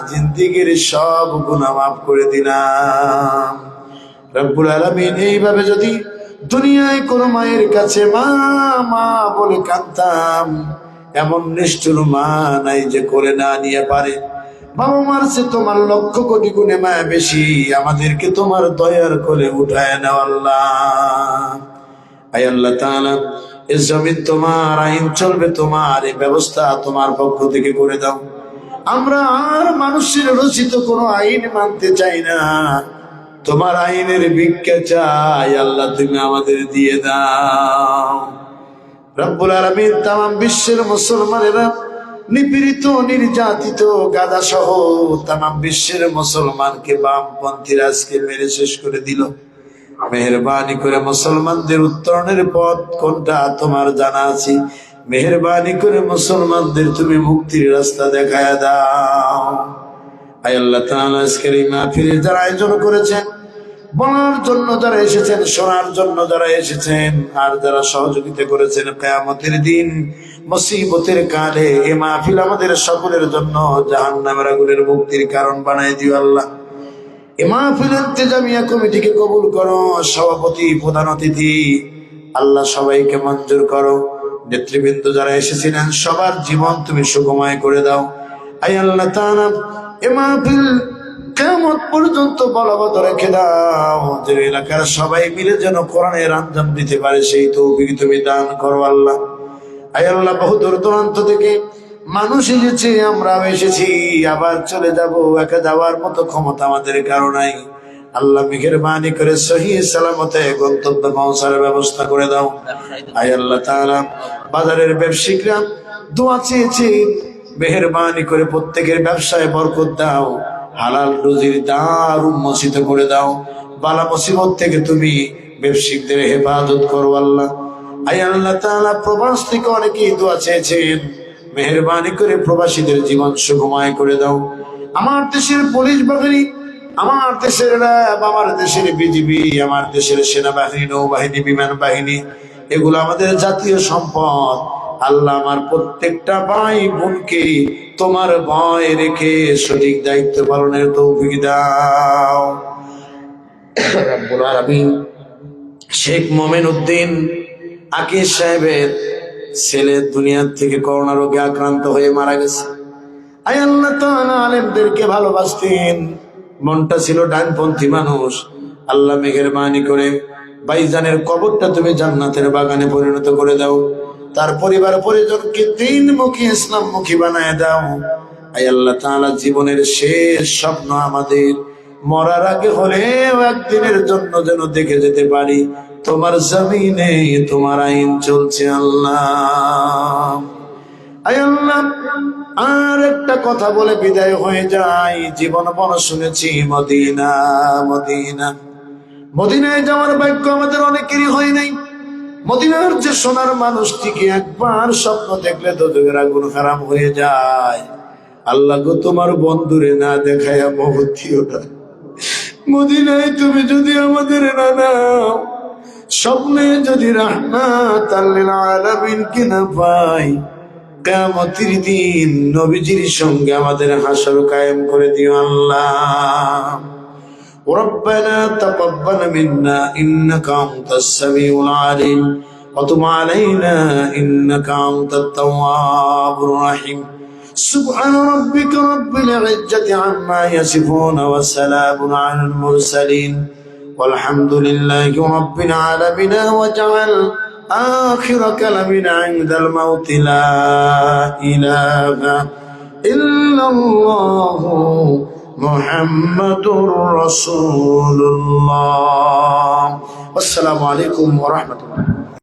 জিন্দেগির সব গুনাহ মাফ করে দিলাম। রব্বুল আলামিন, এইভাবে যদি দুনিয়ায় কোন মায়ের কাছে মা মা বলে কাঁদতাম, এমন নিষ্ঠুর মা নাই যে করে না নিয়ে পারে। বাবা মার সে তোমার লক্ষ কোটি গুণে মায়া বেশি, আমাদেরকে তোমার দয়ার কোলে উঠায় নাও আল্লাহ। আয় আল্লাহ তাআলা, এই জমিন তোমার, আইন চলবে তোমার, এই ব্যবস্থা তোমার পক্ষ থেকে করে দাও। আমরা আর মানুষের রচিত কোনো আইন মানতে চাই না, তোমার আইনের ভিক্ষা চাই আল্লাহ, তুমি আমাদের দিয়ে দাও। রব্বুল আলামিন, তামাম বিশ্বের মুসলমানেরা নিপীড়িত নির্যাতিত গাদা সহ তামাম বিশ্বের মুসলমানকে বামপন্থীরা আজকে মেরে শেষ করে দিল। মেহেরবানি করে মুসলমানদের উত্তরণের পথ কোনটা তোমার জানা আছে, মেহেরবানি করে মুসলমানদের তুমি মুক্তির রাস্তা দেখায় দাও। আয় আল্লাহ তাআলা, আজকের এই মাহফিলের যারা আয়োজন করেছেন, বলার জন্য যারা এসেছেন, শোনার জন্য যারা এসেছেন, আর যারা সহযোগিতা করেছেন, কিয়ামতের দিন মুসিবতের কালে এই মাহফিল আমাদের সকলের জন্য জাহান্নামের আগুনের মুক্তির কারণ বানাই দিও আল্লাহ। এই মাহফিল ইন্তেজামিয়া কমিটিকে কবুল করো, সভাপতি প্রধান অতিথি আল্লাহ সবাইকে মঞ্জুর করো। নেতৃবৃন্দ যারা এসেছিলেন সবার জীবন তুমি সুখময় করে দাও। আয় আল্লাহ তাআলা, এই মাহফিল কিয়ামত পর্যন্ত বলবৎ রেখে দাও, যে এলাকার সবাই মিলে যেন কোরআনের আঞ্জাম দিতে পারে সেই তৌফিক তুমি দান করো আল্লাহ। আয় আল্লাহ, বহু দূর দূরান্ত থেকে মানুষ এসেছে, আমরাও এসেছি, আবার চলে যাব, একা যাওয়ার মতো ক্ষমতা আমাদের কারো নাই। আল্লাহ মেহেরবানি করে সহি সালামতে গন্তব্যে পৌঁছার ব্যবস্থা করে দাও। আয় আল্লাহ তাআলা, বাজারের ব্যবসায়িকরা দোয়া চেয়েছে, মেহেরবানি করে প্রত্যেকের ব্যবসায় বরকত দাও, হালাল রুজির দ্বার উন্মোচিত করে দাও, বালা মুসিবত থেকে তুমি ব্যবসায়িকদের হেফাজত করো আল্লাহ। আয় আল্লাহ তাআলা, প্রবাস থেকে অনেকেই দোয়া চেয়েছেন, মেহেরবানি করে প্রবাসীদের জীবন সুখময় করে দাও। আমার দেশের পুলিশ বাহিনী, আমার দেশের র্যাব, আমার দেশের বিজিবি, আমার দেশের সেনাবাহিনী, নৌবাহিনী, বিমান বাহিনী, এগুলো আমাদের জাতীয় সম্পদ আল্লাহ। আমার প্রত্যেকটা ভাই বোনকে তোমার ভয় রেখে সঠিক দায়িত্ব পালনের তৌফিক দাও। রব্বুল আলামিন, শেখ মোমেন উদ্দিন আকিজ সাহেবের ছেলে দুনিয়ার থেকে করোনা রোগে আক্রান্ত হয়ে মারা গেছে। আয় আল্লাহ তাআলা, আলেমদেরকে ভালোবাসতেন, মনটা ছিল ডানপন্থী মানুষ। আল্লাহ মেহেরবানি করে ভাইজানের কবরটা তুমি জান্নাতের বাগানে পরিণত করে দাও, তার পরিবার পরিজনকে দ্বীনমুখী ইসলামমুখী বানায় দাও। আয় আল্লাহ তাআলা, জীবনের শেষ স্বপ্ন আমাদের মরার আগে হলেও একদিনের জন্য যেন দেখে যেতে পারি তোমার জমিনে তোমার আইন চলছে আল্লাহ। আয় আল্লাহ, আর একটা কথা বলে বিদায় হয়ে যায়। জীবন বড় শুনেছি মদিনা মদিনা, মদিনায় যাওয়ার ভাগ্য আমাদের অনেকেরই হয় নাই। মদিনার যে সোনার মানুষটিকে একবার স্বপ্ন দেখলে দোজখের আগুন হারাম হয়ে যায়। আল্লাহ গো, তোমার বন্ধুরে না দেখায়া মহত্তিও না, মদিনায় তুমি যদি আমাদের না নাও, স্বপ্নে যদি রাহমাত লিল আলামিন কে না পাই, কিয়ামতের দিন নবীজির সঙ্গে আমাদের হাসর কায়েম করে দিও আল্লাহ। ربنا تقبل منا إنك أنت السميع العليم وتب علينا إنك أنت التواب الرحيم سبحان ربك رب العزة عما يصفون وسلام على المرسلين والحمد لله رب العالمين واجعل آخر كلامنا عند الموت لا إله إلا الله محمد رسول الله والسلام عليكم ورحمة الله